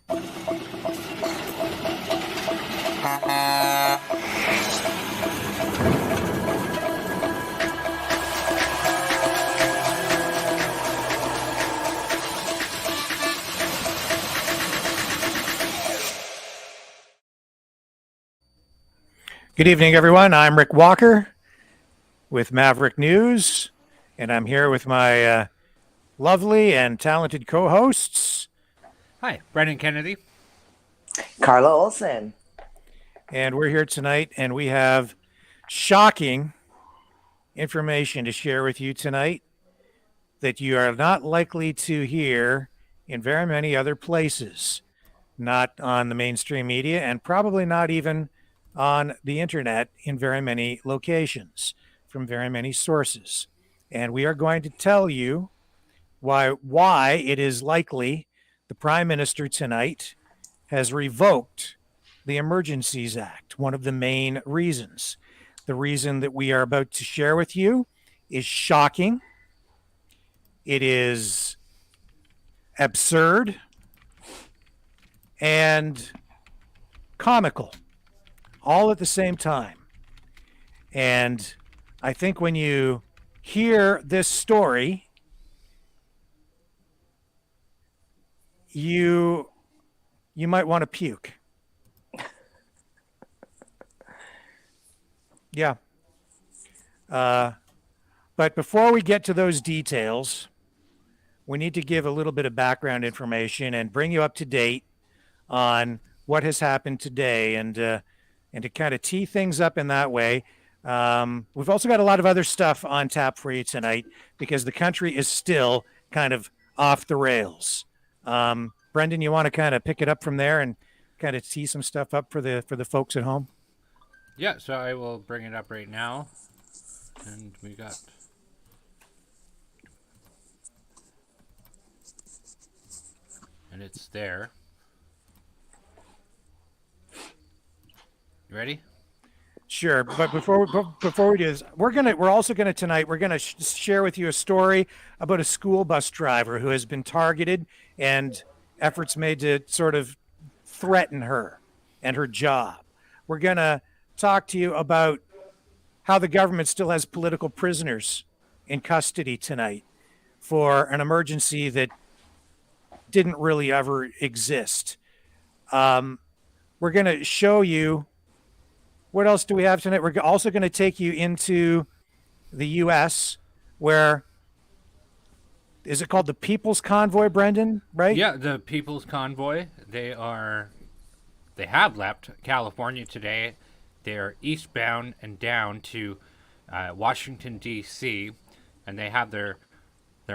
Good evening, everyone. I'm Rick Walker with Maverick News, and I'm here with my lovely and talented co-hosts. Hi, Brendan Kennedy. Carla Olson. And we're here tonight, and we have shocking information to share with you tonight that you are not likely to hear in very many other places, not on the mainstream media, and probably not even on the internet in very many locations from very many sources. And we are going to tell you why it is likely the Prime Minister tonight has revoked the Emergencies Act. One of the main reasons. The reason that we are about to share with you is shocking. It is absurd and comical all at the same time. And I think when you hear this story, you might want to puke. Yeah. But before we get to those details, we need to give a little bit of background information and bring you up to date on what has happened today, and to kind of tee things up in that way. We've also got a lot of other stuff on tap for you tonight because the country is still kind of off the rails. Brendan, you want to kind of pick it up from there and kind of tee some stuff up for the folks at home? Yeah, so I will bring it up right now. And we got... And it's there. You ready? Sure, but before we do this, we're also gonna share with you a story about a school bus driver who has been targeted and efforts made to sort of threaten her and her job. We're gonna talk to you about how the government still has political prisoners in custody tonight for an emergency that didn't really ever exist. We're going to show you, what else do we have tonight? We're also going to take you into the U.S. where, is it called the People's Convoy, Brendan, right? Yeah, the People's Convoy. They have left California today. They're eastbound and down to Washington, D.C., and they have their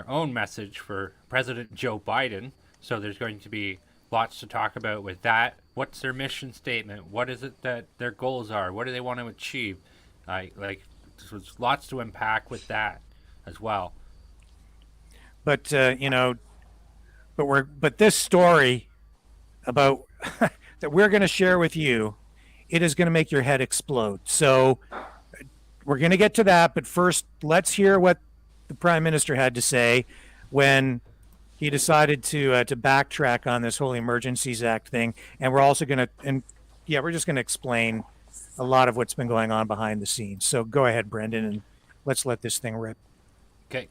own message for President Joe Biden. So there's going to be lots to talk about with that. What's their mission statement? What is it that their goals are? What do they want to achieve? There's lots to unpack with that as well. But but this story about that we're going to share with you, it is going to make your head explode. So we're going to get to that, but first let's hear what the Prime Minister had to say when he decided to backtrack on this whole Emergencies Act thing. And we're also going to, we're just going to explain a lot of what's been going on behind the scenes. So go ahead, Brendan, and let's let this thing rip. Okay.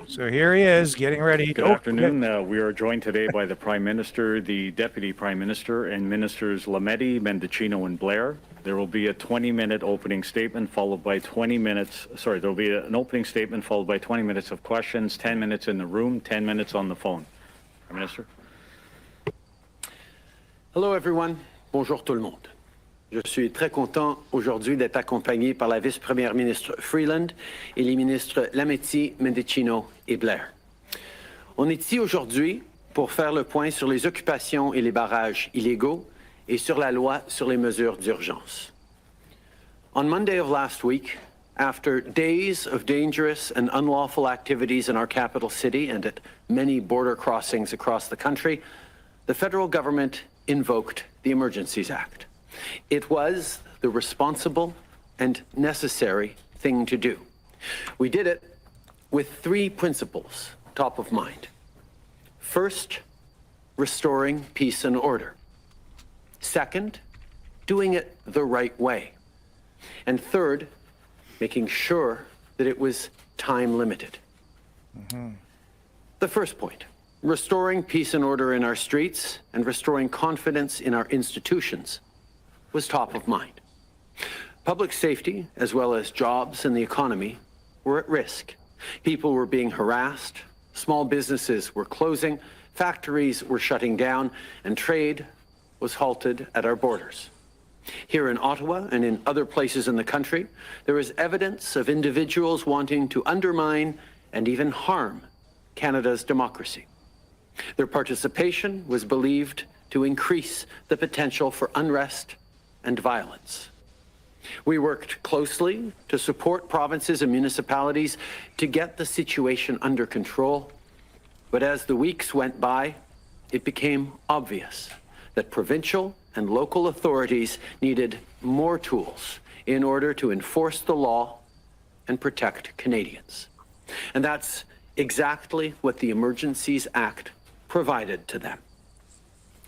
So here he is, getting ready. Good afternoon. We are joined today by the Prime Minister, the Deputy Prime Minister, and Ministers Lametti, Mendicino, and Blair. There will be a 20-minute opening statement followed by 20 minutes. Sorry, there will be an opening statement followed by 20 minutes of questions, 10 minutes in the room, 10 minutes on the phone. Prime Minister. Hello, everyone. Bonjour tout le monde. Je suis très content aujourd'hui d'être accompagné par la vice-première ministre Freeland et les ministres Lametti, Mendicino et Blair. On est ici aujourd'hui pour faire le point sur les occupations et les barrages illégaux et sur la loi sur les mesures d'urgence. On Monday of last week, after days of dangerous and unlawful activities in our capital city and at many border crossings across the country, the federal government invoked the Emergencies Act. It was the responsible and necessary thing to do. We did it with 3 principles top of mind. First, restoring peace and order. Second, doing it the right way. And third, making sure that it was time limited. The first point, restoring peace and order in our streets and restoring confidence in our institutions, was top of mind. Public safety, as well as jobs and the economy, were at risk. People were being harassed, small businesses were closing, factories were shutting down, and trade was halted at our borders. Here in Ottawa and in other places in the country, there is evidence of individuals wanting to undermine and even harm Canada's democracy. Their participation was believed to increase the potential for unrest and violence. We worked closely to support provinces and municipalities to get the situation under control, but as the weeks went by, it became obvious that provincial and local authorities needed more tools in order to enforce the law and protect Canadians. And that's exactly what the Emergencies Act provided to them.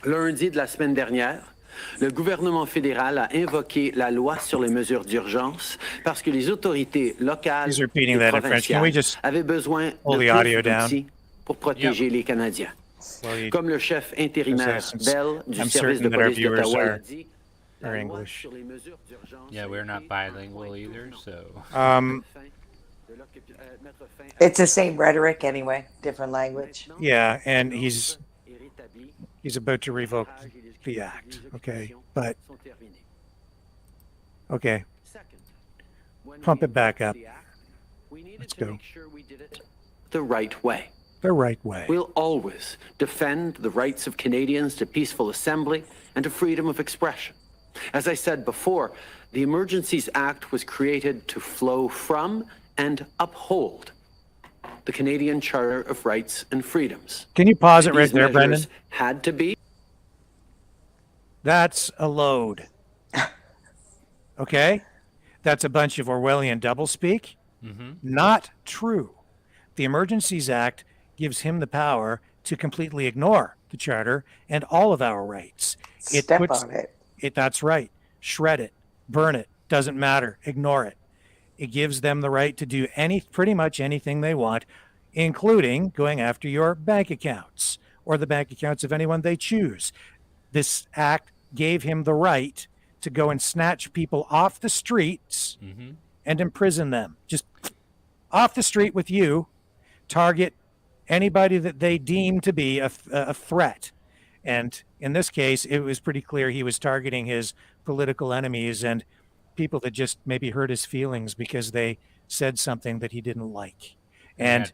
Lundi de la semaine dernière, le gouvernement fédéral a invoqué la loi sur les mesures d'urgence parce que les autorités locales He's repeating et that in French. Can we provinciales just avaient besoin pull de the audio plus down? d'outils pour protéger les Canadiens. Well, you- Comme le chef intérimaire Since Bell du I'm service certain de that our police viewers d'Ottawa l'a are dit, la loi English. sur les mesures d'urgence Yeah, we're not bilingual either, so. It's the same rhetoric anyway, different language. Yeah, and he's about to revoke the act. Okay, but okay, pump it back up. Let's go. The right way. The right way. We'll always defend the rights of Canadians to peaceful assembly and to freedom of expression. As I said before, the Emergencies Act was created to flow from and uphold the Canadian Charter of Rights and Freedoms. Can you pause it right These there, Brendan? measures had to be. That's a load. Okay? That's a bunch of Orwellian doublespeak. Not true. The Emergencies Act gives him the power to completely ignore the Charter and all of our rights. Step on it. That's right. Shred it, burn it, doesn't matter. Ignore it. It gives them the right to do pretty much anything they want, including going after your bank accounts or the bank accounts of anyone they choose. This act gave him the right to go and snatch people off the streets and imprison them. Just off the street with you, target anybody that they deem to be a threat. And in this case, it was pretty clear he was targeting his political enemies and people that just maybe hurt his feelings because they said something that he didn't like. And Had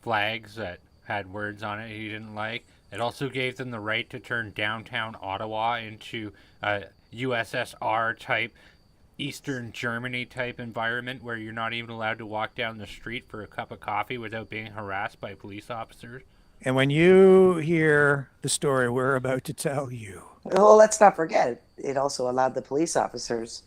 flags that had words on it he didn't like. It also gave them the right to turn downtown Ottawa into a USSR type, Eastern Germany type environment where you're not even allowed to walk down the street for a cup of coffee without being harassed by police officers. And when you hear the story we're about to tell you, Well, let's not forget, it also allowed the police officers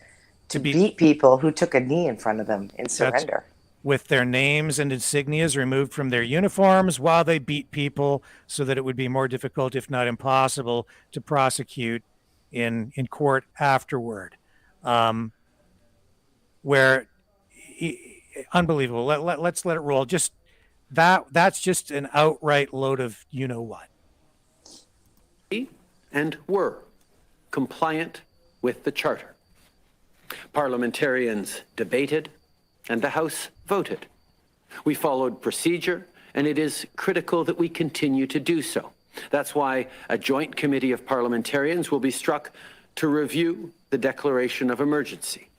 to beat people who took a knee in front of them in surrender. with their names and insignias removed from their uniforms while they beat people so that it would be more difficult, if not impossible, to prosecute in court afterward. Unbelievable. Let's let it roll. Just that's just an outright load of you know what. And were compliant with the Charter. Parliamentarians debated and the House voted. We followed procedure, and it is critical that we continue to do so. That's why a joint committee of parliamentarians will be struck to review the declaration of emergency.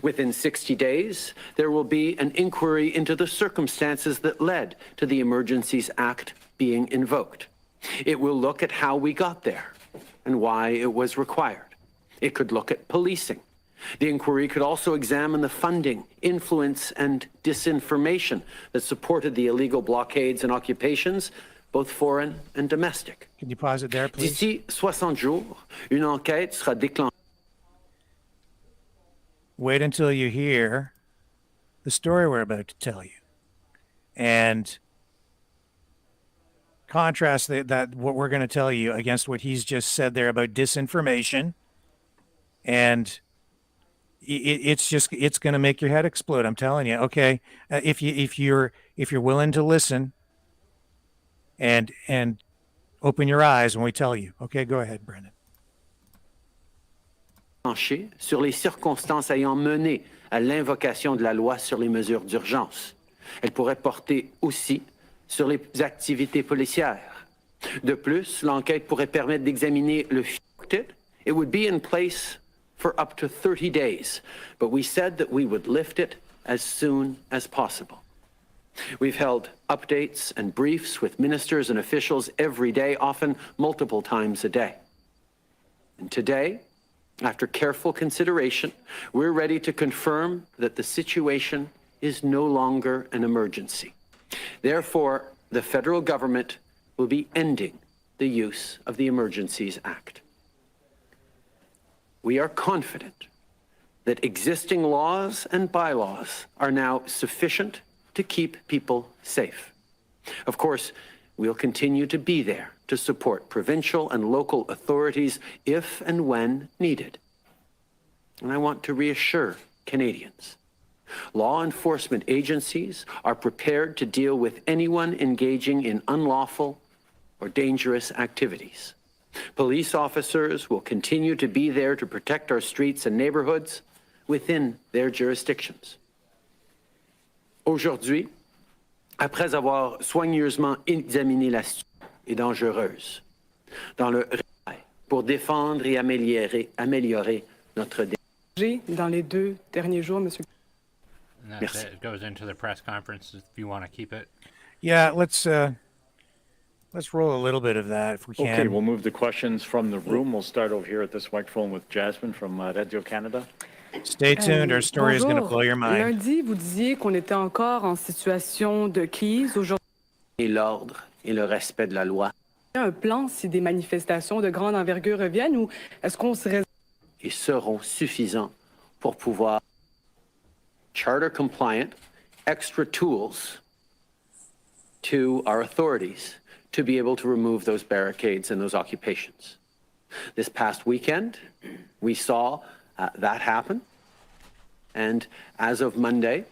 Within 60 days, there will be an inquiry into the circumstances that led to the Emergencies Act being invoked. It will look at how we got there and why it was required. It could look at policing. The inquiry could also examine the funding, influence, and disinformation that supported the illegal blockades and occupations, both foreign and domestic. Can you pause it there, please? D'ici 60 jours, une enquête sera déclenchée. wait until you hear the story we're about to tell you, and contrast that what we're going to tell you against what he's just said there about disinformation, and it's going to make your head explode. I'm telling you. Okay, if you're willing to listen and open your eyes when we tell you. Okay, go ahead, Brendan. Sur les circonstances ayant mené à l'invocation de la loi sur les mesures d'urgence. Elle pourrait porter aussi sur les activités policières. De plus, l'enquête pourrait permettre d'examiner le fait. It would be in place for up to 30 days, but we said that we would lift it as soon as possible. We've held updates and briefs with ministers and officials every day, often multiple times a day. And today, after careful consideration, we're ready to confirm that the situation is no longer an emergency. Therefore, the federal government will be ending the use of the Emergencies Act. We are confident that existing laws and bylaws are now sufficient to keep people safe. Of course, we'll continue to be there to support provincial and local authorities if and when needed. And I want to reassure Canadians. Law enforcement agencies are prepared to deal with anyone engaging in unlawful or dangerous activities. Police officers will continue to be there to protect our streets and neighborhoods within their jurisdictions. Aujourd'hui, après avoir soigneusement examiné la situation est dangereuse, dans le travail pour défendre et améliorer notre dans les 2 derniers jours, Monsieur. And that's it. It goes into the press conference if you want to keep it. Yeah, let's roll a little bit of that if we can. Okay, we'll move the questions from the room. We'll start over here at this microphone with Jasmine from Radio Canada. Stay tuned. Our story is going to blow your mind. Lundi, vous disiez qu'on était encore en situation de crise. Aujourd'hui, et l'ordre et le respect de la loi. un plan si des manifestations de grande envergure reviennent ou est-ce qu'on se réserve Et seront suffisants pour pouvoir charter compliant, extra tools to our authorities to be able to remove those barricades and those occupations. This past weekend, we saw that happen. And as of Monday,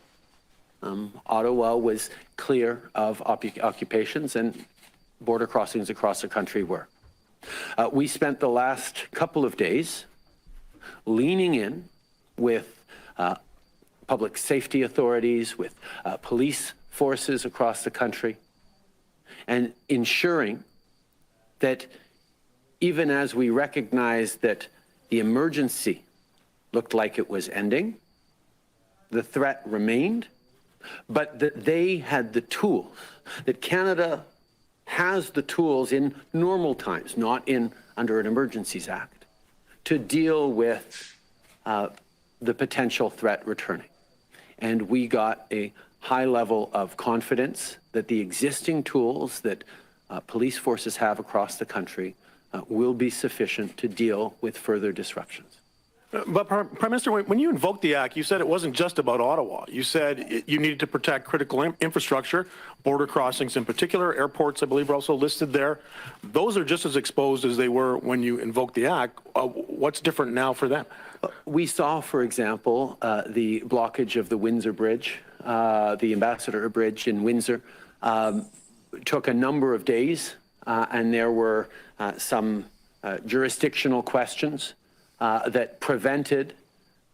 Ottawa was clear of occupations and border crossings across the country were. We spent the last couple of days leaning in with public safety authorities, with police forces across the country, and ensuring that even as we recognized that the emergency looked like it was ending, the threat remained, but that they had the tools, that Canada has the tools in normal times, not under an Emergencies Act, to deal with the potential threat returning. And we got a high level of confidence that the existing tools that police forces have across the country will be sufficient to deal with further disruptions. But Prime Minister, when you invoked the act, you said it wasn't just about Ottawa. You said you needed to protect critical infrastructure, border crossings in particular, airports, I believe, are also listed there. Those are just as exposed as they were when you invoked the act. What's different now for them? We saw, for example, the blockage of the Windsor Bridge, the Ambassador Bridge in Windsor, took a number of days, and there were some jurisdictional questions that prevented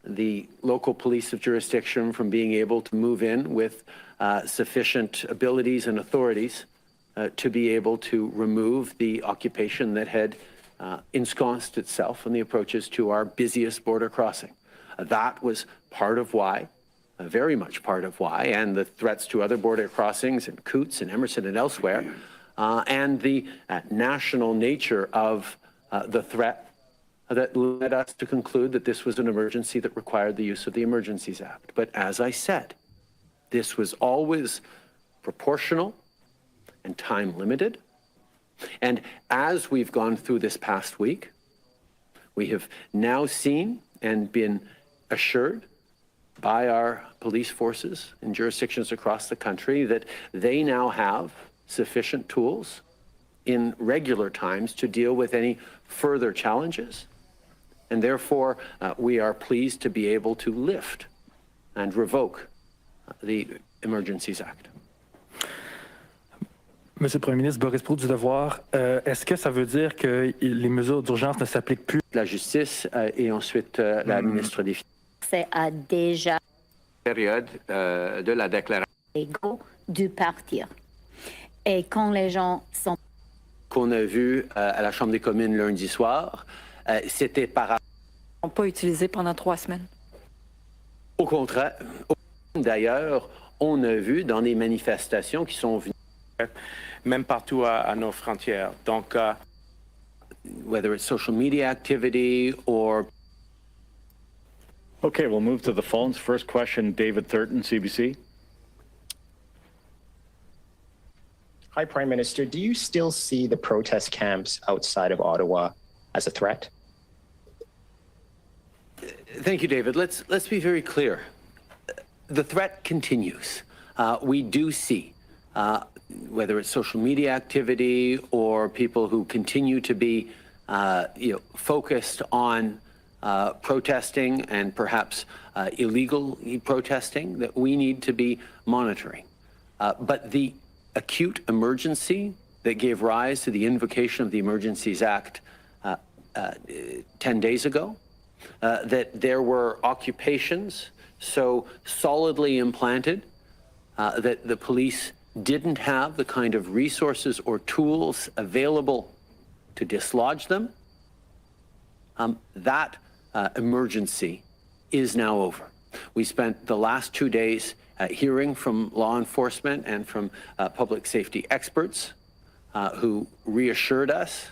the local police of jurisdiction from being able to move in with sufficient abilities and authorities to be able to remove the occupation that had ensconced itself on the approaches to our busiest border crossing. That was part of why, very much part of why, and the threats to other border crossings in Coots and Emerson and elsewhere, and the national nature of the threat that led us to conclude that this was an emergency that required the use of the Emergencies Act. But as I said, this was always proportional and time limited. And as we've gone through this past week, we have now seen and been assured by our police forces in jurisdictions across the country that they now have sufficient tools in regular times to deal with any further challenges. And therefore, we are pleased to be able to lift and revoke the Emergencies Act. Monsieur le Premier ministre, Boris Proulx du Devoir, est-ce que ça veut dire que les mesures d'urgence ne s'appliquent plus? La justice et ensuite la ministre des Finances. C'est à déjà Période de la déclaration. légaux de partir. Et quand les gens sont Qu'on a vu à la Chambre des communes lundi soir, c'était par Ils pas utilisé pendant 3 semaines. au contraire. D'ailleurs, on a vu dans les manifestations qui sont venues, même partout à nos frontières. Donc, whether it's social media activity or Okay, we'll move to the phones. First question, David Thurton, CBC. Hi, Prime Minister. Do you still see the protest camps outside of Ottawa as a threat? Thank you, David. Let's be very clear. The threat continues. We do see, whether it's social media activity or people who continue to be, focused on protesting and perhaps illegal protesting, that we need to be monitoring. But the acute emergency that gave rise to the invocation of the Emergencies Act 10 days ago, that there were occupations so solidly implanted that the police didn't have the kind of resources or tools available to dislodge them, that emergency is now over. We spent the last 2 days hearing from law enforcement and from public safety experts who reassured us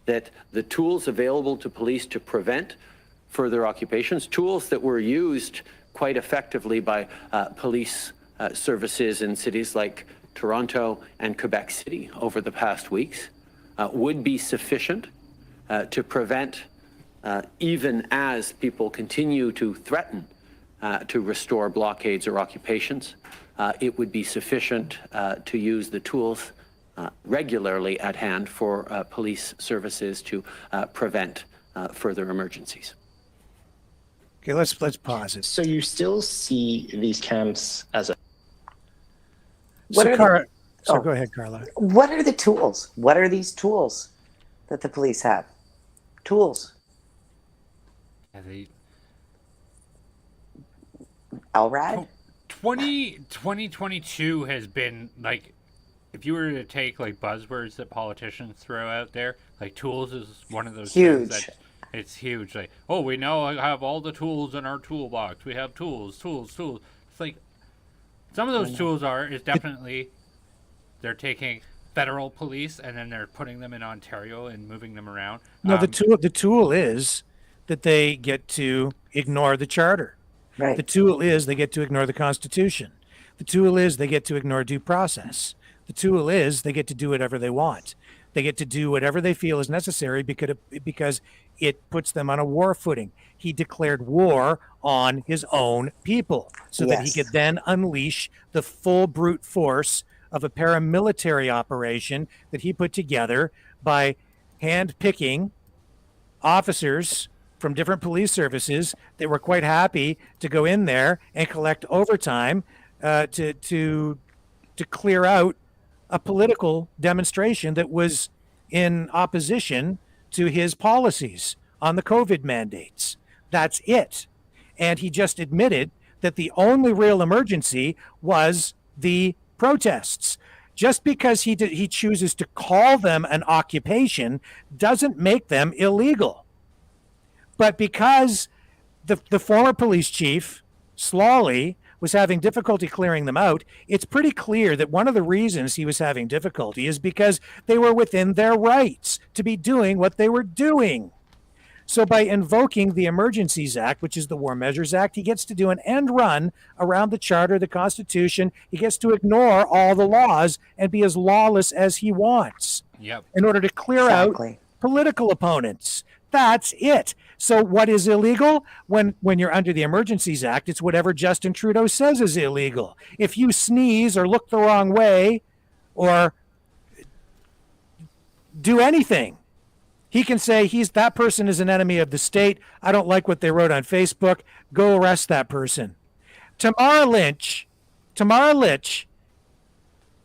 that the tools available to police to prevent further occupations, tools that were used quite effectively by police services in cities like Toronto and Quebec City over the past weeks, would be sufficient to prevent, even as people continue to threaten to restore blockades or occupations, it would be sufficient to use the tools regularly at hand for police services to prevent further emergencies. Okay, let's pause it. So you still see these camps as a What are the- Go ahead, Carla. What are the tools? What are these tools that the police have? Tools. Yeah, they, LRAD? 2022 has been like, if you were to take like buzzwords that politicians throw out there, like tools is one of those Huge. things that it's huge. Like, oh, we now have all the tools in our toolbox. We have tools. It's like some of those tools is definitely they're taking federal police and then they're putting them in Ontario and moving them around. No, the tool is that they get to ignore the charter. Right. The tool is they get to ignore the Constitution. The tool is they get to ignore due process. The tool is they get to do whatever they want. They get to do whatever they feel is necessary because it puts them on a war footing. He declared war on his own people so that he Yes. could then unleash the full brute force of a paramilitary operation that he put together by hand-picking officers from different police services that were quite happy to go in there and collect overtime to clear out a political demonstration that was in opposition to his policies on the COVID mandates. That's it. And he just admitted that the only real emergency was the protests. Just because he chooses to call them an occupation doesn't make them illegal. But because the former police chief, Slawley, was having difficulty clearing them out, it's pretty clear that one of the reasons he was having difficulty is because they were within their rights to be doing what they were doing. So by invoking the Emergencies Act, which is the War Measures Act, he gets to do an end run around the Charter, the Constitution. He gets to ignore all the laws and be as lawless as he wants Yep. in order to clear Exactly. out political opponents. That's it. So what is illegal? When you're under the Emergencies Act, it's whatever Justin Trudeau says is illegal. If you sneeze or look the wrong way or do anything, he can say that person is an enemy of the state. I don't like what they wrote on Facebook. Go arrest that person. Tamara Lynch,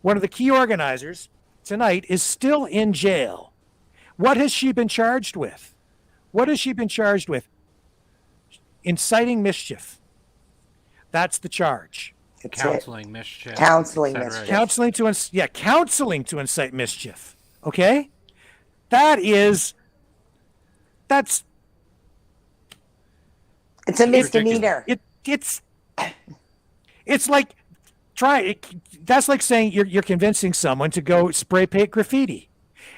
one of the key organizers tonight, is still in jail. What has she been charged with? Inciting mischief. That's the charge. Counseling mischief. Counseling et cetera. mischief. Counseling to incite mischief. Okay? That's It's a misdemeanor. It's like that's like saying you're convincing someone to go spray paint graffiti.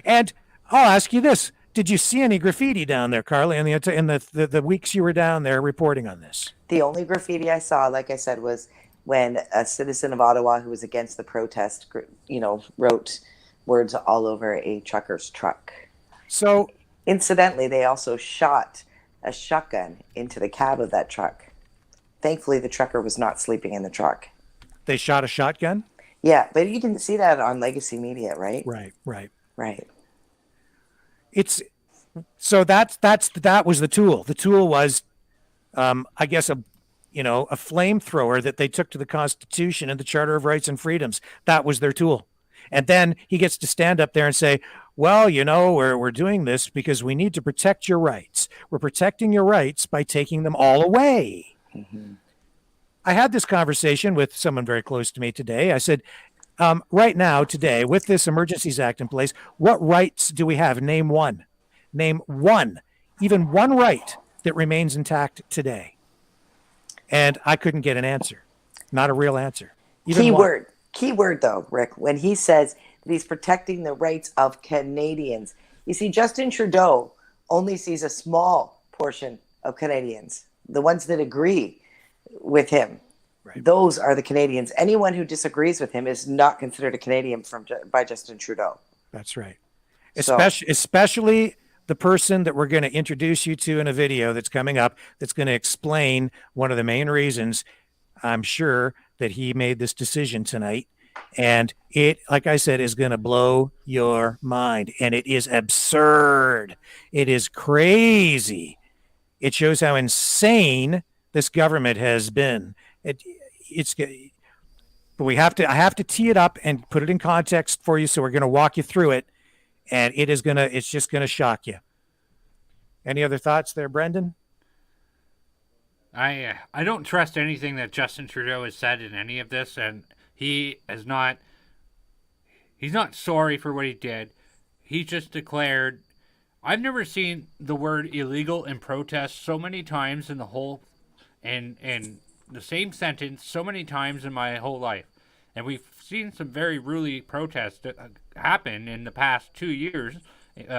And I'll ask you this: did you see any graffiti down there, Carly, in the weeks you were down there reporting on this? The only graffiti I saw, like I said, was when a citizen of Ottawa who was against the protest, wrote words all over a trucker's truck. So, incidentally, they also shot a shotgun into the cab of that truck. Thankfully, the trucker was not sleeping in the truck. They shot a shotgun? Yeah, but you didn't see that on legacy media, right? Right. It's so that was the tool. The tool was, I guess, a flamethrower that they took to the Constitution and the Charter of Rights and Freedoms. That was their tool. And then he gets to stand up there and say, well, we're doing this because we need to protect your rights. We're protecting your rights by taking them all away. Mm-hmm. I had this conversation with someone very close to me today. I said, right now, today, with this Emergencies Act in place, what rights do we have? Name one. Even one right that remains intact today. And I couldn't get an answer. Not a real answer. Key word though, Rick, when he says that he's protecting the rights of Canadians. You see, Justin Trudeau only sees a small portion of Canadians, the ones that agree with him. Right. Those are the Canadians. Anyone who disagrees with him is not considered a Canadian by Justin Trudeau. That's right. So, Especially the person that we're going to introduce you to in a video that's coming up that's going to explain one of the main reasons I'm sure that he made this decision tonight. And it, like I said, is going to blow your mind. And it is absurd. It is crazy. It shows how insane this government has been. But I have to tee it up and put it in context for you. So we're going to walk you through it. And it's just going to shock you. Any other thoughts there, Brendan? I don't trust anything that Justin Trudeau has said in any of this, and he's not sorry for what he did. He just declared, I've never seen the word illegal in protest so many times in the same sentence so many times in my whole life. And we've seen some very ruly protests that happen in the past 2 years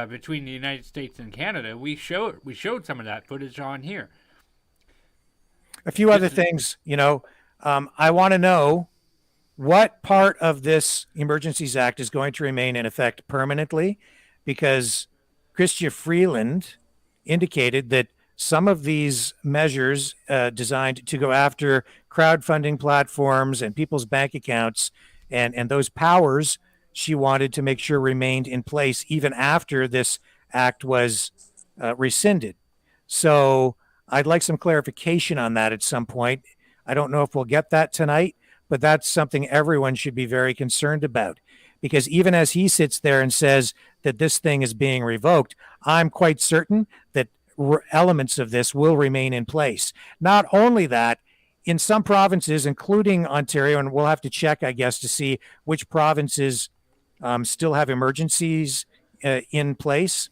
between the United States and Canada. We showed some of that footage on here. A few other things, I want to know what part of this Emergencies Act is going to remain in effect permanently, because Chrystia Freeland indicated that some of these measures designed to go after crowdfunding platforms and people's bank accounts and those powers she wanted to make sure remained in place even after this act was rescinded. So I'd like some clarification on that at some point. I don't know if we'll get that tonight, but that's something everyone should be very concerned about, because even as he sits there and says that this thing is being revoked, I'm quite certain that elements of this will remain in place. Not only that, in some provinces, including Ontario, and we'll have to check, I guess, to see which provinces still have emergencies in place.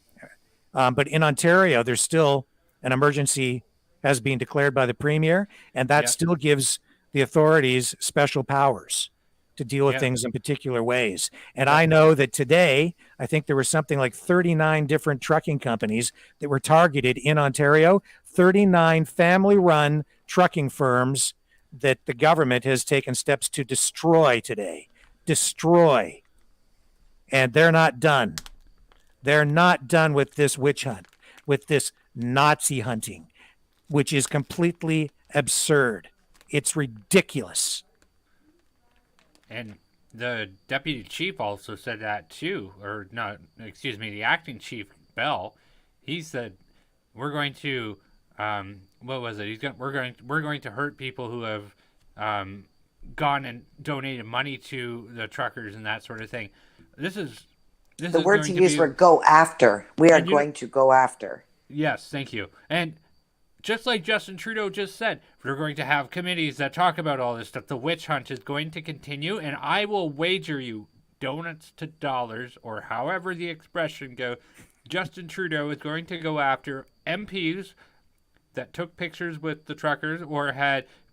But in Ontario, there's still an emergency has been declared by the Premier, and that still gives the authorities special powers to deal with things in particular ways. And I know that today, I think there was something like 39 different trucking companies that were targeted in Ontario, 39 family-run trucking firms that the government has taken steps to destroy today. And they're not done. They're not done with this witch hunt. with this Nazi hunting, which is completely absurd. It's ridiculous. And the deputy chief also said that too, or not, excuse me, the acting chief, Bell, he said, we're going to, what was it? We're going to hurt people who have gone and donated money to the truckers and that sort of thing. The words he used were "go after." We are going to go after. Yes, thank you. And just like Justin Trudeau just said, we're going to have committees that talk about all this stuff. The witch hunt is going to continue, and I will wager you donuts to dollars, or however the expression goes, Justin Trudeau is going to go after MPs that took pictures with the truckers or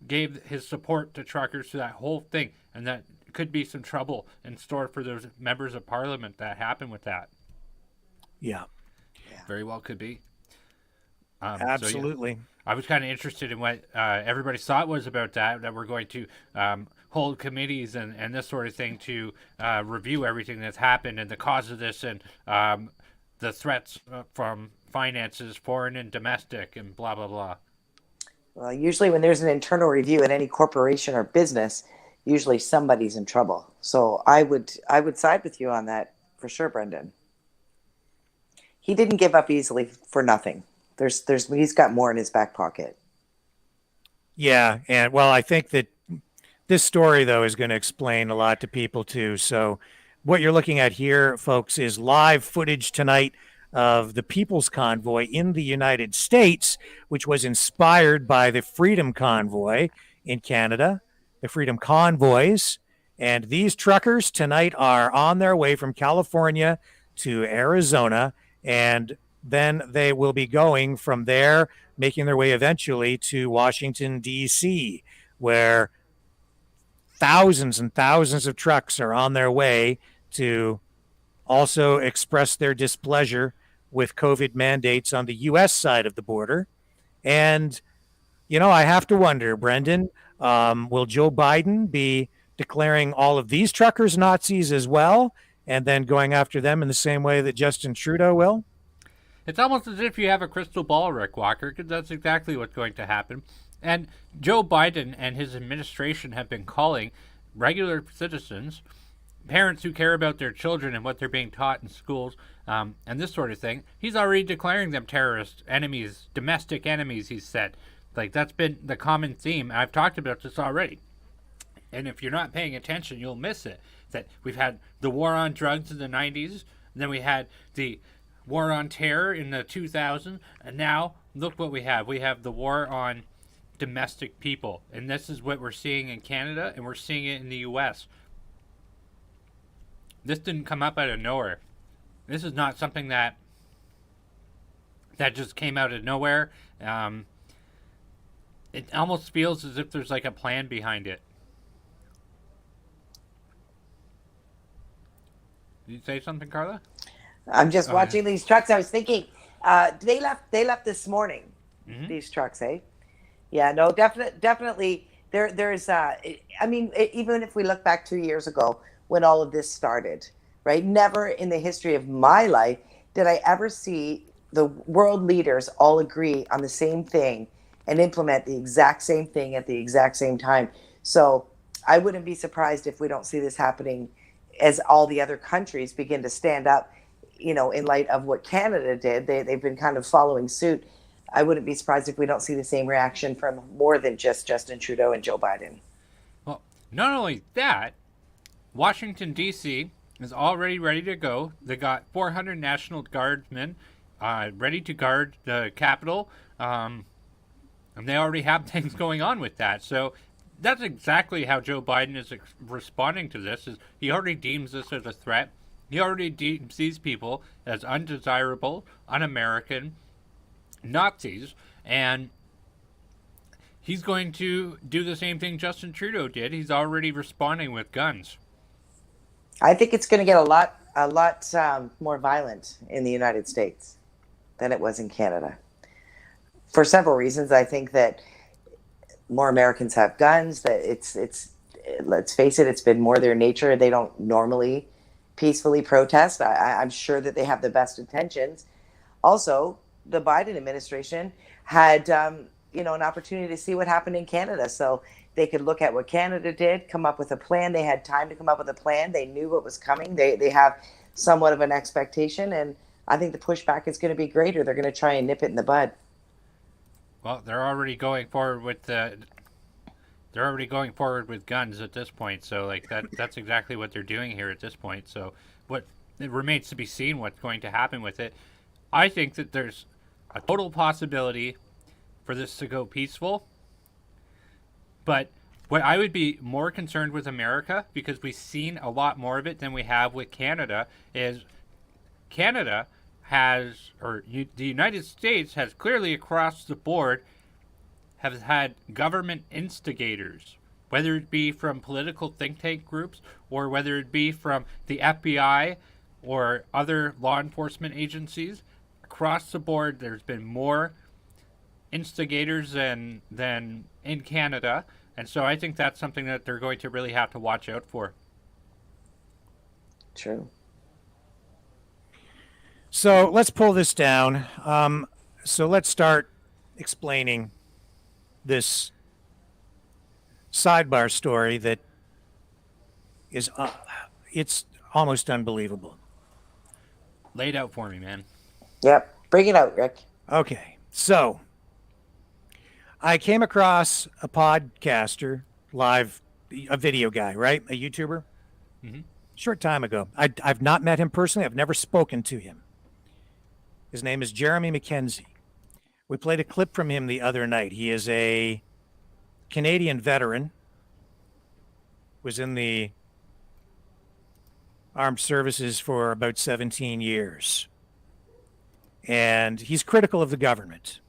gave his support to truckers to that whole thing, and that could be some trouble in store for those members of parliament that happened with that. Yeah. Very well could be. Absolutely. So, yeah, I was kind of interested in what everybody's thought was about that we're going to hold committees and this sort of thing to review everything that's happened and the cause of this and the threats from finances, foreign and domestic, and blah, blah, blah. Well, usually when there's an internal review at any corporation or business, usually somebody's in trouble. So I would side with you on that for sure, Brendan. He didn't give up easily for nothing. He's got more in his back pocket. Yeah, and well, I think that this story though is going to explain a lot to people too. So what you're looking at here, folks, is live footage tonight of the People's Convoy in the United States, which was inspired by the Freedom Convoy in Canada, the Freedom Convoys. And these truckers tonight are on their way from California to Arizona, and then they will be going from there, making their way eventually to Washington, D.C., where thousands and thousands of trucks are on their way to also express their displeasure with COVID mandates on the U.S. side of the border. And, you know, I have to wonder, Brendan, will Joe Biden be declaring all of these truckers Nazis as well, and then going after them in the same way that Justin Trudeau will? It's almost as if you have a crystal ball, Rick Walker, because that's exactly what's going to happen. And Joe Biden and his administration have been calling regular citizens, parents who care about their children and what they're being taught in schools, and this sort of thing, he's already declaring them terrorist enemies, domestic enemies, he said. Like, that's been the common theme. I've talked about this already. And if you're not paying attention, you'll miss it. That we've had the war on drugs in the 90s, and then we had the war on terror in the 2000s, and now look what we have. We have the war on domestic people, and this is what we're seeing in Canada, and we're seeing it in the U.S. This didn't come up out of nowhere. This is not something that just came out of nowhere. It almost feels as if there's like a plan behind it. Did you say something, Carla? I'm just watching these trucks. I was thinking, they left this morning. Mm-hmm. These trucks, eh? Yeah, no, definitely. There's. I mean, even if we look back 2 years ago when all of this started, right? Never in the history of my life did I ever see the world leaders all agree on the same thing and implement the exact same thing at the exact same time. So I wouldn't be surprised if we don't see this happening as all the other countries begin to stand up, you know, in light of what Canada did. They've been kind of following suit. I wouldn't be surprised if we don't see the same reaction from more than just Justin Trudeau and Joe Biden. Well, not only that, Washington, D.C. is already ready to go. They got 400 National Guardsmen ready to guard the Capitol, and they already have things going on with that. So that's exactly how Joe Biden is responding to this. Is he already deems this as a threat. He already deems these people as undesirable, un-American Nazis, and he's going to do the same thing Justin Trudeau did. He's already responding with guns. I think it's going to get a lot more violent in the United States than it was in Canada. For several reasons. I think that more Americans have guns, that it's let's face it, it's been more their nature. They don't normally peacefully protest. I'm sure that they have the best intentions. Also, the Biden administration had, an opportunity to see what happened in Canada. So they could look at what Canada did, come up with a plan. They had time to come up with a plan. They knew what was coming. They have somewhat of an expectation. And I think the pushback is going to be greater. They're going to try and nip it in the bud. Well, they're already going forward with guns at this point. So like that's exactly what they're doing here at this point. So what it remains to be seen what's going to happen with it. I think that there's a total possibility for this to go peaceful. But what I would be more concerned with America, because we've seen a lot more of it than we have with Canada, is Canada has, the United States has clearly across the board have had government instigators, whether it be from political think tank groups or whether it be from the FBI or other law enforcement agencies. Across the board, there's been more instigators than in Canada. And so I think that's something that they're going to really have to watch out for. True. So let's pull this down. So let's start explaining this sidebar story that is, it's almost unbelievable. Lay it out for me, man. Yep. Bring it out, Rick. Okay. So I came across a podcaster, a video guy, right? A YouTuber. Mm-hmm. Short time ago. I've not met him personally. I've never spoken to him. His name is Jeremy McKenzie. We played a clip from him the other night. He is a Canadian veteran, was in the armed services for about 17 years. And he's critical of the government.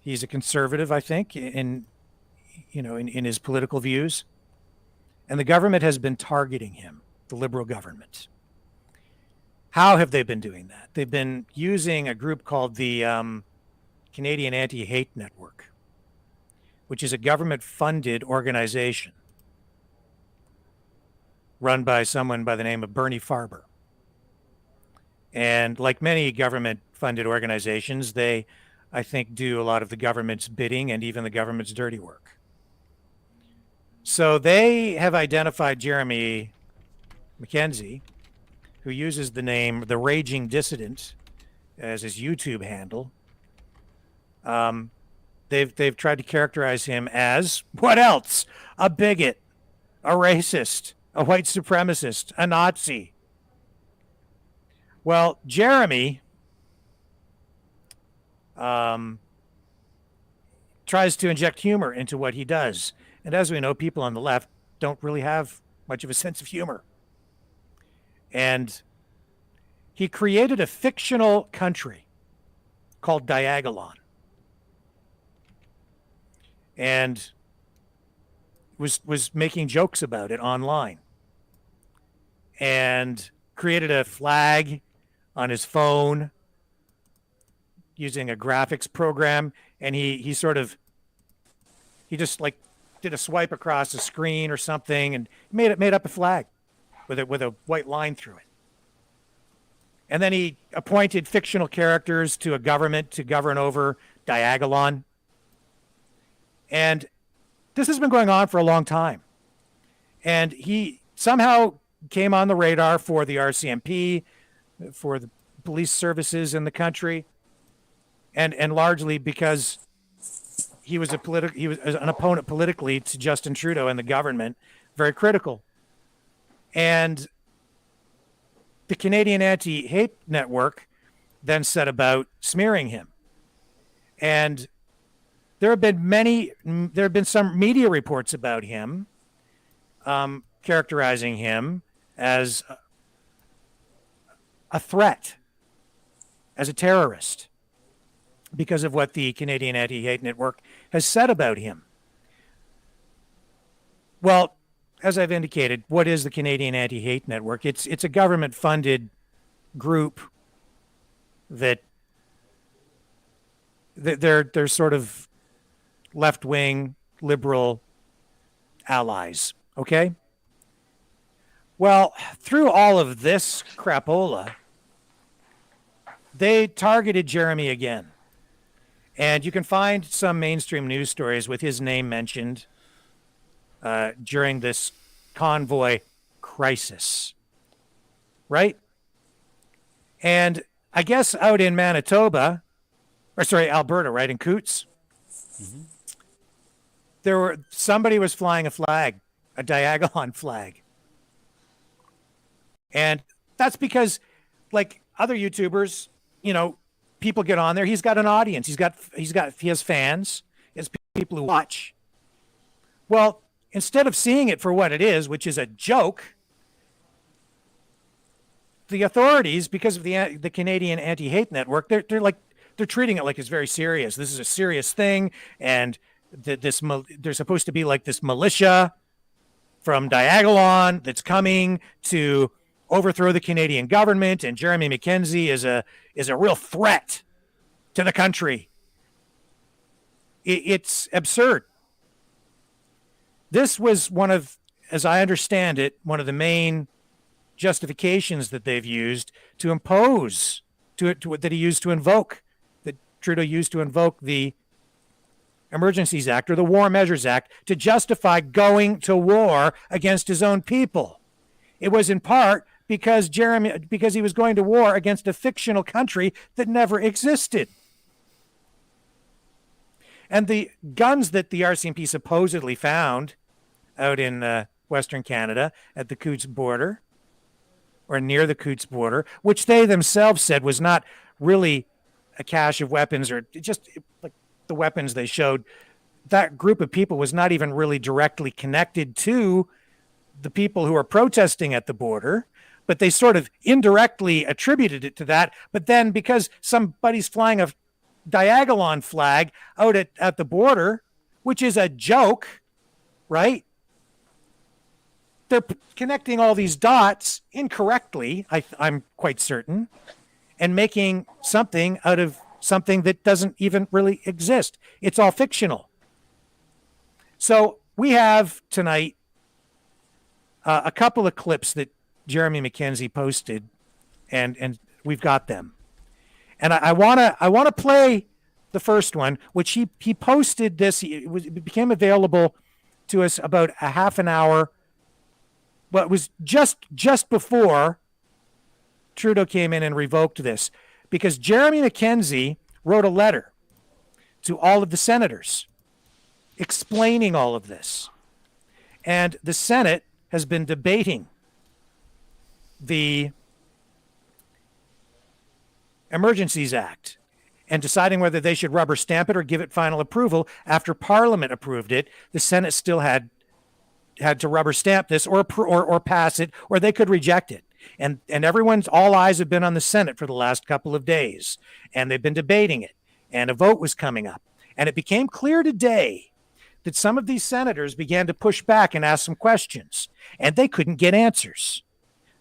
He's a conservative, I think, in his political views. And the government has been targeting him, the Liberal government. How have they been doing that? They've been using a group called the Canadian Anti-Hate Network, which is a government-funded organization run by someone by the name of Bernie Farber. And like many government-funded organizations, they, I think, do a lot of the government's bidding and even the government's dirty work. So they have identified Jeremy McKenzie, who uses the name The Raging Dissident as his YouTube handle. They've tried to characterize him as, what else? A bigot, a racist, a white supremacist, a Nazi. Well, Jeremy tries to inject humor into what he does. And as we know, people on the left don't really have much of a sense of humor. And he created a fictional country called Diagolon. And was making jokes about it online. And created a flag on his phone using a graphics program. And he just like did a swipe across the screen or something and made up a flag with a white line through it. And then he appointed fictional characters to a government to govern over Diagolon. And this has been going on for a long time. And he somehow came on the radar for the RCMP, for the police services in the country, and largely because he was an opponent politically to Justin Trudeau and the government, very critical. And the Canadian Anti-Hate Network then set about smearing him. And there have been some media reports about him, characterizing him as a threat, as a terrorist, because of what the Canadian Anti-Hate Network has said about him. Well, as I've indicated, what is the Canadian Anti-Hate Network? It's a government-funded group that they're sort of left-wing liberal allies, okay? Well, through all of this crapola, they targeted Jeremy again. And you can find some mainstream news stories with his name mentioned during this convoy crisis, right? And I guess out in Manitoba, or sorry, Alberta, right, in Coots, somebody was flying a flag, a Diagolon flag. And that's because, like other YouTubers, people get on there. He's got an audience. He has fans. He has people who watch. Well, instead of seeing it for what it is, which is a joke, the authorities, because of the Canadian Anti-Hate Network, they're treating it like it's very serious. This is a serious thing, and there's supposed to be like this militia from Diagolon that's coming to overthrow the Canadian government, and Jeremy Mackenzie is a real threat to the country. It's absurd. This was as I understand it, one of the main justifications that they've used to impose, that Trudeau used to invoke the Emergencies Act or the War Measures Act to justify going to war against his own people. It was in part because he was going to war against a fictional country that never existed. And the guns that the RCMP supposedly found out in Western Canada at the Coots border, or near the Coots border, which they themselves said was not really a cache of weapons, or just like the weapons they showed, that group of people was not even really directly connected to the people who are protesting at the border, but they sort of indirectly attributed it to that. But then because somebody's flying a Diagolon flag out at the border, which is a joke, right? They're connecting all these dots incorrectly, I'm quite certain, and making something out of something that doesn't even really exist. It's all fictional. So we have tonight a couple of clips that Jeremy Mackenzie posted, and we've got them. And I want to play the first one, which he posted this. It became available to us about a half an hour. Well, it was just before Trudeau came in and revoked this, because Jeremy Mackenzie wrote a letter to all of the senators explaining all of this. And the Senate has been debating the Emergencies Act and deciding whether they should rubber stamp it or give it final approval. After Parliament approved it, the Senate still had to rubber stamp this or pass it, or they could reject it. And all eyes have been on the Senate for the last couple of days, and they've been debating it, and a vote was coming up. And it became clear today that some of these senators began to push back and ask some questions, and they couldn't get answers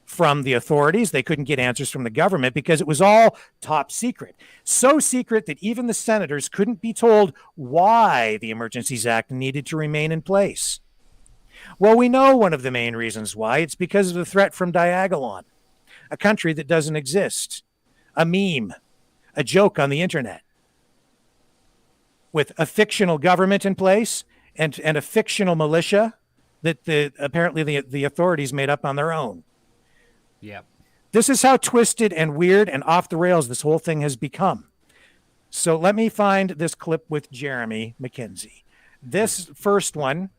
from the authorities. They couldn't get answers from the government because it was all top secret. So secret that even the senators couldn't be told why the Emergencies Act needed to remain in place. Well, we know one of the main reasons why. It's because of the threat from Diagolon, a country that doesn't exist, a meme, a joke on the internet, with a fictional government in place and a fictional militia that apparently the authorities made up on their own. Yep. This is how twisted and weird and off the rails this whole thing has become. So let me find this clip with Jeremy Mackenzie. This first one.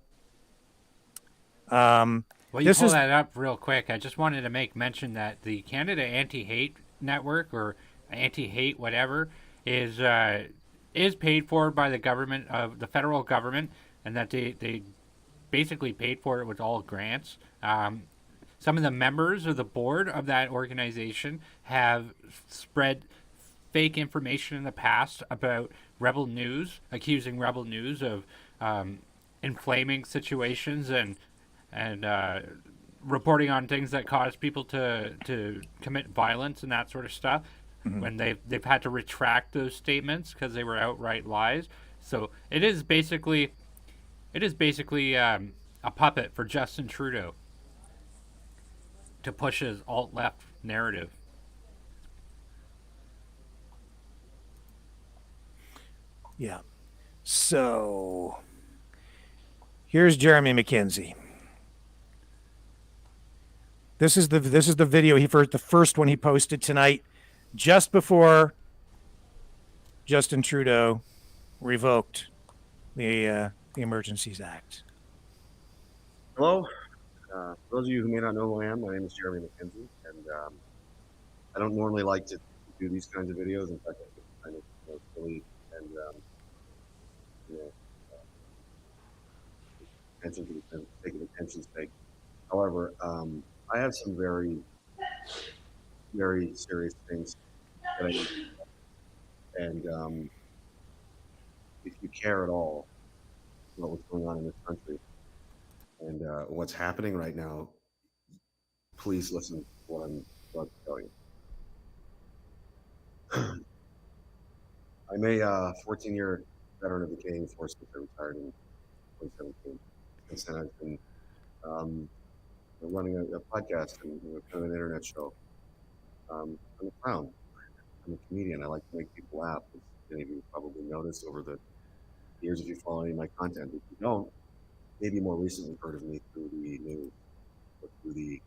Well, you pull that up real quick. I just wanted to make mention that the Canada Anti-Hate Network, or Anti-Hate whatever, is paid for by the government of the federal government, and that they basically paid for it with all grants. Some of the members of the board of that organization have spread fake information in the past about Rebel News, accusing Rebel News of inflaming situations and reporting on things that cause people to commit violence and that sort of stuff. Mm-hmm. When they've had to retract those statements because they were outright lies. So it is basically a puppet for Justin Trudeau to push his alt-left narrative. Yeah. So here's Jeremy McKenzie. This is the video the first one he posted tonight, just before Justin Trudeau revoked the Emergencies Act. Hello. For those of you who may not know who I am, my name is Jeremy McKenzie, and I don't normally like to do these kinds of videos. In fact, I think it's kind of silly and attention for the sake of attention's sake. However, I have some very, very serious things that I need to do. And if you care at all about what's going on in this country and what's happening right now, please listen to what I'm about to tell you. I'm a 14-year veteran of the Canadian Force since I retired in 2017. Since then, I've been running a podcast and kind of an internet show. I'm a clown. I'm a comedian. I like to make people laugh, as many of you probably noticed over the years if you follow any of my content. If you don't, maybe more recently heard of me through the news or through the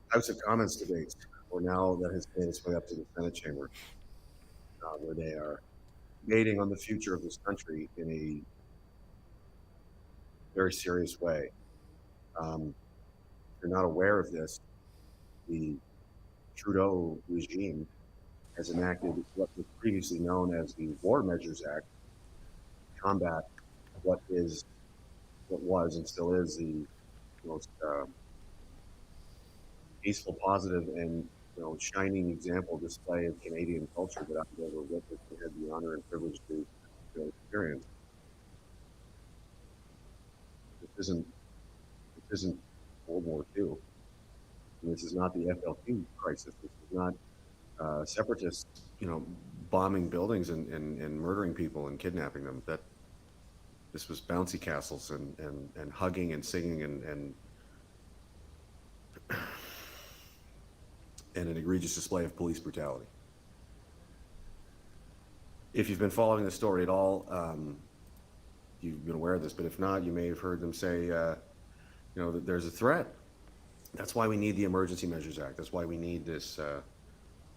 House of Commons debates, or now that has made its way up to the Senate chamber, where they are debating on the future of this country in a very serious way. If you're not aware of this, the Trudeau regime has enacted what was previously known as the War Measures Act to combat what was and still is the most peaceful, positive, and shining example display of Canadian culture that I've ever witnessed and had the honor and privilege to experience. This isn't World War II. And this is not the FLQ crisis. This is not separatists, bombing buildings and murdering people and kidnapping them. This was bouncy castles and hugging and singing and an egregious display of police brutality. If you've been following the story at all, you've been aware of this, but if not, you may have heard them say, that there's a threat. That's why we need the Emergency Measures Act. That's why we need this,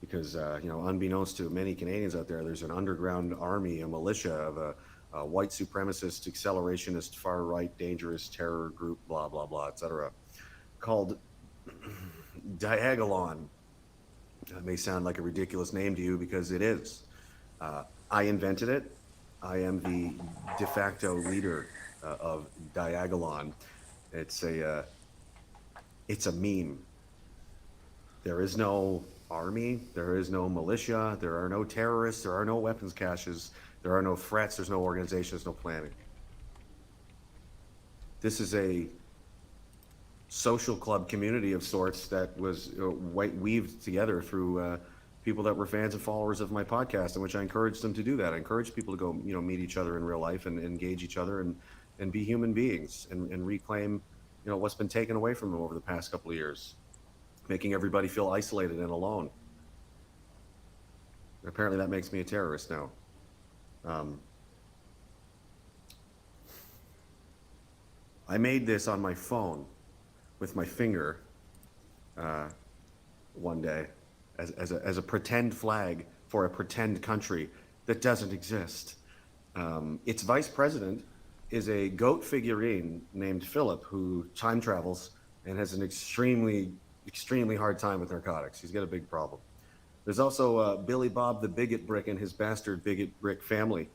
because, unbeknownst to many Canadians out there, there's an underground army, a militia of a white supremacist, accelerationist, far-right, dangerous terror group, blah, blah, blah, etc., called Diagolon. That may sound like a ridiculous name to you because it is. I invented it. I am the de facto leader of Diagolon. It's a meme. There is no army. There is no militia. There are no terrorists. There are no weapons caches. There are no threats. There's no organization. There's no planning. This is a social club community of sorts that was weaved together through people that were fans and followers of my podcast, in which I encouraged them to do that. I encouraged people to go, meet each other in real life and engage each other and be human beings and reclaim, what's been taken away from them over the past couple of years, making everybody feel isolated and alone. Apparently that makes me a terrorist now. I made this on my phone with my finger one day as a pretend flag for a pretend country that doesn't exist. Its vice president is a goat figurine named Philip, who time travels and has an extremely hard time with narcotics. He's got a big problem. There's also Billy Bob the Bigot Brick and his bastard Bigot Brick family,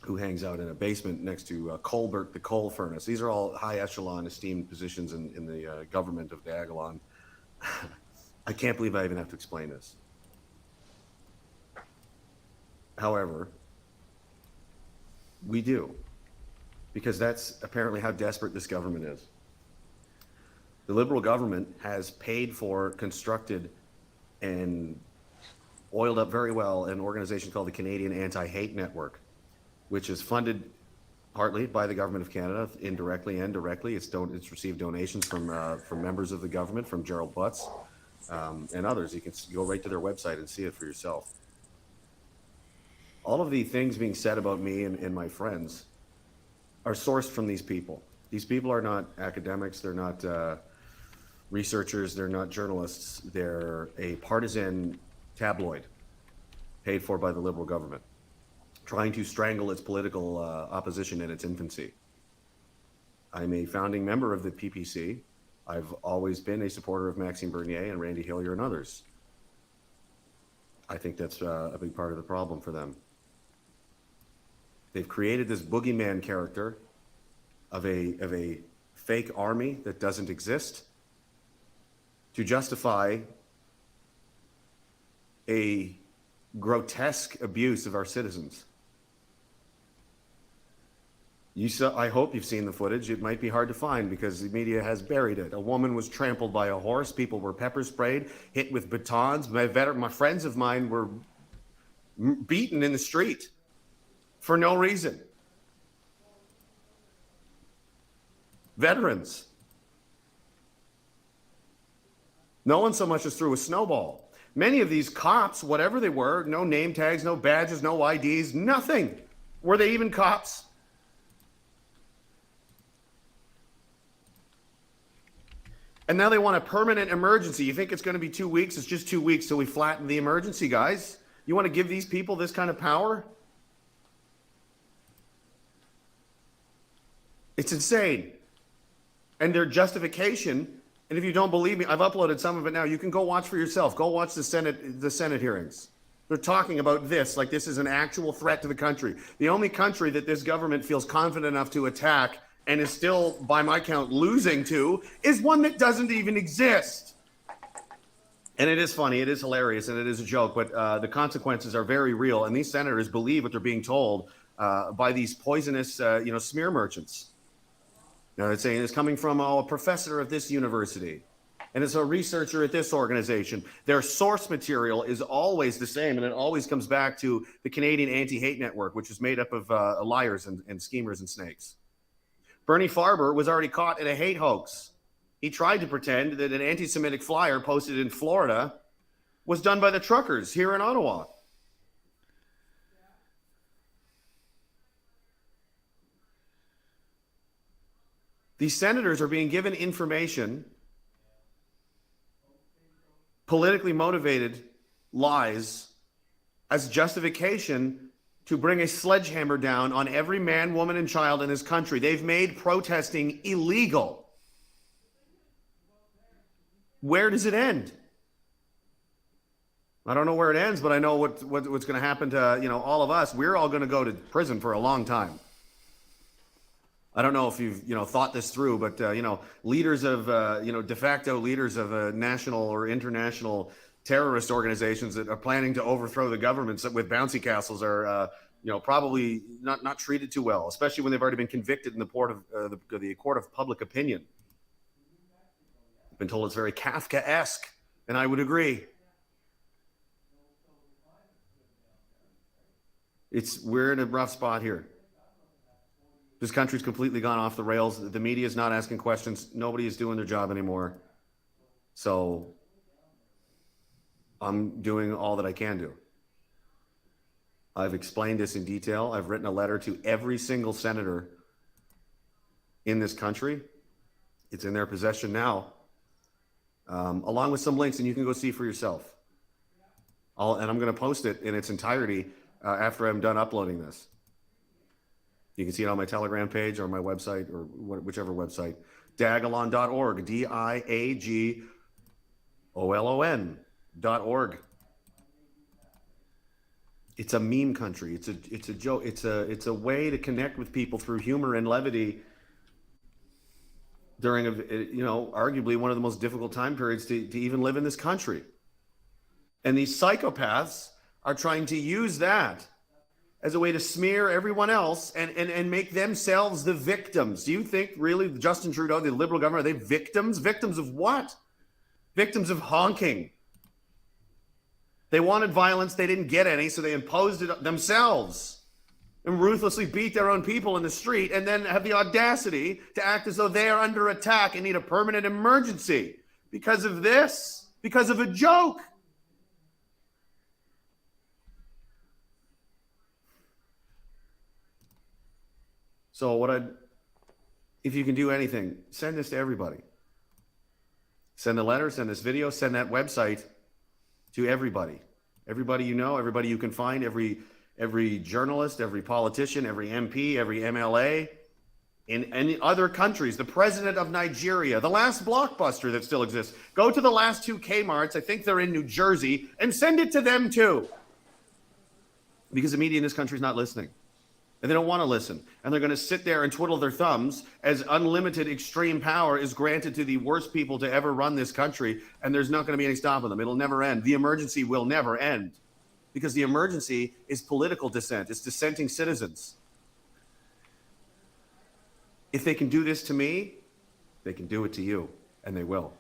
who hangs out in a basement next to Colbert the coal furnace. These are all high echelon esteemed positions in the government of Diagolon. I can't believe I even have to explain this. However, we do, because that's apparently how desperate this government is. The Liberal government has paid for, constructed, and oiled up very well an organization called the Canadian Anti-Hate Network, which is funded partly by the government of Canada, indirectly and directly. It's received donations from members of the government, from Gerald Butts and others. You can go right to their website and see it for yourself. All of the things being said about me and my friends are sourced from these people. These people are not academics. They're not researchers. They're not journalists. They're a partisan tabloid paid for by the Liberal government, trying to strangle its political opposition in its infancy. I'm a founding member of the PPC. I've always been a supporter of Maxime Bernier and Randy Hillier and others. I think that's a big part of the problem for them. They've created this boogeyman character of a fake army that doesn't exist to justify a grotesque abuse of our citizens. I hope you've seen the footage. It might be hard to find because the media has buried it. A woman was trampled by a horse. People were pepper sprayed, hit with batons. My friends of mine were beaten in the street for no reason. Veterans. No one so much as threw a snowball. Many of these cops, whatever they were, no name tags, no badges, no IDs, nothing. Were they even cops? And now they want a permanent emergency. You think it's going to be 2 weeks? It's just 2 weeks till we flatten the emergency, guys. You want to give these people this kind of power? It's insane. And their justification, and if you don't believe me, I've uploaded some of it now. You can go watch for yourself. Go watch the Senate hearings. They're talking about this like this is an actual threat to the country. The only country that this government feels confident enough to attack and is still, by my count, losing to, is one that doesn't even exist. And it is funny, it is hilarious, and it is a joke, but the consequences are very real. And these senators believe what they're being told by these poisonous, smear merchants. Now they're saying it's coming from a professor at this university, and it's a researcher at this organization. Their source material is always the same, and it always comes back to the Canadian Anti-Hate Network, which is made up of liars and schemers and snakes. Bernie Farber was already caught in a hate hoax. He tried to pretend that an anti-Semitic flyer posted in Florida was done by the truckers here in Ottawa. These senators are being given information, politically motivated lies, as justification to bring a sledgehammer down on every man, woman, and child in this country. They've made protesting illegal. Where does it end? I don't know where it ends, but I know what's going to happen to all of us. We're all going to go to prison for a long time. I don't know if you've thought this through, but leaders of de facto leaders of national or international terrorist organizations that are planning to overthrow the governments with bouncy castles are probably not treated too well, especially when they've already been convicted in the court of public opinion. I've been told it's very Kafkaesque, and I would agree. We're in a rough spot here. This country's completely gone off the rails. The media is not asking questions. Nobody is doing their job anymore. So I'm doing all that I can do. I've explained this in detail. I've written a letter to every single senator in this country. It's in their possession now, along with some links, and you can go see for yourself. And I'm going to post it in its entirety after I'm done uploading this. You can see it on my Telegram page or my website or whichever website, diagolon.org, diagolon.org. It's a meme country. It's a joke. It's a way to connect with people through humor and levity during arguably one of the most difficult time periods to even live in this country. And these psychopaths are trying to use that as a way to smear everyone else and make themselves the victims. Do you think really Justin Trudeau, the Liberal government, are they victims? Victims of what? Victims of honking. They wanted violence, they didn't get any, so they imposed it themselves and ruthlessly beat their own people in the street and then have the audacity to act as though they are under attack and need a permanent emergency because of this, because of a joke. So if you can do anything, send this to everybody. Send a letter, send this video, send that website to everybody. Everybody you know, everybody you can find, every journalist, every politician, every MP, every MLA. In other countries, the president of Nigeria, the last Blockbuster that still exists. Go to the last 2 Kmarts, I think they're in New Jersey, and send it to them too. Because the media in this country is not listening. And they don't want to listen. And they're going to sit there and twiddle their thumbs as unlimited extreme power is granted to the worst people to ever run this country. And there's not going to be any stopping them. It'll never end. The emergency will never end. Because the emergency is political dissent. It's dissenting citizens. If they can do this to me, they can do it to you. And they will.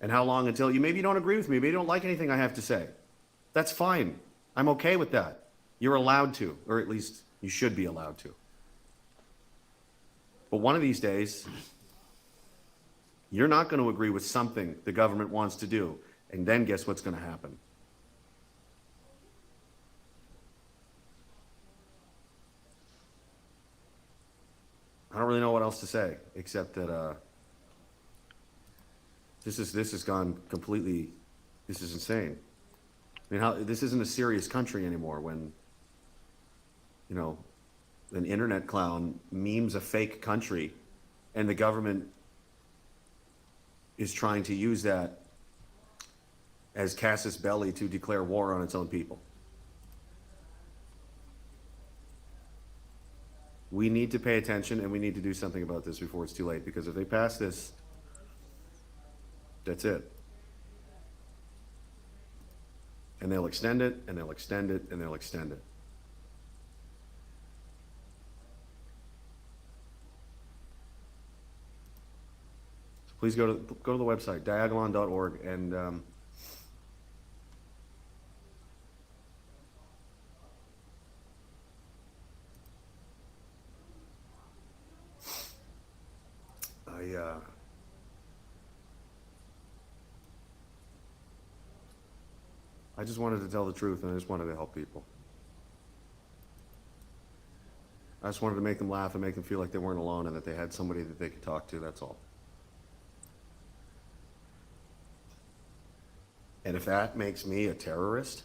And how long until maybe you don't agree with me, maybe you don't like anything I have to say. That's fine. I'm okay with that. You're allowed to, or at least you should be allowed to. But one of these days, you're not going to agree with something the government wants to do. And then guess what's going to happen? I don't really know what else to say, except that this has gone completely, this is insane. I mean, this isn't a serious country anymore when, an internet clown memes a fake country and the government is trying to use that as casus belli to declare war on its own people. We need to pay attention and we need to do something about this before it's too late, because if they pass this, that's it. And they'll extend it, and they'll extend it, and they'll extend it. So please go to the website, diagolon.org, and I just wanted to tell the truth, and I just wanted to help people. I just wanted to make them laugh and make them feel like they weren't alone and that they had somebody that they could talk to, that's all. And if that makes me a terrorist,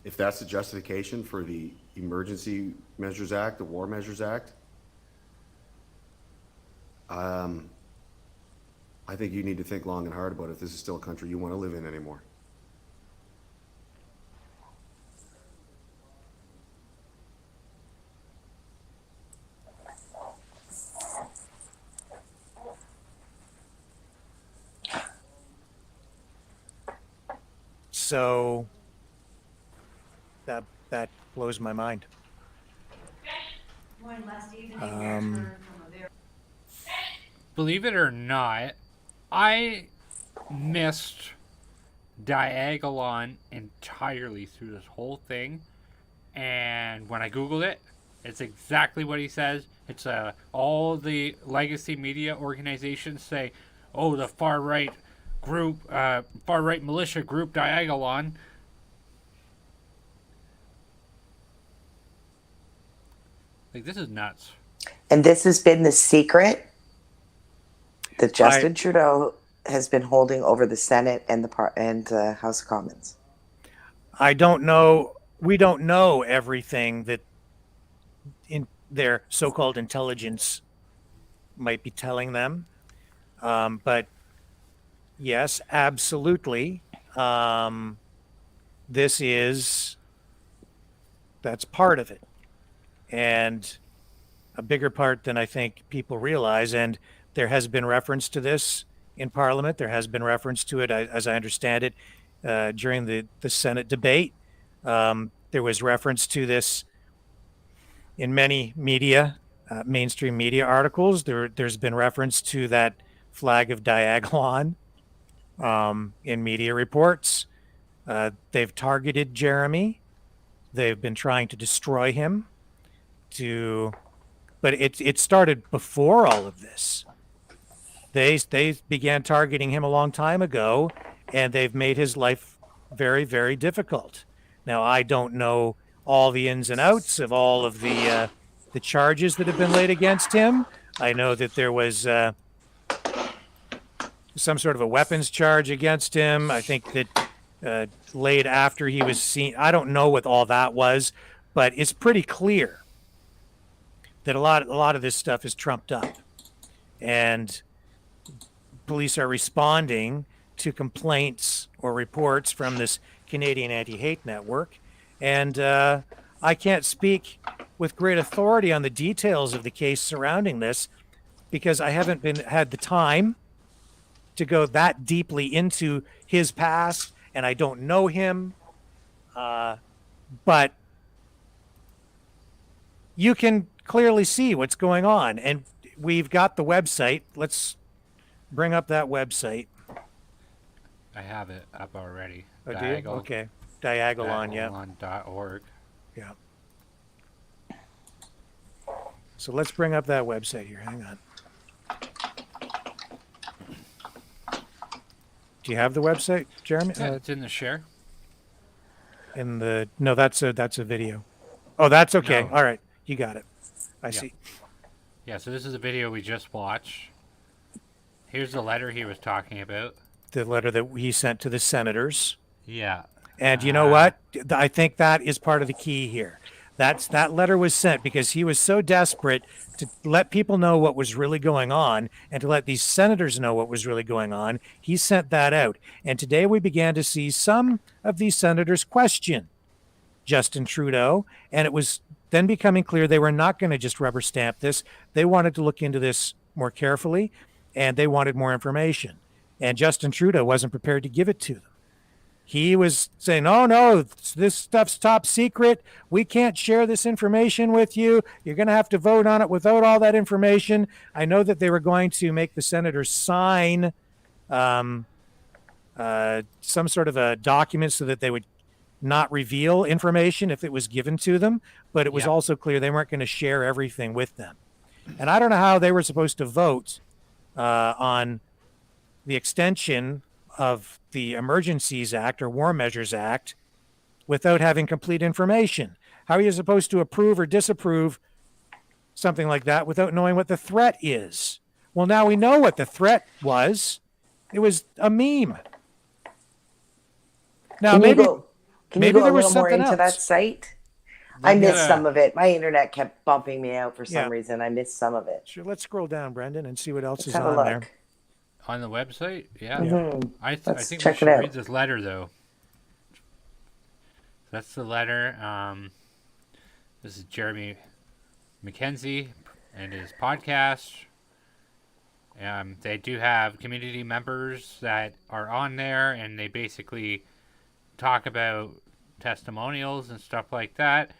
if that's the justification for the Emergency Measures Act, the War Measures Act, I think you need to think long and hard about if this is still a country you want to live in anymore. So that blows my mind. Believe it or not, I missed Diagolon entirely through this whole thing, and when I Googled it, it's exactly what he says. It's all the legacy media organizations say, oh, the far-right group, far-right militia group Diagolon. Like, this is nuts. And this has been the secret that Justin Trudeau has been holding over the Senate and the House of Commons. I don't know. We don't know everything that in their so-called intelligence might be telling them. But yes, absolutely. That's part of it. And a bigger part than I think people realize. And there has been reference to this in Parliament. There has been reference to it, as I understand it, during the Senate debate. There was reference to this in many media, mainstream media articles. There's been reference to that flag of Diagolon in media reports. They've targeted Jeremy. They've been trying to destroy him. But it started before all of this. They began targeting him a long time ago, and they've made his life very, very difficult. Now, I don't know all the ins and outs of all of the charges that have been laid against him. I know that there was some sort of a weapons charge against him. I think that laid after he was seen. I don't know what all that was, but it's pretty clear that a lot of this stuff is trumped up, and police are responding to complaints or reports from this Canadian anti-hate network. And I can't speak with great authority on the details of the case surrounding this because I haven't had the time to go that deeply into his past, and I don't know him. But you can clearly see what's going on, and we've got the website. Let's bring up that website. I have it up already. Oh, do you? Okay. Diagolon, yeah. Diagolon.org. Yeah. So let's bring up that website here. Hang on. Do you have the website, Jeremy? Yeah, it's in the share. No, that's a video. Oh, that's okay. No. All right, you got it. I see. Yeah, so this is a video we just watched. Here's the letter he was talking about. The letter that he sent to the senators. Yeah. And you know what? I think that is part of the key here. That letter was sent because he was so desperate to let people know what was really going on and to let these senators know what was really going on. He sent that out. And today we began to see some of these senators question Justin Trudeau. And it was then becoming clear they were not going to just rubber stamp this. They wanted to look into this more carefully, and they wanted more information. And Justin Trudeau wasn't prepared to give it to them. He was saying, oh, no, this stuff's top secret. We can't share this information with you. You're going to have to vote on it without all that information. I know that they were going to make the senators sign some sort of a document so that they would not reveal information if it was given to them. But it was also clear they weren't going to share everything with them. And I don't know how they were supposed to vote on the extension of the Emergencies Act or War Measures Act without having complete information. How are you supposed to approve or disapprove something like that without knowing what the threat is? Well, now we know what the threat was. It was a meme. Now, Can maybe you there go a was little more something into else. that site? I missed some of it. My internet kept bumping me out for some reason. I missed some of it. Sure, let's scroll down, Brendan, and see what else Let's is have a on look. there. On the website? Yeah. Mhm. I Let's think we check it should out. read this letter, though. That's the letter. This is Jeremy McKenzie and his podcast. They do have community members that are on there, and they basically talk about testimonials and stuff like that.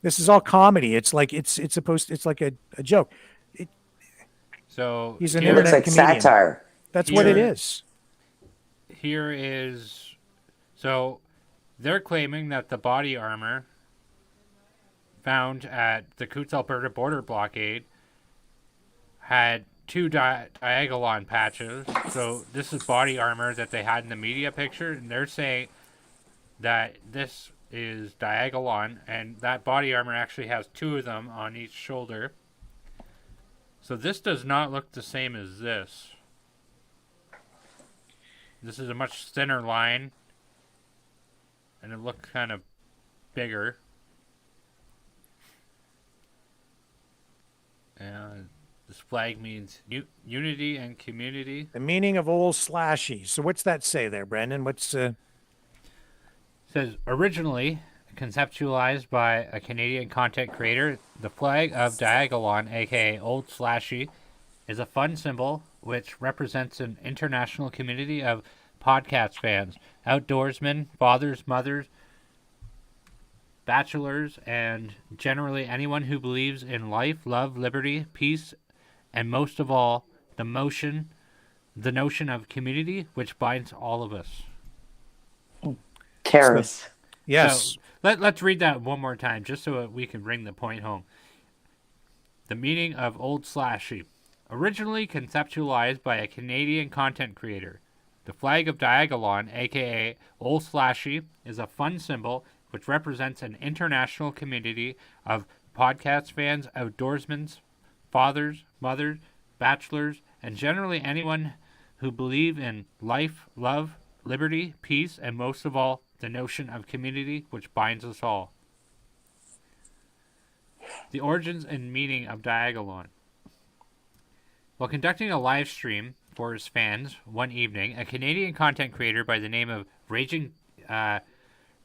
This is all comedy. It's like it's like a joke. So He's an It looks internet like comedian. satire. That's what it is. Here is, so they're claiming that the body armor found at the Coutts Alberta border blockade had two Diagolon patches. So this is body armor that they had in the media picture, and they're saying that this is Diagolon, and that body armor actually has two of them on each shoulder. So this does not look the same as this. This is a much thinner line, and it looked kind of bigger. And this flag means unity and community. The meaning of old slashy. So what's that say there, Brandon? What's It says, originally conceptualized by a Canadian content creator, the flag of Diagolon, aka Old Slashy, is a fun symbol which represents an international community of podcast fans, outdoorsmen, fathers, mothers, bachelors, and generally anyone who believes in life, love, liberty, peace, and most of all, the notion of community which binds all of us. Terrorists. Yes. So, let's read that one more time, just so we can bring the point home. The meaning of Old Slashy. Originally conceptualized by a Canadian content creator, the flag of Diagolon, aka Old Slashy, is a fun symbol which represents an international community of podcast fans, outdoorsmen, fathers, mothers, bachelors, and generally anyone who believe in life, love, liberty, peace, and most of all, the notion of community which binds us all. The origins and meaning of Diagolon. While conducting a live stream for his fans one evening, a Canadian content creator by the name of Raging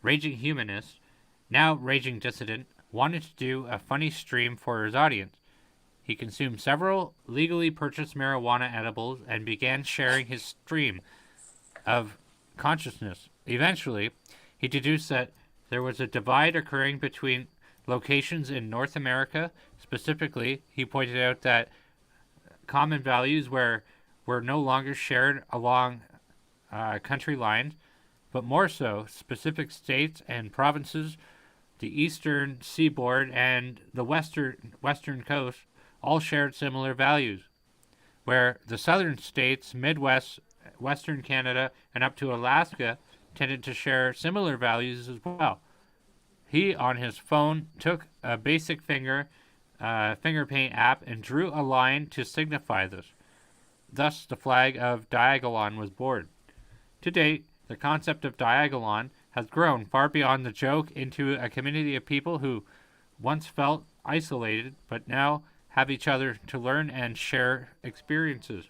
Humanist, now Raging Dissident, wanted to do a funny stream for his audience. He consumed several legally purchased marijuana edibles and began sharing his stream of consciousness. Eventually, he deduced that there was a divide occurring between locations in North America. Specifically, he pointed out that common values were no longer shared along country lines, but more so specific states and provinces, the eastern seaboard and the western coast all shared similar values, where the southern states, Midwest, Western Canada, and up to Alaska tended to share similar values as well. He, on his phone, took a basic finger paint app and drew a line to signify this. Thus, the flag of Diagolon was born. To date, the concept of Diagolon has grown far beyond the joke into a community of people who once felt isolated, but now have each other to learn and share experiences.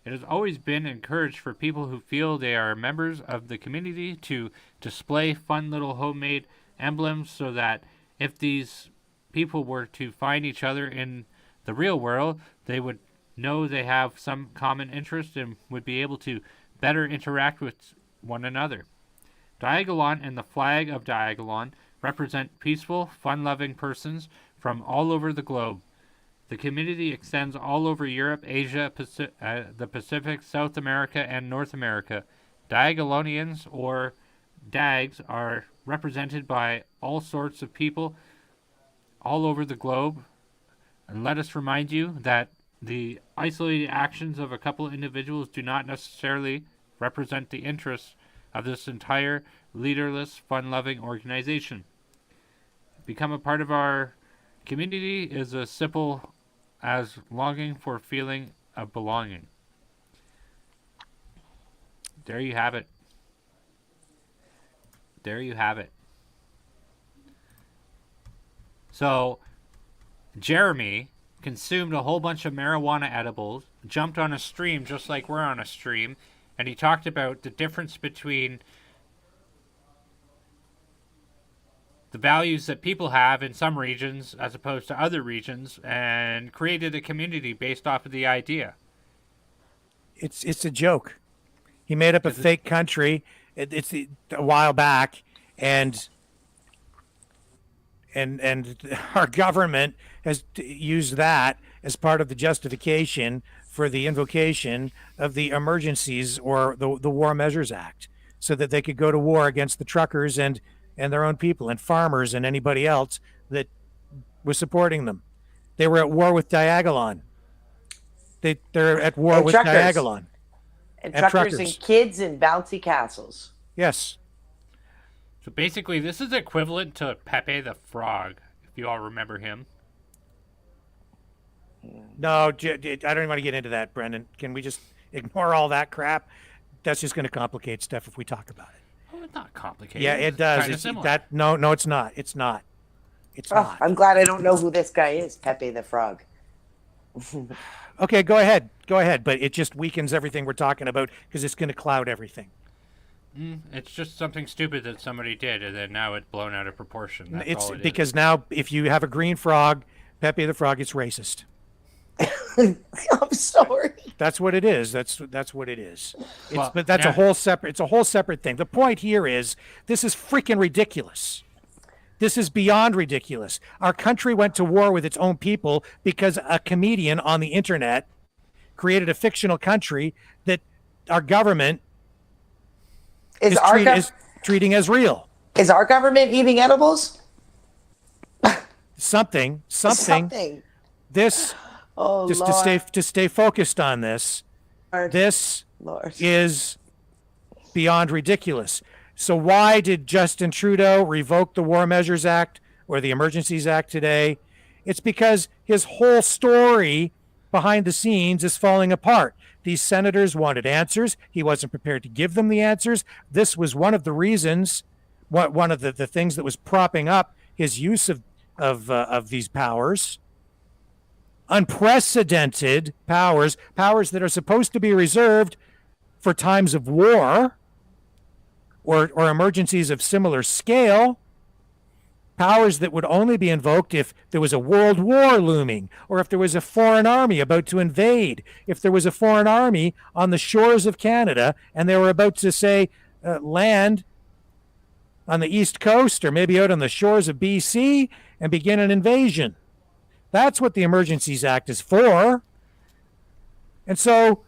It has always been encouraged for people who feel they are members of the community to display fun little homemade emblems so that if these people were to find each other in the real world, they would know they have some common interest and would be able to better interact with one another. Diagolon and the flag of Diagolon represent peaceful, fun-loving persons from all over the globe. The community extends all over Europe, Asia, the Pacific, South America, and North America. Diagolonians, or DAGs, are represented by all sorts of people all over the globe. And let us remind you that the isolated actions of a couple of individuals do not necessarily represent the interests of this entire leaderless, fun-loving organization. Become a part of our community is as simple as longing for a feeling of belonging. There you have it. There you have it. So, Jeremy consumed a whole bunch of marijuana edibles, jumped on a stream just like we're on a stream, and he talked about the difference between the values that people have in some regions as opposed to other regions, and created a community based off of the idea. It's a joke. He made up a fake country. It's a while back, and our government has used that as part of the justification for the invocation of the Emergencies or the War Measures Act, so that they could go to war against the truckers and their own people and farmers and anybody else that was supporting them. They were at war with Diagolon. They're at war with truckers. Diagolon. And truckers and kids in bouncy castles. Yes. So basically, this is equivalent to Pepe the Frog, if you all remember him. No, I don't want to get into that, Brendan. Can we just ignore all that crap? That's just going to complicate stuff if we talk about it. Oh, it's not complicated. Yeah, it does. It's similar. No, it's not. It's not. It's not. I'm glad I don't know who this guy is, Pepe the Frog. Okay, go ahead. Go ahead. But it just weakens everything we're talking about because it's going to cloud everything. It's just something stupid that somebody did, and then now it's blown out of proportion. That's all it is. Because now if you have a green frog, Pepe the Frog, it's racist. I'm sorry. That's what it is. That's what it is. Well, but that's now- it's a whole separate thing. The point here is this is freaking ridiculous. This is beyond ridiculous. Our country went to war with its own people because a comedian on the internet created a fictional country that our government is treating as real. Is our government eating edibles? Something. This Oh, just Lord. to stay focused on this. Lord. This Lord. is beyond ridiculous. So why did Justin Trudeau revoke the War Measures Act or the Emergencies Act today? It's because his whole story behind the scenes is falling apart. These senators wanted answers. He wasn't prepared to give them the answers. This was one of the reasons, one of the things that was propping up his use of these powers. Unprecedented powers that are supposed to be reserved for times of war or emergencies of similar scale. Powers that would only be invoked if there was a world war looming, or if there was a foreign army about to invade, if there was a foreign army on the shores of Canada and they were about to, say, land on the East Coast or maybe out on the shores of BC and begin an invasion. That's what the Emergencies Act is for. And so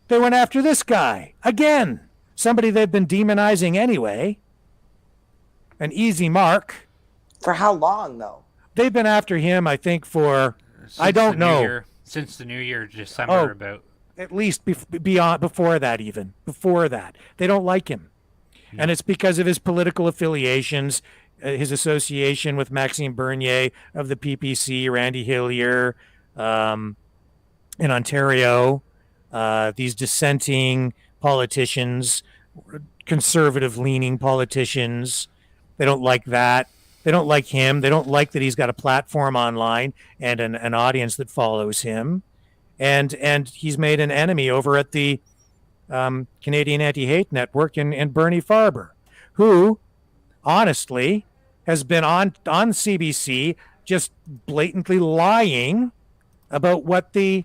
they went after this guy. Again, somebody they've been demonizing anyway. An easy mark. For how long, though? They've been after him, I think, for, I don't know. Since the new year, December about. At least before that even. Before that. They don't like him. And it's because of his political affiliations, his association with Maxime Bernier of the PPC, Randy Hillier in Ontario, these dissenting politicians, conservative-leaning politicians. They don't like that. They don't like him. They don't like that he's got a platform online and an audience that follows him. And he's made an enemy over at the Canadian Anti-Hate Network and Bernie Farber, who, honestly, has been on CBC just blatantly lying about what the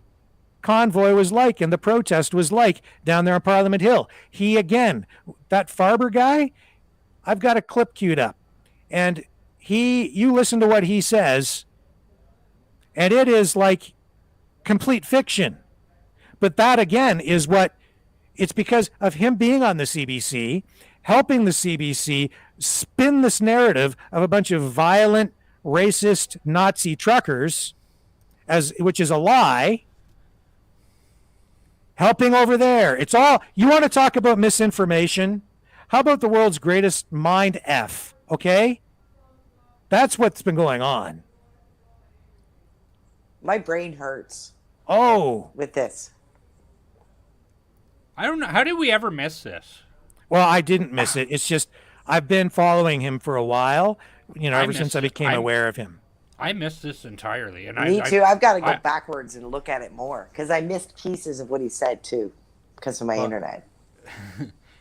convoy was like and the protest was like down there on Parliament Hill. He, again, that Farber guy, I've got a clip queued up. And you listen to what he says, and it is like complete fiction. But that, again, is it's because of him being on the CBC, helping the CBC spin this narrative of a bunch of violent, racist Nazi truckers, which is a lie, helping over there. It's all, you want to talk about misinformation? How about the world's greatest mind F, okay? That's what's been going on. My brain hurts. Oh. With this. I don't know. How did we ever miss this? Well, I didn't miss it. It's just I've been following him for a while, ever since I became aware of him. I missed this entirely. And Me too. I've got to go backwards and look at it more because I missed pieces of what he said too because of my internet.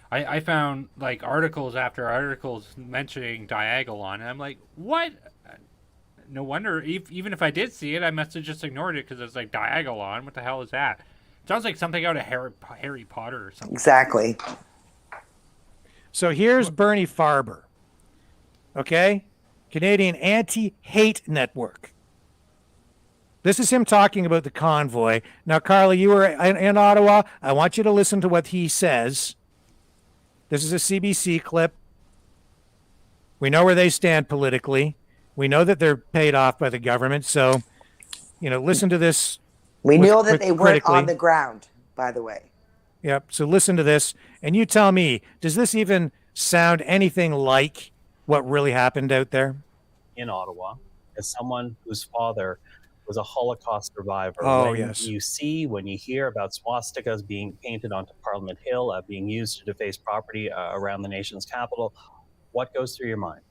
I found like articles after articles mentioning Diagolon, and I'm like, what? No wonder. Even if I did see it, I must have just ignored it because it's like Diagolon. What the hell is that? It sounds like something out of Harry Potter or something. Exactly. So here's Bernie Farber, okay? Canadian Anti-Hate Network. This is him talking about the convoy. Now, Carla, you were in Ottawa. I want you to listen to what he says. This is a CBC clip. We know where they stand politically. We know that they're paid off by the government. So, listen to this. We know that they weren't on the ground, by the way. Yep. So listen to this, and you tell me, does this even sound anything like what really happened out there? In Ottawa, as someone whose father was a Holocaust survivor. Oh, when yes. when you hear about swastikas being painted onto Parliament Hill, being used to deface property around the nation's capital, what goes through your mind?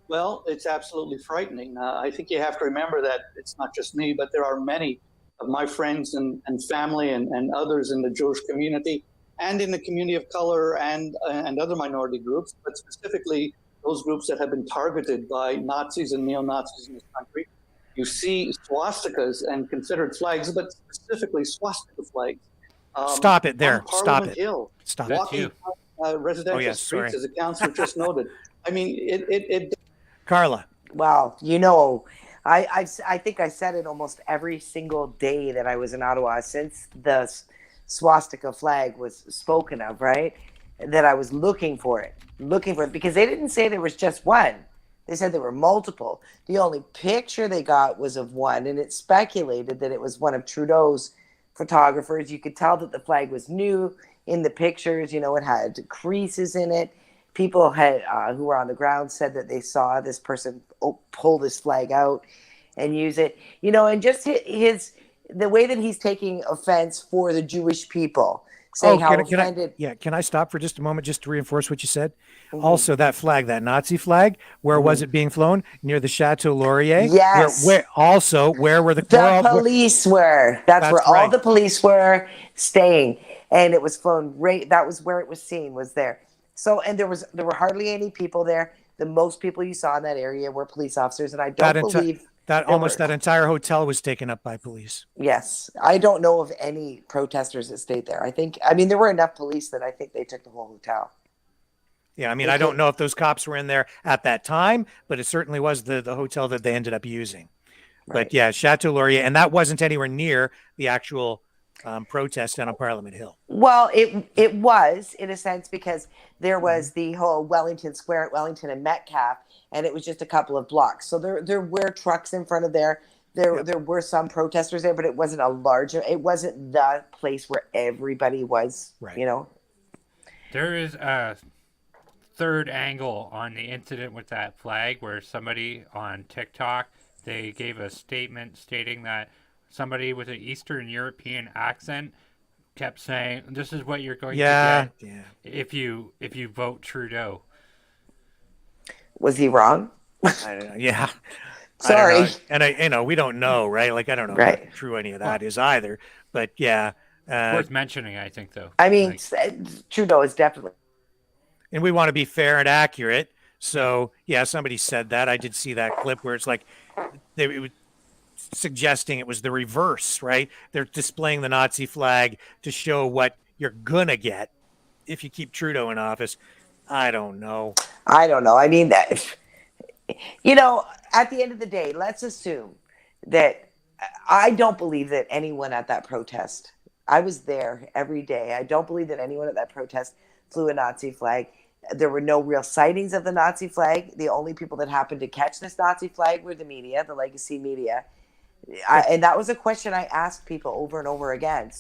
Well, it's absolutely frightening. I think you have to remember that it's not just me, but there are many of my friends and family and others in the Jewish community and in the community of color and other minority groups, but specifically those groups that have been targeted by Nazis and neo-Nazis in this country. You see swastikas and Confederate flags, but specifically swastika flags. Stop it there. Stop it. Hill, Stop walking it. Residential streets, as the councillor just noted. I mean, it Carla. Wow. I think I said it almost every single day that I was in Ottawa since the swastika flag was spoken of, right? That I was looking for it because they didn't say there was just one. They said there were multiple. The only picture they got was of one, and it speculated that it was one of Trudeau's photographers. You could tell that the flag was new in the pictures. It had creases in it. People had who were on the ground said that they saw this person pull this flag out and use it. And just the way that he's taking offense for the Jewish people, saying how offended. Can I stop for just a moment just to reinforce what you said? Mm-hmm. Also, that flag, that Nazi flag, where was it being flown? Near the Chateau Laurier? Yes. Where were the police were? That's where all the police were staying. And it was flown right. That was where it was seen, was there. So, and there were hardly any people there. The most people you saw in that area were police officers. And I don't believe that that entire hotel was taken up by police. Yes. I don't know of any protesters that stayed there. There were enough police that I think they took the whole hotel. Yeah. I don't know if those cops were in there at that time, but it certainly was the hotel that they ended up using. Right. But yeah, Chateau Laurier. And that wasn't anywhere near the actual protest down on Parliament Hill. Well, it was in a sense because there was the whole Wellington Square at Wellington and Metcalfe, and it was just a couple of blocks. So there were trucks in front of there. There were some protesters there, but it wasn't it wasn't the place where everybody was. Right. There is a third angle on the incident with that flag where somebody on TikTok, they gave a statement stating that somebody with an Eastern European accent kept saying, "This is what you're going to get if you vote Trudeau." Was he wrong? I don't know. Yeah. Sorry. And we don't know, right? Like, I don't know how true any of that is either. But yeah. Worth mentioning, I think, though. Trudeau is definitely. And we want to be fair and accurate. So, yeah, somebody said that. I did see that clip where it's like it was suggesting it was the reverse, right? They're displaying the Nazi flag to show what you're going to get if you keep Trudeau in office. I don't know. At the end of the day, let's assume that I don't believe that anyone at that protest, I was there every day. I don't believe that anyone at that protest flew a Nazi flag. There were no real sightings of the Nazi flag. The only people that happened to catch this Nazi flag were the media, the legacy media. And that was a question I asked people over and over again.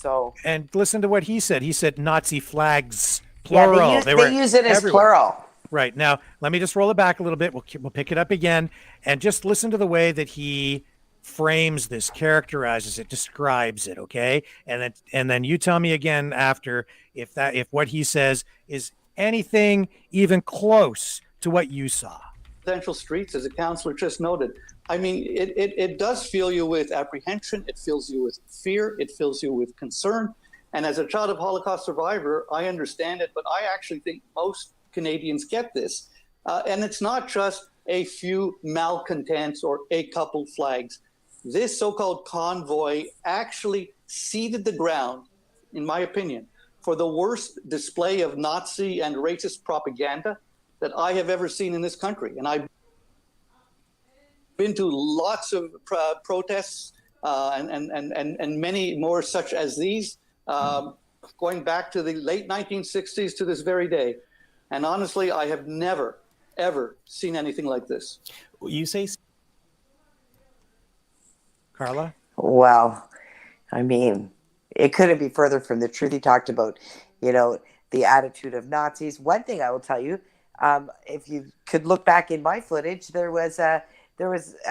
And listen to what he said. He said Nazi flags, plural. Yeah, they use it as everywhere. plural. Right. Now, let me just roll it back a little bit. We'll pick it up again. And just listen to the way that he frames this, characterizes it, describes it, okay? And then you tell me again after if what he says is anything even close to what you saw. Potential streets, as the councillor just noted. It does fill you with apprehension. It fills you with fear. It fills you with concern. And as a child of Holocaust survivor, I understand it, but I actually think most Canadians get this. And it's not just a few malcontents or a couple flags. This so-called convoy actually seeded the ground, in my opinion, for the worst display of Nazi and racist propaganda that I have ever seen in this country. And I've been to lots of protests and many more such as these, going back to the late 1960s to this very day. And honestly, I have never, ever seen anything like this. You say... Carla? Well, it couldn't be further from the truth. He talked about, the attitude of Nazis. One thing I will tell you, if you could look back in my footage, there was a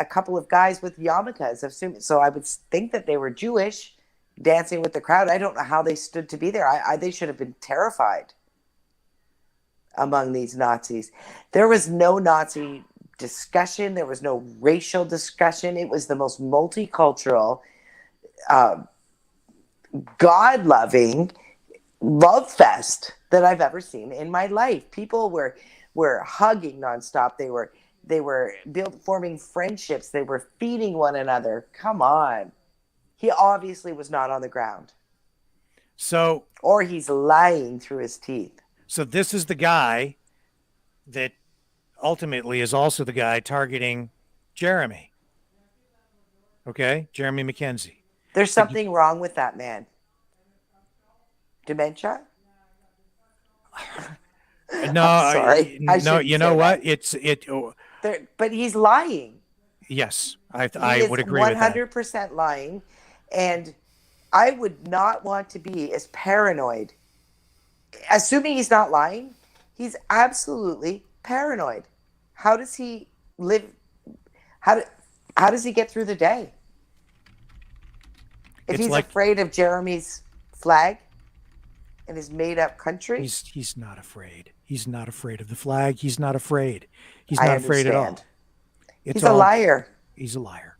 couple of guys with yarmulkes. So I would think that they were Jewish, dancing with the crowd. I don't know how they stood to be there. They should have been terrified among these Nazis. There was no Nazi discussion. There was no racial discussion. It was the most multicultural, God-loving love fest that I've ever seen in my life. People were hugging nonstop. They were forming friendships. They were feeding one another. Come on. He obviously was not on the ground. Or he's lying through his teeth. So this is the guy that ultimately is also the guy targeting Jeremy. Okay? Jeremy McKenzie. There's something wrong with that man. Dementia? No, sorry. No, you know what? But he's lying. Yes, I would agree with that. 100% lying. And I would not want to be as paranoid. Assuming he's not lying, he's absolutely paranoid. How does he live? How does he get through the day? If It's he's like- afraid of Jeremy's flag in his made-up country, He's not afraid. He's not afraid of the flag. He's not afraid. He's I not afraid at all. understand. It's he's a all- liar. He's a liar.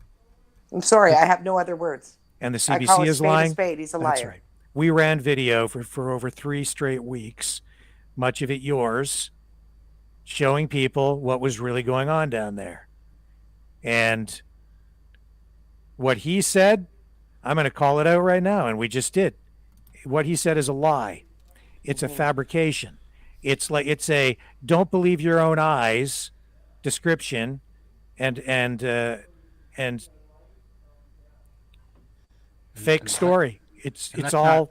I'm sorry, I have no other words. And the I CBC call a is spade lying. a spade. He's a That's liar. right. We ran video for over 3 straight weeks, much of it yours, showing people what was really going on down there. And what he said, I'm going to call it out right now, and we just did. What he said is a lie. It's a fabrication. It's a don't believe your own eyes description, and fake story. It's And all.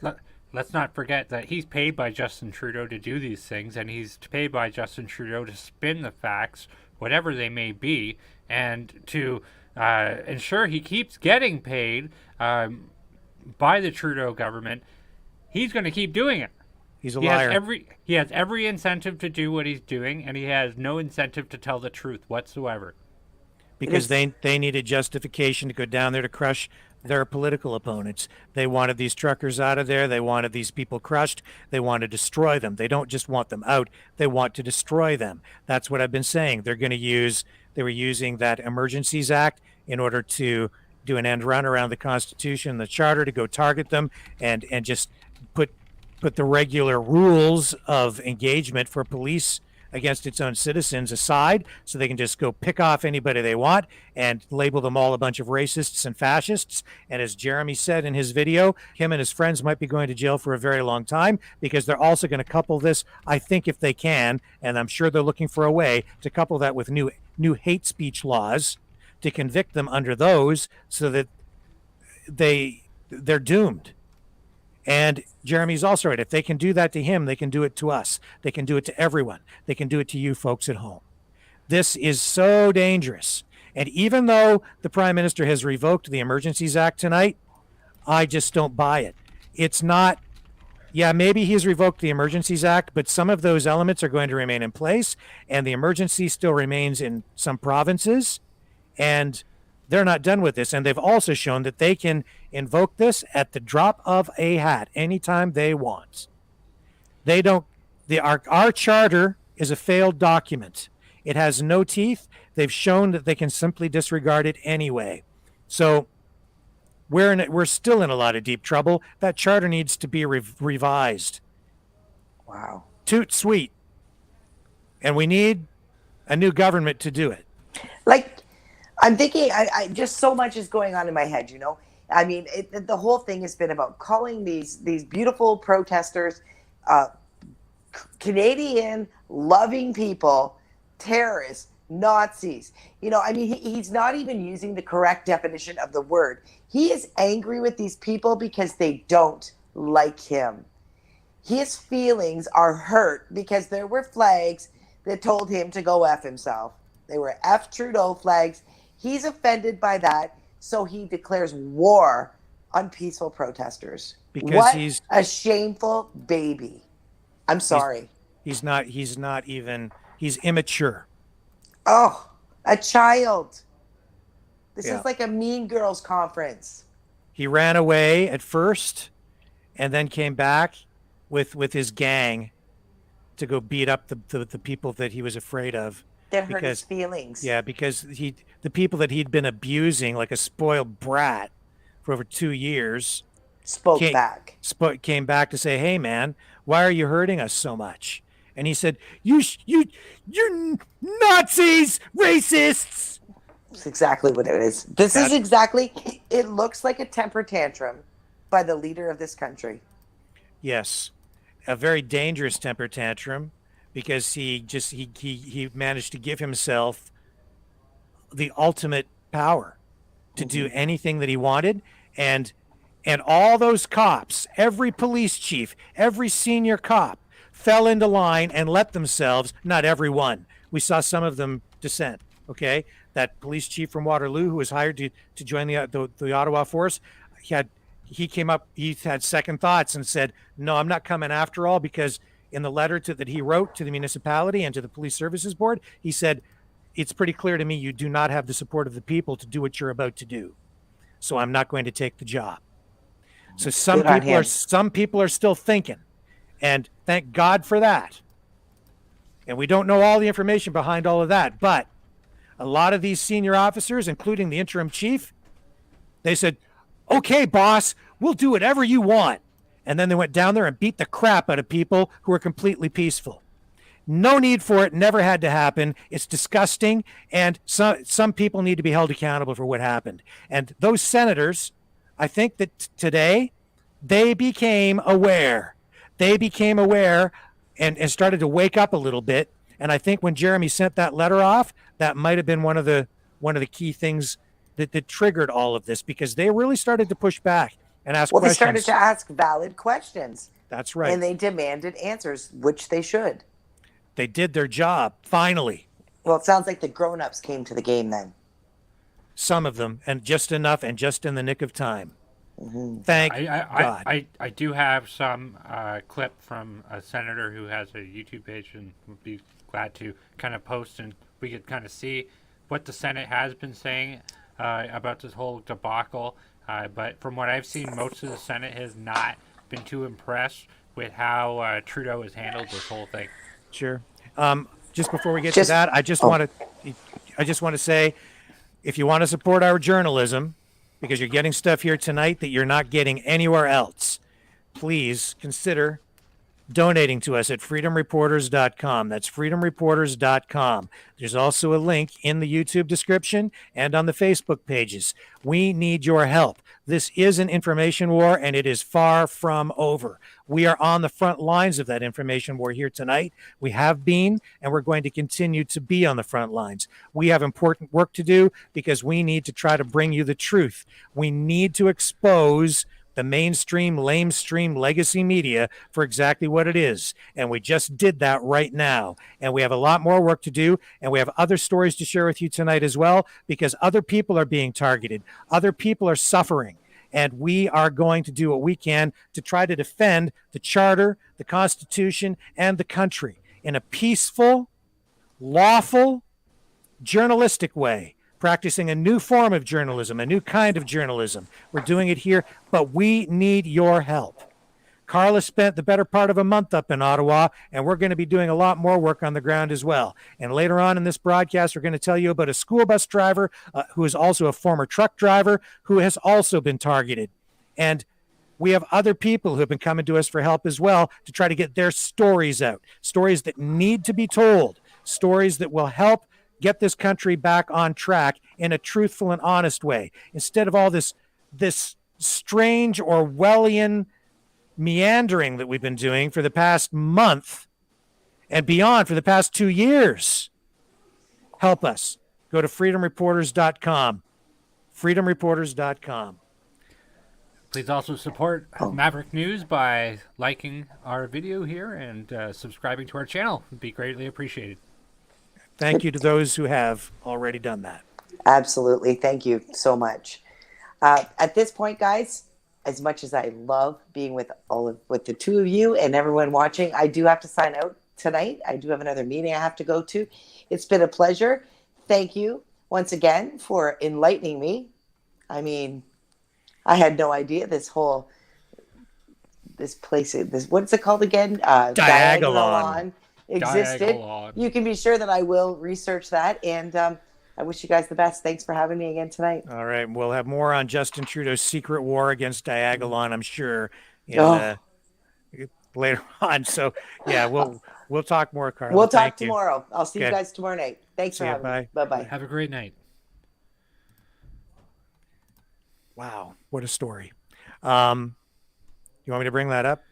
let's not forget that he's paid by Justin Trudeau to do these things, and he's paid by Justin Trudeau to spin the facts, whatever they may be, and to ensure he keeps getting paid by the Trudeau government. He's going to keep doing it. He's a liar. He has every incentive to do what he's doing, and he has no incentive to tell the truth whatsoever. Because they needed justification to go down there to crush their political opponents. They wanted these truckers out of there. They wanted these people crushed. They want to destroy them. They don't just want them out. They want to destroy them. That's what I've been saying. They were using that Emergencies Act in order to do an end run around the Constitution and the Charter to go target them and just put the regular rules of engagement for police against its own citizens aside, so they can just go pick off anybody they want and label them all a bunch of racists and fascists. And as Jeremy said in his video, him and his friends might be going to jail for a very long time, because they're also going to couple this, I think, if they can, and I'm sure they're looking for a way to couple that with new hate speech laws to convict them under those, so that they're doomed. And Jeremy's also right. If they can do that to him, they can do it to us. They can do it to everyone. They can do it to you folks at home. This is so dangerous. And even though the Prime Minister has revoked the Emergencies Act tonight, I just don't buy it. It's not, yeah, maybe he's revoked the Emergencies Act, but some of those elements are going to remain in place, and the emergency still remains in some provinces, and they're not done with this. And they've also shown that they can invoke this at the drop of a hat anytime they want. They don't. Our charter is a failed document. It has no teeth. They've shown that they can simply disregard it anyway. So we're still in a lot of deep trouble. That charter needs to be revised. Wow. Toot sweet. And we need a new government to do it. Like, I'm thinking, I just so much is going on in my head, you know? I mean, the whole thing has been about calling these beautiful protesters, Canadian loving people, terrorists, Nazis. You know, I mean, he's not even using the correct definition of the word. He is angry with these people because they don't like him. His feelings are hurt because there were flags that told him to go F himself. They were F Trudeau flags. He's offended by that, so he declares war on peaceful protesters. Because what he's a shameful baby. I'm sorry. He's immature. Oh, a child. This Yeah. is like a Mean Girls conference. He ran away at first and then came back with his gang to go beat up the people that he was afraid of. That hurt his feelings. Yeah, because the people that he'd been abusing like a spoiled brat for over 2 years came back to say, "Hey man, why are you hurting us so much?" And he said, you're Nazis, racists. That's exactly what it is. It looks like a temper tantrum by the leader of this country. Yes, a very dangerous temper tantrum, because he managed to give himself the ultimate power to do anything that he wanted. And all those cops, every police chief, every senior cop fell into line and let themselves, not everyone. We saw some of them dissent, okay? That police chief from Waterloo who was hired to join the Ottawa force, he he came up, he had second thoughts and said, no, I'm not coming after all, because in the letter that he wrote to the municipality and to the police services board, he said, it's pretty clear to me you do not have the support of the people to do what you're about to do. So I'm not going to take the job. So some people are still thinking, and thank God for that. And we don't know all the information behind all of that, but a lot of these senior officers, including the interim chief, they said, okay, boss, we'll do whatever you want. And then they went down there and beat the crap out of people who were completely peaceful. No need for it. Never had to happen. It's disgusting. And some people need to be held accountable for what happened. And those senators, I think that today they became aware. They became aware and started to wake up a little bit. And I think when Jeremy sent that letter off, that might have been one of the key things that triggered all of this, because they really started to push back and ask questions. Well, they started to ask valid questions. That's right. And they demanded answers, which they should. They did their job, finally. Well, it sounds like the grown-ups came to the game then. Some of them, and just enough, and just in the nick of time. Mm-hmm. Thank God. I do have some clip from a senator who has a YouTube page, and would be glad to kind of post, and we could kind of see what the Senate has been saying about this whole debacle. But from what I've seen, most of the Senate has not been too impressed with how Trudeau has handled this whole thing. Sure. Just before we get to that, I just want to say, if you want to support our journalism, because you're getting stuff here tonight that you're not getting anywhere else, please consider donating to us at freedomreporters.com. That's freedomreporters.com. There's also a link in the YouTube description and on the Facebook pages. We need your help. This is an information war, and it is far from over. We are on the front lines of that information war here tonight. We have been, and we're going to continue to be on the front lines. We have important work to do because we need to try to bring you the truth. We need to expose the mainstream, lamestream legacy media for exactly what it is. And we just did that right now. And we have a lot more work to do. And we have other stories to share with you tonight as well, because other people are being targeted. Other people are suffering. And we are going to do what we can to try to defend the Charter, the Constitution, and the country in a peaceful, lawful, journalistic way. Practicing a new form of journalism, a new kind of journalism. We're doing it here, but we need your help. Carla spent the better part of a month up in Ottawa, and we're going to be doing a lot more work on the ground as well. And later on in this broadcast, we're going to tell you about a school bus driver who is also a former truck driver who has also been targeted. And we have other people who have been coming to us for help as well to try to get their stories out, stories that need to be told, stories that will help get this country back on track in a truthful and honest way, instead of all this strange Orwellian meandering that we've been doing for the past month and beyond, for the past 2 years. Help us. Go to freedomreporters.com. freedomreporters.com. Please also support Maverick News by liking our video here and subscribing to our channel. It would be greatly appreciated. Thank you to those who have already done that. Absolutely. Thank you so much. At this point, guys, as much as I love being with the two of you and everyone watching, I do have to sign out tonight. I do have another meeting I have to go to. It's been a pleasure. Thank you once again for enlightening me. I mean, I had no idea this place, what's it called again? Diagolon existed. You can be sure that I will research that, and I wish you guys the best. Thanks for having me again tonight. All right, we'll have more on Justin Trudeau's secret war against Diagolon, I'm sure, later on. So yeah, we'll talk more, Carla. We'll talk tomorrow. I'll see you guys tomorrow night. Thanks for having me. Bye-bye. Have a great night. Wow, what a story. You want me to bring that up?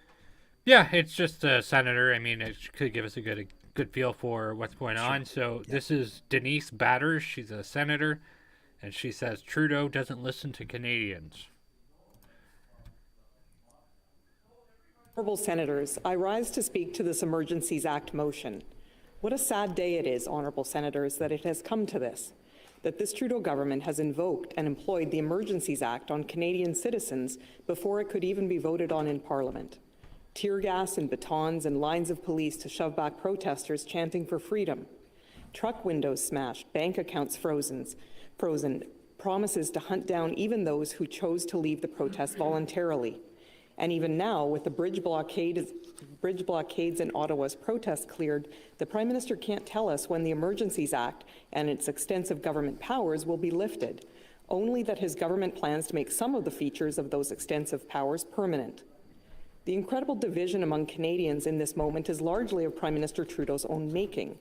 Yeah, it's just a senator. I mean, it could give us a good feel for what's going on. So this is Denise Batters. She's a senator, and she says Trudeau doesn't listen to Canadians. Honourable Senators, I rise to speak to this Emergencies Act motion. What a sad day it is, Honourable Senators, that it has come to this. that this Trudeau government has invoked and employed the Emergencies Act on Canadian citizens before it could even be voted on in Parliament. Tear gas and batons and lines of police to shove back protesters chanting for freedom. Truck windows smashed, bank accounts frozen, promises to hunt down even those who chose to leave the protest voluntarily. And even now, with the bridge blockades in Ottawa's protests cleared, the Prime Minister can't tell us when the Emergencies Act and its extensive government powers will be lifted, only that his government plans to make some of the features of those extensive powers permanent. The incredible division among Canadians in this moment is largely of Prime Minister Trudeau's own making.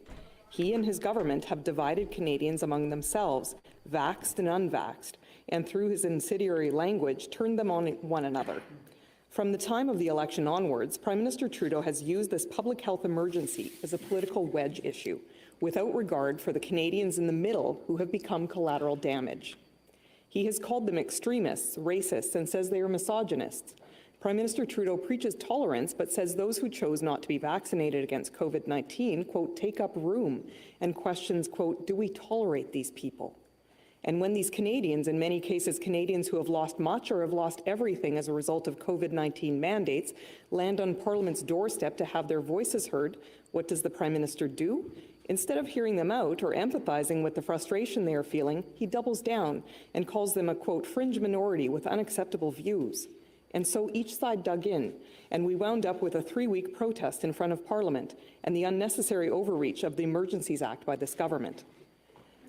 He and his government have divided Canadians among themselves, vaxxed and unvaxxed, and through his incendiary language, turned them on one another. From the time of the election onwards, Prime Minister Trudeau has used this public health emergency as a political wedge issue, without regard for the Canadians in the middle who have become collateral damage. He has called them extremists, racists, and says they are misogynists. Prime Minister Trudeau preaches tolerance, but says those who chose not to be vaccinated against COVID-19, quote, take up room, and questions, quote, do we tolerate these people? And when these Canadians, in many cases Canadians who have lost much or have lost everything as a result of COVID-19 mandates, land on Parliament's doorstep to have their voices heard, what does the Prime Minister do? Instead of hearing them out or empathizing with the frustration they are feeling, he doubles down and calls them a, quote, fringe minority with unacceptable views. And so each side dug in, and we wound up with a 3-week protest in front of Parliament and the unnecessary overreach of the Emergencies Act by this government.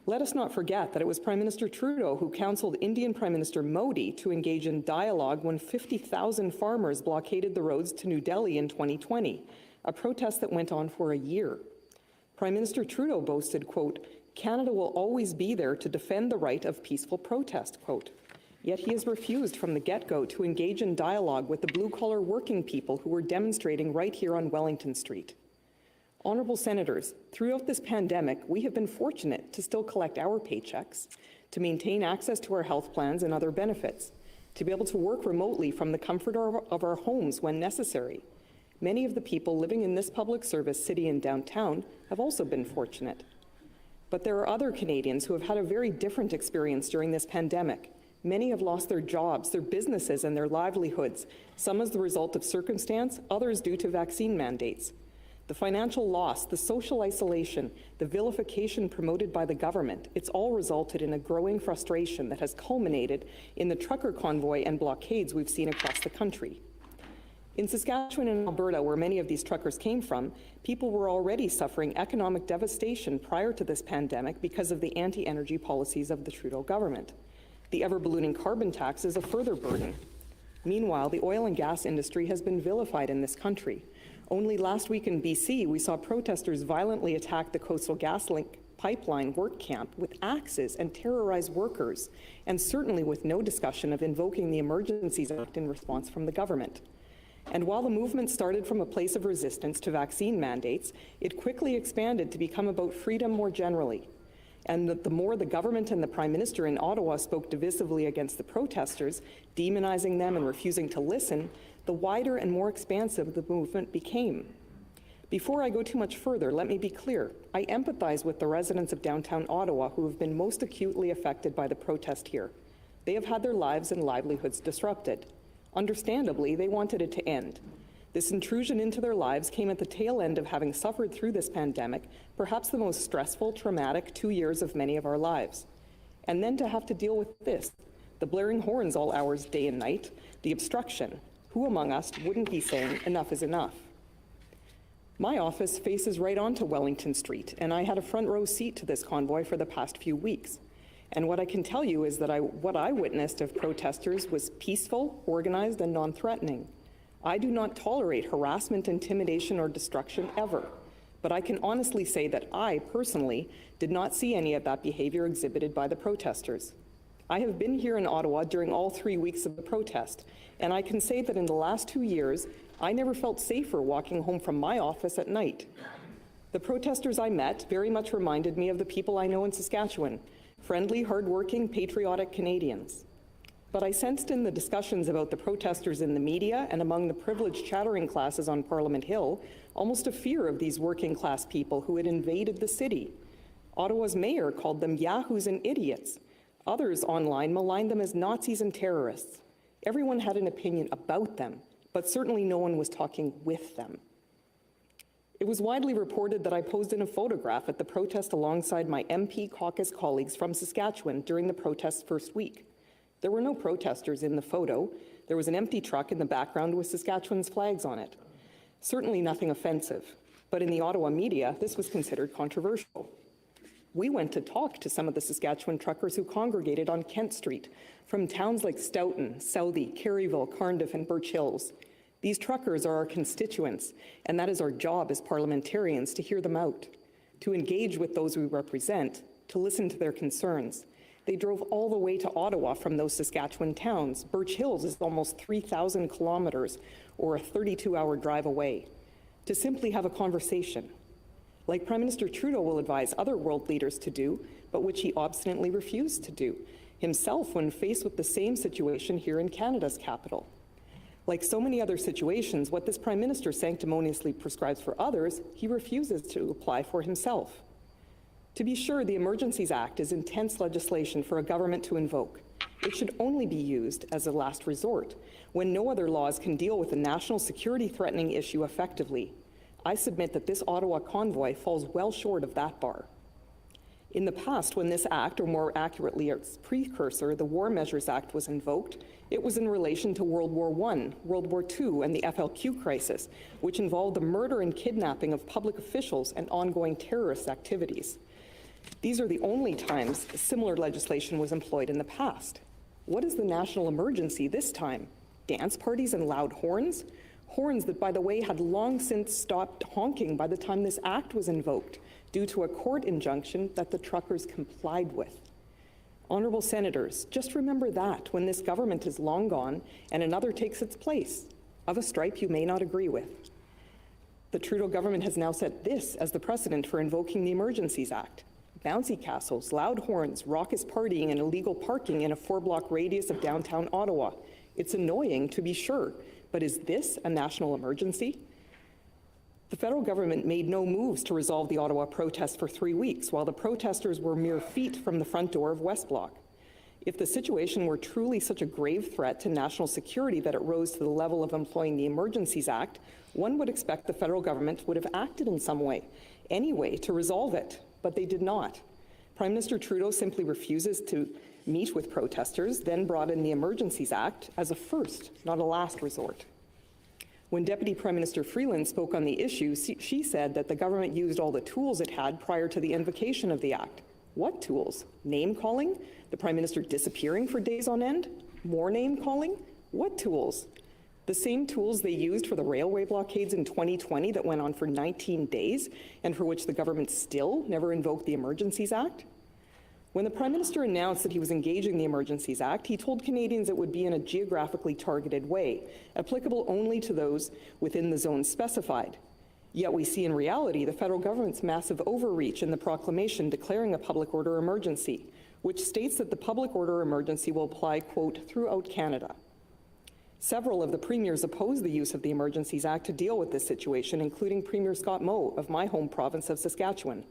Let us not forget that it was Prime Minister Trudeau who counseled Indian Prime Minister Modi to engage in dialogue when 50,000 farmers blockaded the roads to New Delhi in 2020, a protest that went on for a year. Prime Minister Trudeau boasted, quote, Canada will always be there to defend the right of peaceful protest, quote. Yet he has refused from the get-go to engage in dialogue with the blue-collar working people who were demonstrating right here on Wellington Street. Honourable Senators, throughout this pandemic, we have been fortunate to still collect our paychecks, to maintain access to our health plans and other benefits, to be able to work remotely from the comfort of our homes when necessary. Many of the people living in this public service city and downtown have also been fortunate. But there are other Canadians who have had a very different experience during this pandemic. Many have lost their jobs, their businesses, and their livelihoods, some as the result of circumstance, others due to vaccine mandates. The financial loss, the social isolation, the vilification promoted by the government, it's all resulted in a growing frustration that has culminated in the trucker convoy and blockades we've seen across the country. In Saskatchewan and Alberta, where many of these truckers came from, people were already suffering economic devastation prior to this pandemic because of the anti-energy policies of the Trudeau government. The ever-ballooning carbon tax is a further burden. Meanwhile, the oil and gas industry has been vilified in this country. Only last week in BC, we saw protesters violently attack the Coastal GasLink pipeline work camp with axes and terrorize workers, and certainly with no discussion of invoking the Emergencies Act in response from the government. And while the movement started from a place of resistance to vaccine mandates, it quickly expanded to become about freedom more generally. And the more the government and the Prime Minister in Ottawa spoke divisively against the protesters, demonizing them and refusing to listen, the wider and more expansive the movement became. Before I go too much further, let me be clear. I empathize with the residents of downtown Ottawa who have been most acutely affected by the protest here. They have had their lives and livelihoods disrupted. Understandably, they wanted it to end. This intrusion into their lives came at the tail end of having suffered through this pandemic, perhaps the most stressful, traumatic 2 years of many of our lives. And then to have to deal with this, the blaring horns all hours, day and night, the obstruction. Who among us wouldn't be saying enough is enough? My office faces right onto Wellington Street, and I had a front row seat to this convoy for the past few weeks. And what I can tell you is that what I witnessed of protesters was peaceful, organized, and non-threatening. I do not tolerate harassment, intimidation, or destruction ever. But I can honestly say that I, personally, did not see any of that behavior exhibited by the protesters. I have been here in Ottawa during all 3 weeks of the protest, and I can say that in the last 2 years, I never felt safer walking home from my office at night. The protesters I met very much reminded me of the people I know in Saskatchewan, friendly, hardworking, patriotic Canadians. But I sensed in the discussions about the protesters in the media and among the privileged chattering classes on Parliament Hill almost a fear of these working class people who had invaded the city. Ottawa's mayor called them yahoos and idiots. Others online maligned them as Nazis and terrorists. Everyone had an opinion about them, but certainly no one was talking with them. It was widely reported that I posed in a photograph at the protest alongside my MP caucus colleagues from Saskatchewan during the protest's first week. There were no protesters in the photo. There was an empty truck in the background with Saskatchewan's flags on it. Certainly nothing offensive, but in the Ottawa media, this was considered controversial. We went to talk to some of the Saskatchewan truckers who congregated on Kent Street from towns like Stoughton, Southey, Caryville, Cardiff, and Birch Hills. These truckers are our constituents, and that is our job as parliamentarians to hear them out, to engage with those we represent, to listen to their concerns. They drove all the way to Ottawa from those Saskatchewan towns. Birch Hills is almost 3,000 kilometers, or a 32-hour drive away, to simply have a conversation, like Prime Minister Trudeau will advise other world leaders to do, but which he obstinately refused to do himself when faced with the same situation here in Canada's capital. Like so many other situations, what this Prime Minister sanctimoniously prescribes for others, he refuses to apply for himself. To be sure, the Emergencies Act is intense legislation for a government to invoke. It should only be used as a last resort, when no other laws can deal with a national security threatening issue effectively. I submit that this Ottawa convoy falls well short of that bar. In the past, when this act, or more accurately its precursor, the War Measures Act, was invoked, it was in relation to World War I, World War II, and the FLQ crisis, which involved the murder and kidnapping of public officials and ongoing terrorist activities. These are the only times similar legislation was employed in the past. What is the national emergency this time? Dance parties and loud horns? Horns that, by the way, had long since stopped honking by the time this act was invoked, due to a court injunction that the truckers complied with. Honourable Senators, just remember that when this government is long gone and another takes its place, of a stripe you may not agree with. The Trudeau government has now set this as the precedent for invoking the Emergencies Act. Bouncy castles, loud horns, raucous partying, and illegal parking in a 4-block radius of downtown Ottawa. It's annoying, to be sure, but is this a national emergency? The federal government made no moves to resolve the Ottawa protest for 3 weeks, while the protesters were mere feet from the front door of West Block. If the situation were truly such a grave threat to national security that it rose to the level of employing the Emergencies Act, one would expect the federal government would have acted in some way, anyway, to resolve it, but they did not. Prime Minister Trudeau simply refuses to meet with protesters, then brought in the Emergencies Act as a first, not a last resort. When Deputy Prime Minister Freeland spoke on the issue, she said that the government used all the tools it had prior to the invocation of the Act. What tools? Name-calling? The Prime Minister disappearing for days on end? More name-calling? What tools? The same tools they used for the railway blockades in 2020 that went on for 19 days and for which the government still never invoked the Emergencies Act? When the Prime Minister announced that he was engaging the Emergencies Act, he told Canadians it would be in a geographically targeted way, applicable only to those within the zones specified. Yet we see in reality the federal government's massive overreach in the proclamation declaring a public order emergency, which states that the public order emergency will apply, quote, throughout Canada. Several of the premiers opposed the use of the Emergencies Act to deal with this situation, including Premier Scott Moe of my home province of Saskatchewan.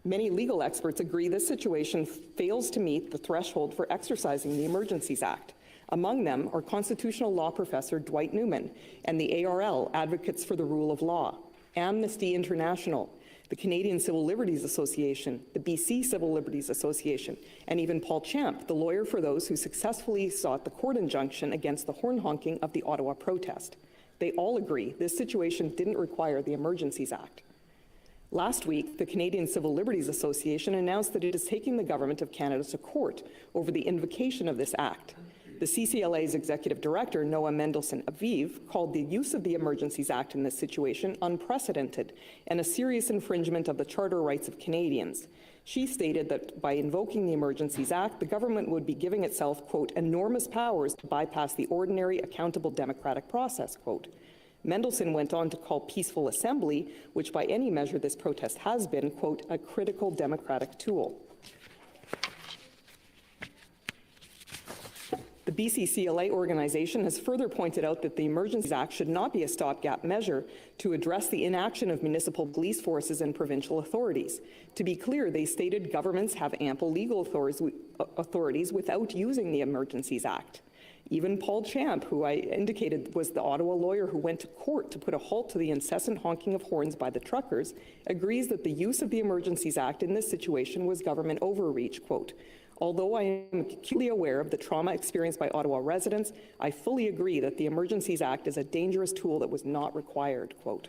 Many legal experts agree this situation fails to meet the threshold for exercising the Emergencies Act. Among them are constitutional law professor Dwight Newman and the ARL, Advocates for the Rule of Law, Amnesty International, the Canadian Civil Liberties Association, the BC Civil Liberties Association, and even Paul Champ, the lawyer for those who successfully sought the court injunction against the horn honking of the Ottawa protest. They all agree this situation didn't require the Emergencies Act. Last week, the Canadian Civil Liberties Association announced that it is taking the Government of Canada to court over the invocation of this act. The CCLA's Executive Director, Noah Mendelsohn-Aviv, called the use of the Emergencies Act in this situation unprecedented and a serious infringement of the charter rights of Canadians. She stated that by invoking the Emergencies Act, the government would be giving itself, quote, enormous powers to bypass the ordinary, accountable democratic process, quote. Mendelsohn went on to call peaceful assembly, which by any measure this protest has been, quote, a critical democratic tool. The The BCCLA organization has further pointed out that the Emergencies Act should not be a stopgap measure to address the inaction of municipal police forces and provincial authorities. To be clear, they stated governments have ample legal authorities without using the Emergencies Act. Even Paul Champ, who I indicated was the Ottawa lawyer who went to court to put a halt to the incessant honking of horns by the truckers, agrees that the use of the Emergencies Act in this situation was government overreach, quote, "Although I am acutely aware of the trauma experienced by Ottawa residents, I fully agree that the Emergencies Act is a dangerous tool that was not required," quote.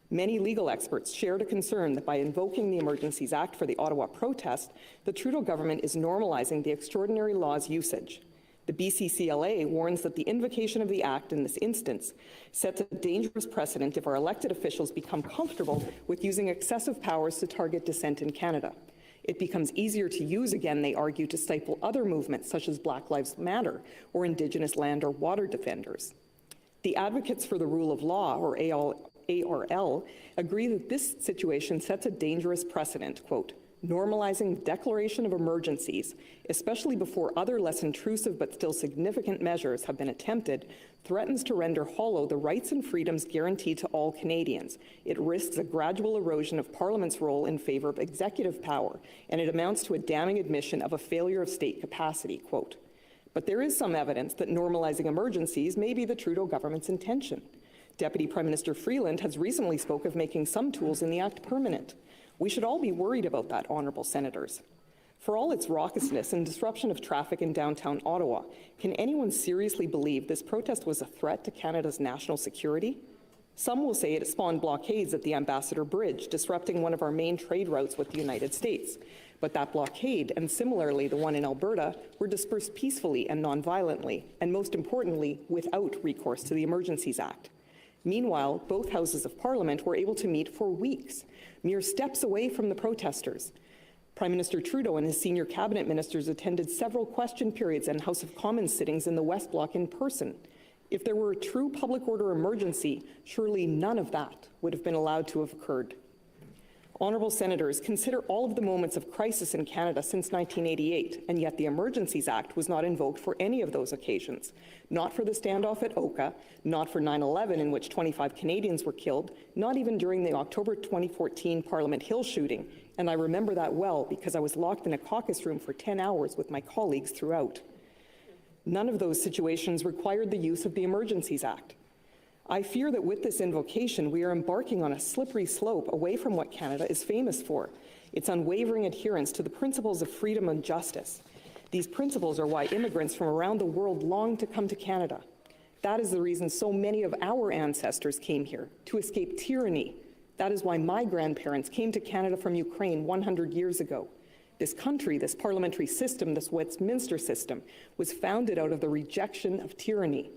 Many legal experts shared a concern that by invoking the Emergencies Act for the Ottawa protest, the Trudeau government is normalizing the extraordinary law's usage. The BCCLA warns that the invocation of the Act in this instance sets a dangerous precedent if our elected officials become comfortable with using excessive powers to target dissent in Canada. It becomes easier to use again, they argue, to stifle other movements such as Black Lives Matter or Indigenous land or water defenders. The advocates for the rule of law, or ARL, agree that this situation sets a dangerous precedent, quote, "Normalizing declaration of emergencies, especially before other less intrusive but still significant measures have been attempted, threatens to render hollow the rights and freedoms guaranteed to all Canadians. It risks a gradual erosion of Parliament's role in favor of executive power, and it amounts to a damning admission of a failure of state capacity," quote. But there is some evidence that normalizing emergencies may be the Trudeau government's intention. Deputy Prime Minister Freeland has recently spoke of making some tools in the Act permanent. We should all be worried about that, honourable senators. For all its raucousness and disruption of traffic in downtown Ottawa, can anyone seriously believe this protest was a threat to Canada's national security? Some will say it spawned blockades at the Ambassador Bridge, disrupting one of our main trade routes with the United States. But that blockade, and similarly the one in Alberta, were dispersed peacefully and non-violently, and most importantly, without recourse to the Emergencies Act. Meanwhile, both houses of Parliament were able to meet for weeks, mere steps away from the protesters. Prime Minister Trudeau and his senior cabinet ministers attended several question periods and House of Commons sittings in the West Block in person. If there were a true public order emergency, surely none of that would have been allowed to have occurred. Honourable senators, consider all of the moments of crisis in Canada since 1988, and yet the Emergencies Act was not invoked for any of those occasions. Not for the standoff at Oka, not for 9/11 in which 25 Canadians were killed, not even during the October 2014 Parliament Hill shooting, and I remember that well because I was locked in a caucus room for 10 hours with my colleagues throughout. None of those situations required the use of the Emergencies Act. I fear that with this invocation, we are embarking on a slippery slope away from what Canada is famous for, its unwavering adherence to the principles of freedom and justice. These principles are why immigrants from around the world long to come to Canada. That is the reason so many of our ancestors came here, to escape tyranny. That is why my grandparents came to Canada from Ukraine 100 years ago. This country, this parliamentary system, this Westminster system, was founded out of the rejection of tyranny.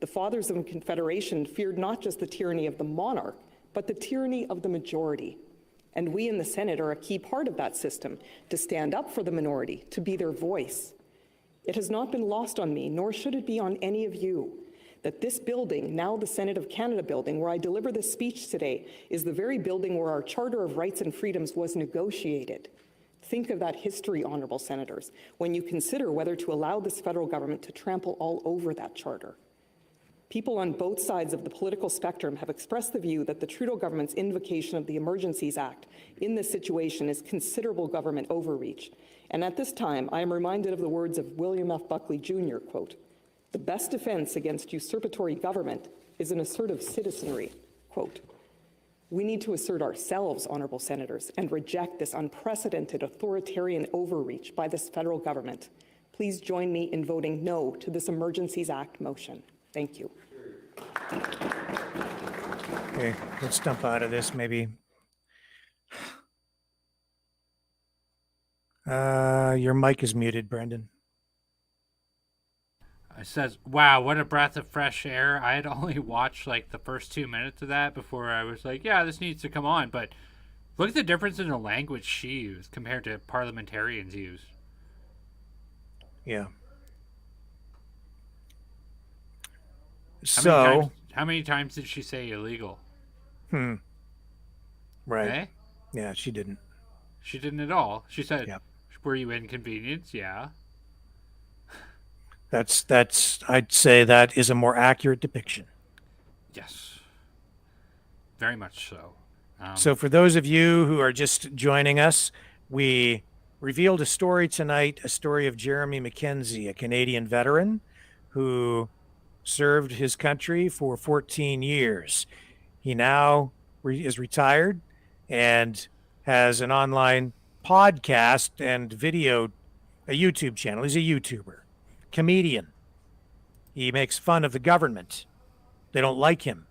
The fathers of the Confederation feared not just the tyranny of the monarch, but the tyranny of the majority. And we in the Senate are a key part of that system, to stand up for the minority, to be their voice. It has not been lost on me, nor should it be on any of you, that this building, now the Senate of Canada building, where I deliver this speech today, is the very building where our Charter of Rights and Freedoms was negotiated. Think of that history, honourable senators, when you consider whether to allow this federal government to trample all over that charter. People on both sides of the political spectrum have expressed the view that the Trudeau government's invocation of the Emergencies Act in this situation is considerable government overreach. And at this time, I am reminded of the words of William F. Buckley Jr., quote, "The best defense against usurpatory government is an assertive citizenry," quote. We need to assert ourselves, honourable senators, and reject this unprecedented authoritarian overreach by this federal government. Please join me in voting no to this Emergencies Act motion. Thank you. Okay, let's jump out of this maybe. Your mic is muted, Brendan. It says, wow, what a breath of fresh air. I had only watched like the first 2 minutes of that before I was like, yeah, this needs to come on. But look at the difference in the language she used compared to parliamentarians use. Yeah. How many times did she say illegal? Right. Eh? Yeah, she didn't. She didn't at all. She said, yep. Were you inconvenienced? Yeah. I'd say that is a more accurate depiction. Yes. Very much so. So for those of you who are just joining us, we revealed a story tonight, a story of Jeremy Mackenzie, a Canadian veteran who served his country for 14 years. He now is retired and has an online podcast and video, a YouTube channel. He's a YouTuber, comedian. He makes fun of the government. They don't like him.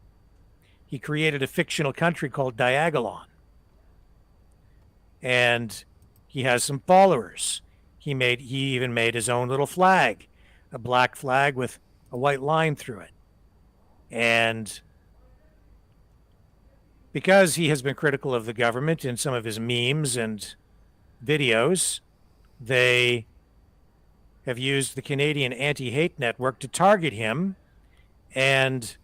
He created a fictional country called Diagolon. And he has some followers. He even made his own little flag, a black flag with a white line through it. And because he has been critical of the government in some of his memes and videos, they have used the Canadian Anti-Hate Network to target him and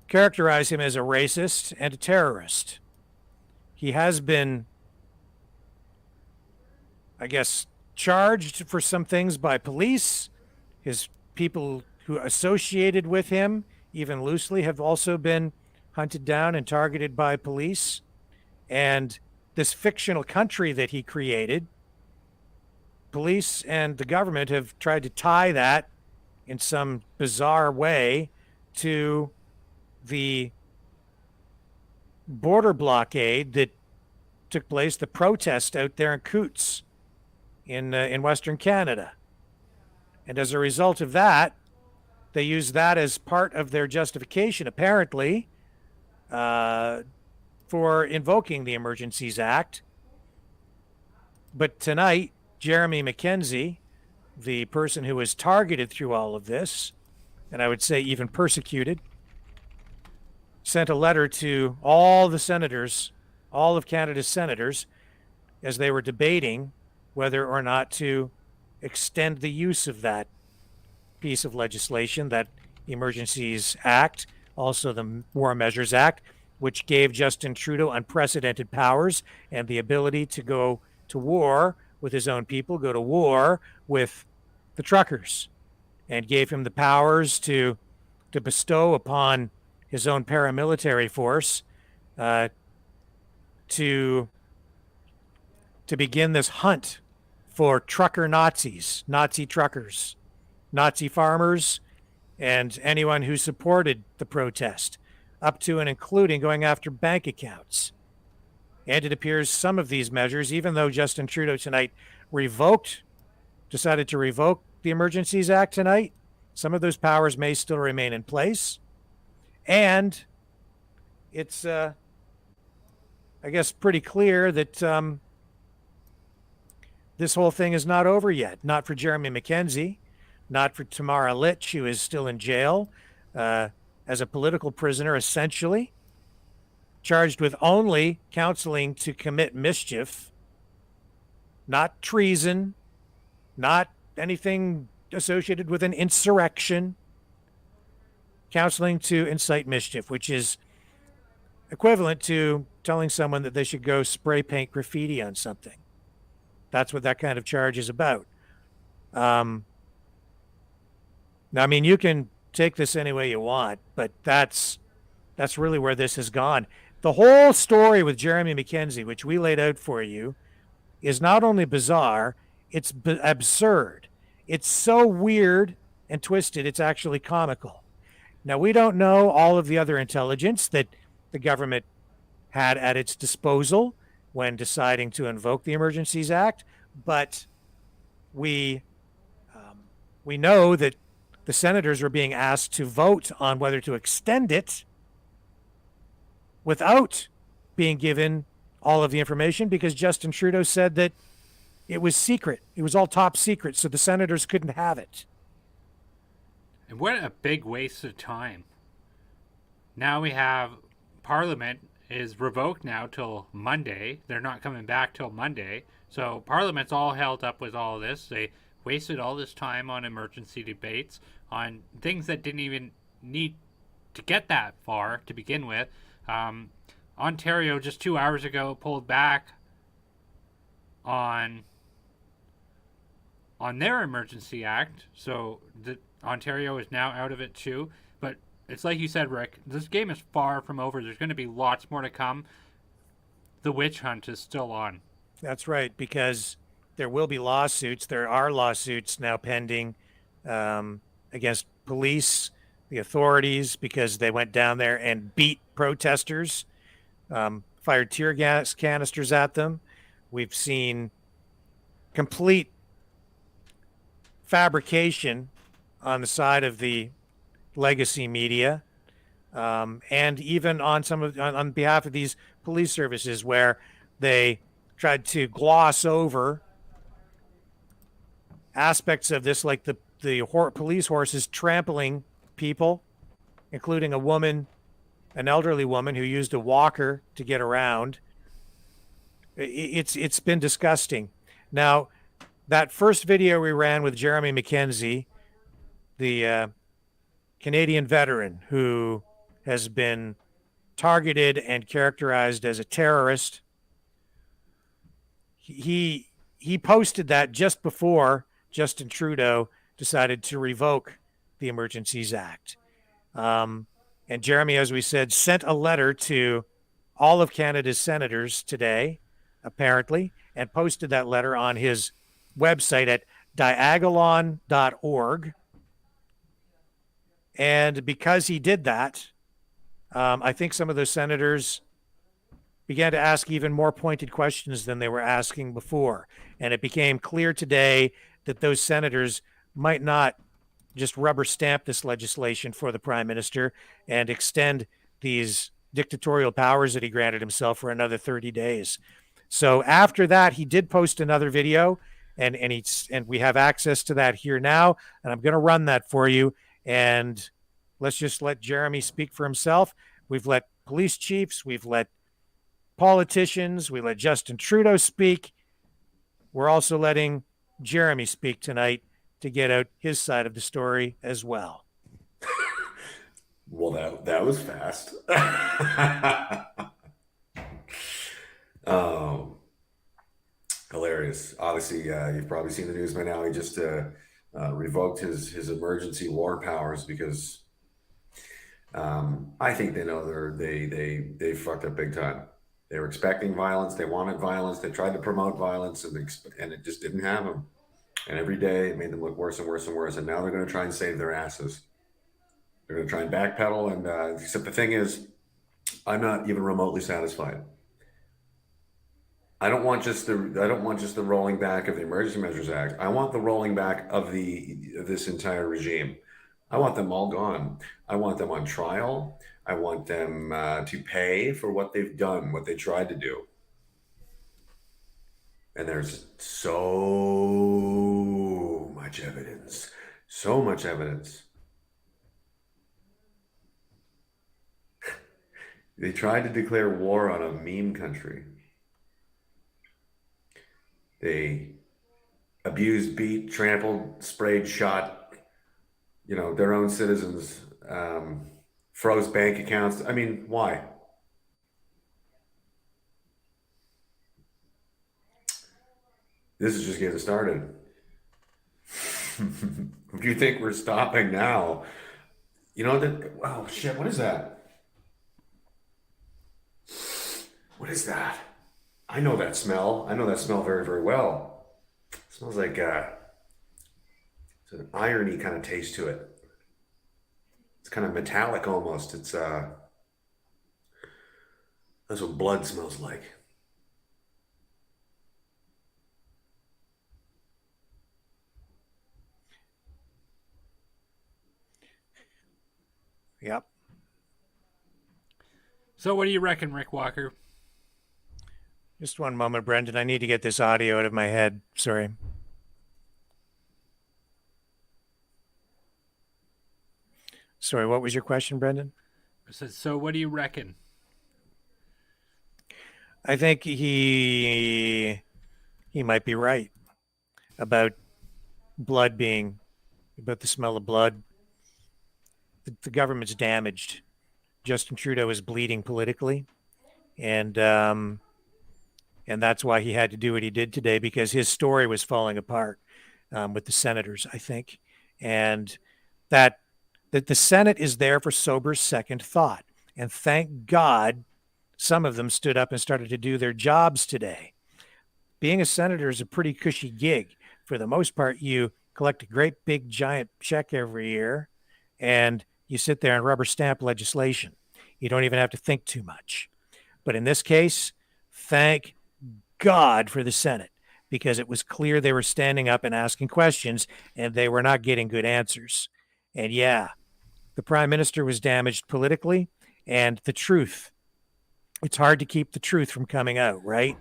characterize him as a racist and a terrorist. He has been, I guess, charged for some things by police. His people who associated with him, even loosely, have also been hunted down and targeted by police. And this fictional country that he created, police and the government have tried to tie that in some bizarre way to the border blockade that took place, the protest out there in Coutts in Western Canada. And as a result of that, they use that as part of their justification, apparently, for invoking the Emergencies Act. But tonight, Jeremy Mackenzie, the person who was targeted through all of this, and I would say even persecuted, sent a letter to all the senators, all of Canada's senators, as they were debating whether or not to extend the use of that piece of legislation, that Emergencies Act, also the War Measures Act, which gave Justin Trudeau unprecedented powers and the ability to go to war with his own people, go to war with the truckers, and gave him the powers to bestow upon his own paramilitary force to begin this hunt for trucker Nazis, Nazi truckers, Nazi farmers, and anyone who supported the protest, up to and including going after bank accounts. And it appears some of these measures, even though Justin Trudeau tonight decided to revoke the Emergencies Act tonight, some of those powers may still remain in place. And it's, I guess, pretty clear that this whole thing is not over yet. Not for Jeremy Mackenzie, not for Tamara Litch, who is still in jail as a political prisoner, essentially, charged with only counseling to commit mischief, not treason, not anything associated with an insurrection. Counseling to incite mischief, which is equivalent to telling someone that they should go spray paint graffiti on something. That's what that kind of charge is about. Now, I mean, you can take this any way you want, but that's really where this has gone. The whole story with Jeremy Mackenzie, which we laid out for you, is not only bizarre, it's absurd. It's so weird and twisted, it's actually comical. Now, we don't know all of the other intelligence that the government had at its disposal when deciding to invoke the Emergencies Act, but we know that the senators were being asked to vote on whether to extend it without being given all of the information, because Justin Trudeau said that it was secret. It was all top secret, so the senators couldn't have it. And what a big waste of time. Now we have Parliament is revoked now till Monday. They're not coming back till Monday. So Parliament's all held up with all this. They wasted all this time on emergency debates, on things that didn't even need to get that far to begin with. Ontario just 2 hours ago pulled back on on their Emergency Act. So Ontario is now out of it too. But it's like you said, Rick, this game is far from over. There's going to be lots more to come. The witch hunt is still on. That's right, because there will be lawsuits. There are lawsuits now pending against police, the authorities, because they went down there and beat protesters, fired tear gas canisters at them. We've seen complete fabrication on the side of the legacy media, and even on on behalf of these police services, where they tried to gloss over aspects of this, like the police horses trampling people, including a woman, an elderly woman who used a walker to get around. It's been disgusting. Now, that first video we ran with Jeremy McKenzie, the Canadian veteran who has been targeted and characterized as a terrorist, he posted that just before Justin Trudeau decided to revoke the Emergencies Act. And Jeremy, as we said, sent a letter to all of Canada's senators today, apparently, and posted that letter on his website at diagolon.org. And because he did that, I think some of those senators began to ask even more pointed questions than they were asking before. And it became clear today that those senators might not just rubber stamp this legislation for the Prime Minister and extend these dictatorial powers that he granted himself for another 30 days. So after that, he did post another video, and we have access to that here now, and I'm going to run that for you. And let's just let Jeremy speak for himself. We've let police chiefs, we've let politicians, we let Justin Trudeau speak. We're also letting Jeremy speak tonight to get out his side of the story as well. Well, that was fast. Hilarious. Obviously, you've probably seen the news by now. He just revoked his emergency war powers because I think they know they fucked up big time. They were expecting violence. They wanted violence. They tried to promote violence, and it just didn't happen. And every day it made them look worse and worse and worse. And now they're going to try and save their asses. They're going to try and backpedal. And except the thing is, I'm not even remotely satisfied. I don't want just the rolling back of the Emergency Measures Act. I want the rolling back of this entire regime. I want them all gone. I want them on trial. I want them to pay for what they've done, what they tried to do. And there's so much evidence. So much evidence. They tried to declare war on a meme country. They abused, beat, trampled, sprayed, shot, their own citizens, froze bank accounts. I mean, why? This is just getting started. If you think we're stopping now, oh shit, what is that? What is that? I know that smell. I know that smell very, very well. It smells like it's an irony kind of taste to it. It's kind of metallic almost. It's that's what blood smells like. Yep. So what do you reckon, Rick Walker? Just one moment, Brendan. I need to get this audio out of my head. Sorry. Sorry, what was your question, Brendan? So what do you reckon? I think he might be right about about the smell of blood. The government's damaged. Justin Trudeau is bleeding politically, and that's why he had to do what he did today, because his story was falling apart. with the senators, I think, and that the Senate is there for sober second thought. And thank God some of them stood up and started to do their jobs today. Being a senator is a pretty cushy gig. For the most part, you collect a great big giant check every year and you sit there and rubber stamp legislation. You don't even have to think too much. But in this case, thank God for the Senate, because it was clear they were standing up and asking questions and they were not getting good answers. And yeah, the Prime Minister was damaged politically, and the truth. It's hard to keep the truth from coming out, right?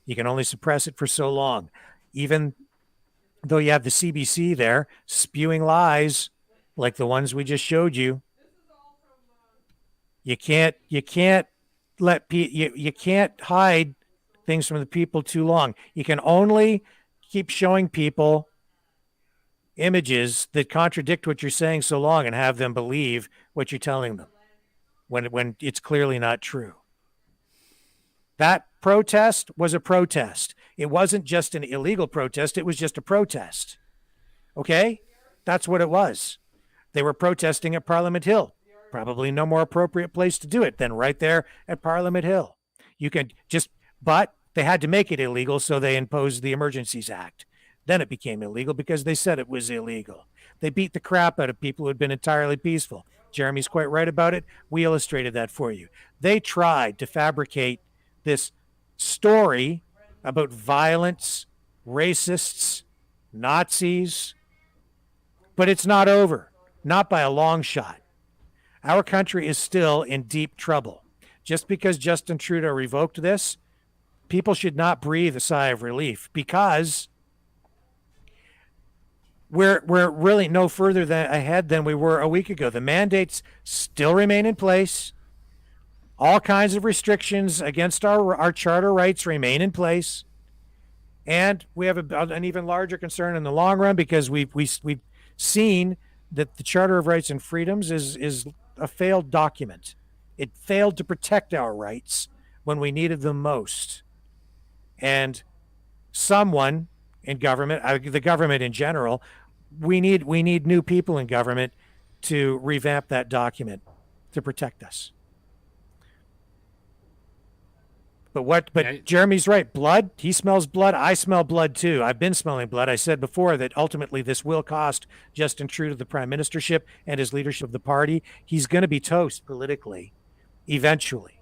You can only suppress it for so long. Even though you have the CBC there spewing lies like the ones we just showed you, you can't hide things from the people too long. You can only keep showing people images that contradict what you're saying so long and have them believe what you're telling them when it's clearly not true. That protest was a protest. It wasn't just an illegal protest. It was just a protest. Okay? That's what it was. They were protesting at Parliament Hill. Probably no more appropriate place to do it than right there at Parliament Hill. You can just, but they had to make it illegal, so they imposed the Emergencies Act. Then it became illegal because they said it was illegal. They beat the crap out of people who had been entirely peaceful. Jeremy's quite right about it. We illustrated that for you. They tried to fabricate this story about violence, racists, Nazis, but it's not over, not by a long shot. Our country is still in deep trouble. Just because Justin Trudeau revoked this, people should not breathe a sigh of relief, because we're really no further ahead than we were a week ago. The mandates still remain in place. All kinds of restrictions against our charter rights remain in place. And we have an even larger concern in the long run, because we've seen that the Charter of Rights and Freedoms is a failed document. It failed to protect our rights when we needed them most. And someone in government, the government in general, we need new people in government to revamp that document to protect us. But Jeremy's right. Blood, he smells blood. I smell blood too. I've been smelling blood. I said before that ultimately this will cost Justin Trudeau the prime ministership and his leadership of the party. He's going to be toast politically, eventually.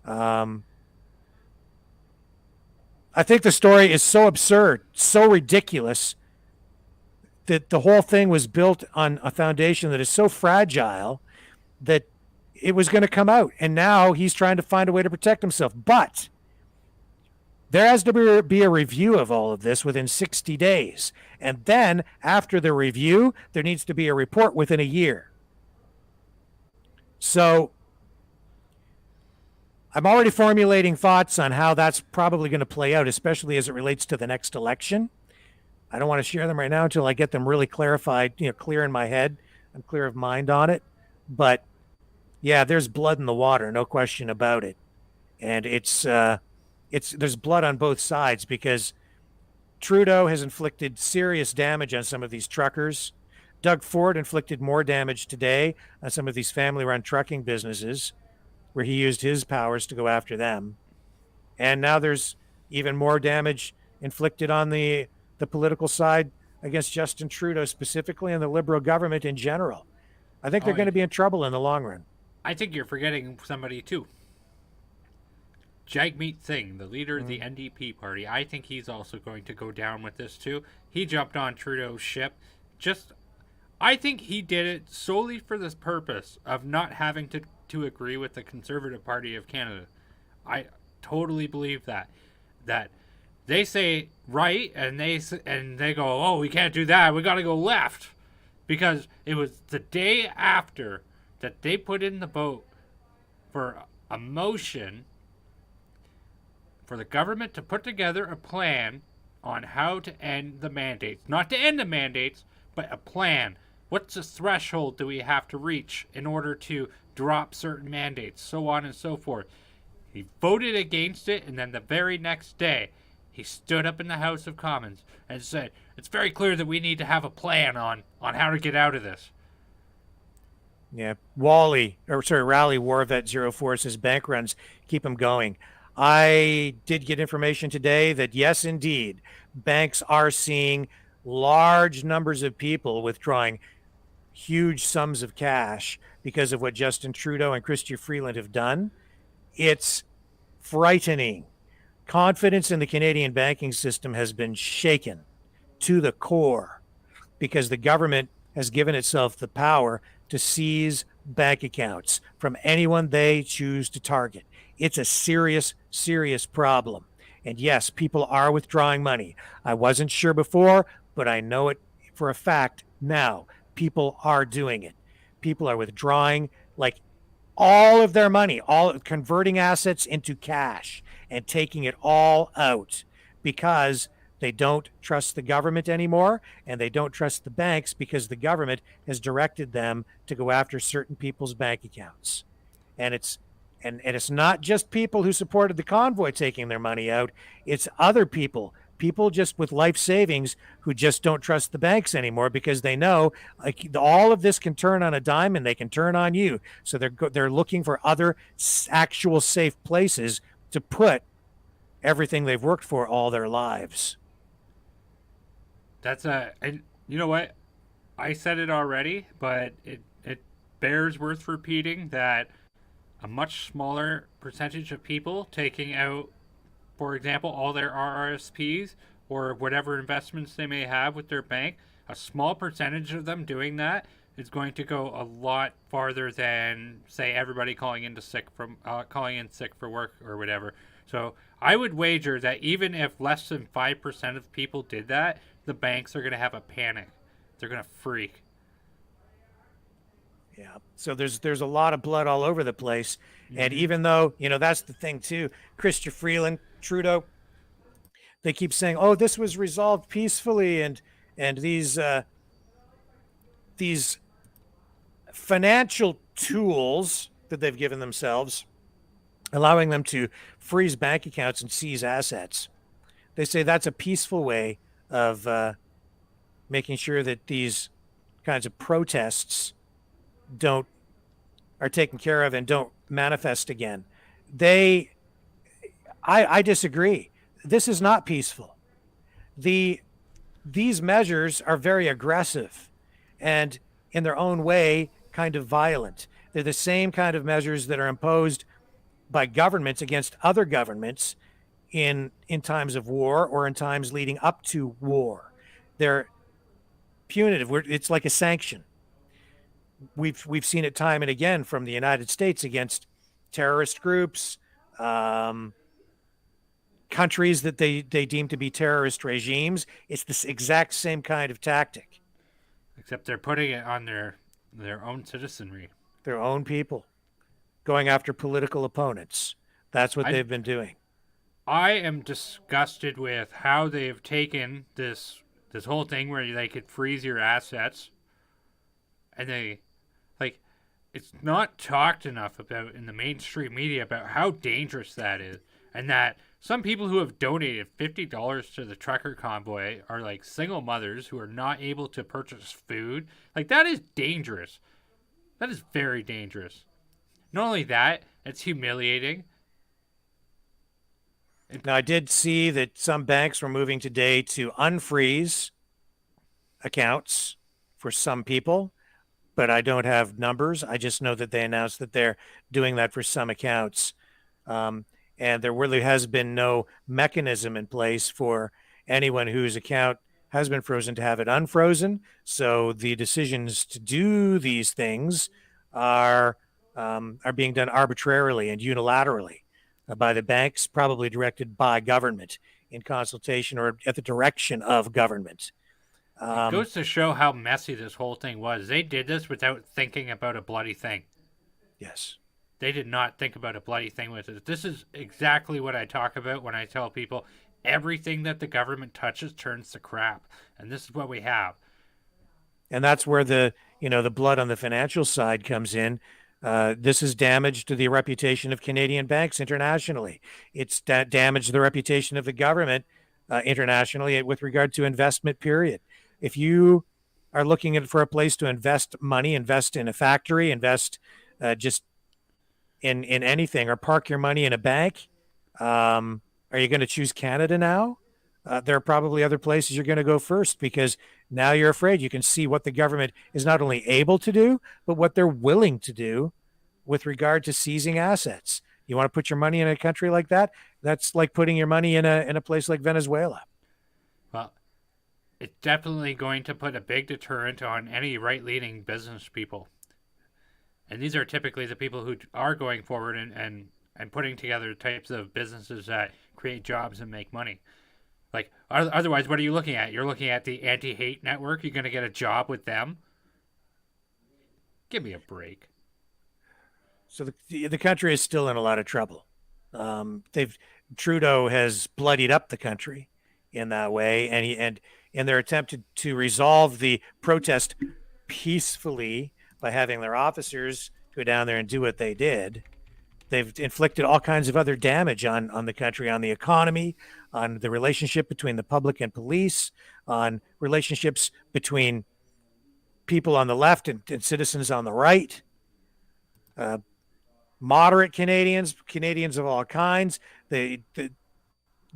I think the story is so absurd, so ridiculous, that the whole thing was built on a foundation that is so fragile that it was going to come out. And now he's trying to find a way to protect himself. But there has to be a review of all of this within 60 days. And then after the review, there needs to be a report within a year. So I'm already formulating thoughts on how that's probably going to play out, especially as it relates to the next election. I don't want to share them right now until I get them really clarified, clear in my head. I'm clear of mind on it. But yeah, there's blood in the water, no question about it. And there's blood on both sides, because Trudeau has inflicted serious damage on some of these truckers. Doug Ford inflicted more damage today on some of these family-run trucking businesses, where he used his powers to go after them. And now there's even more damage inflicted on the political side against Justin Trudeau specifically, and the Liberal government in general. I think they're going to be in trouble in the long run. I think you're forgetting somebody too. Jagmeet Singh, the leader of the NDP party. I think he's also going to go down with this too. He jumped on Trudeau's ship. I think he did it solely for this purpose of not having to agree with the Conservative Party of Canada. I totally believe that they say right and they go, oh, we can't do that. We got to go left, because it was the day after that they put in the vote for a motion for the government to put together a plan on how to end the mandates. Not to end the mandates, but a plan. What's the threshold do we have to reach in order to drop certain mandates, so on and so forth. He voted against it, and then the very next day, he stood up in the House of Commons and said, it's very clear that we need to have a plan on how to get out of this. Yeah, Rally War Vet 04 says bank runs keep them going. I did get information today that yes, indeed, banks are seeing large numbers of people withdrawing huge sums of cash because of what Justin Trudeau and Chrystia Freeland have done. It's frightening. Confidence in the Canadian banking system has been shaken to the core because the government has given itself the power to seize bank accounts from anyone they choose to target. It's a serious, serious problem. And yes, people are withdrawing money. I wasn't sure before, but I know it for a fact now. People are doing it. People are withdrawing like all of their money, all converting assets into cash and taking it all out because they don't trust the government anymore, and they don't trust the banks because the government has directed them to go after certain people's bank accounts. And it's not just people who supported the convoy taking their money out. It's other people just with life savings who just don't trust the banks anymore because they know like all of this can turn on a dime and they can turn on you. So they're looking for other actual safe places to put everything they've worked for all their lives. And you know what? I said it already, but it bears worth repeating that a much smaller percentage of people taking out, for example, all their RRSPs or whatever investments they may have with their bank, a small percentage of them doing that is going to go a lot farther than, say, everybody calling in sick for work or whatever. So I would wager that even if less than 5% of people did that, the banks are going to have a panic. They're going to freak. Yeah. So there's a lot of blood all over the place. Mm-hmm. And even though, that's the thing too, Chrystia Freeland, Trudeau, they keep saying, oh, this was resolved peacefully. And these financial tools that they've given themselves, allowing them to freeze bank accounts and seize assets. They say that's a peaceful way of making sure that these kinds of protests are taken care of and don't manifest again. I disagree. This is not peaceful. These measures are very aggressive and in their own way kind of violent. They're the same kind of measures that are imposed by governments against other governments in times of war or in times leading up to war. They're punitive. It's like a sanction. We've seen it time and again from the United States against terrorist groups, countries that they deem to be terrorist regimes. It's this exact same kind of tactic. Except they're putting it on their own citizenry. Their own people. Going after political opponents. That's what they've been doing. I am disgusted with how they've taken this whole thing where they could freeze your assets, and it's not talked enough about in the mainstream media about how dangerous that is, and that some people who have donated $50 to the trucker convoy are like single mothers who are not able to purchase food. Like, that is dangerous. That is very dangerous. Not only that, it's humiliating. Now, I did see that some banks were moving today to unfreeze accounts for some people, but I don't have numbers. I just know that they announced that they're doing that for some accounts. And there really has been no mechanism in place for anyone whose account has been frozen to have it unfrozen. So the decisions to do these things are being done arbitrarily and unilaterally by the banks, probably directed by government in consultation or at the direction of government. It goes to show how messy this whole thing was. They did this without thinking about a bloody thing. Yes. They did not think about a bloody thing with it. This is exactly what I talk about when I tell people everything that the government touches turns to crap. And this is what we have. And that's where the blood on the financial side comes in. This has damaged the reputation of Canadian banks internationally. It's damaged the reputation of the government internationally with regard to investment, period. If you are looking for a place to invest money, invest in a factory, invest just in anything, or park your money in a bank, are you going to choose Canada now? There are probably other places you're going to go first, because now you're afraid. You can see what the government is not only able to do, but what they're willing to do with regard to seizing assets. You want to put your money in a country like that? That's like putting your money in a place like Venezuela. Well, it's definitely going to put a big deterrent on any right-leaning business people. And these are typically the people who are going forward and putting together types of businesses that create jobs and make money. Like, otherwise, what are you looking at? You're looking at the anti-hate network? You're going to get a job with them? Give me a break. So the country is still in a lot of trouble. Trudeau has bloodied up the country in that way, and in their attempt to resolve the protest peacefully by having their officers go down there and do what they did, they've inflicted all kinds of other damage on the country, on the economy, on the relationship between the public and police, on relationships between people on the left and citizens on the right. Moderate Canadians of all kinds.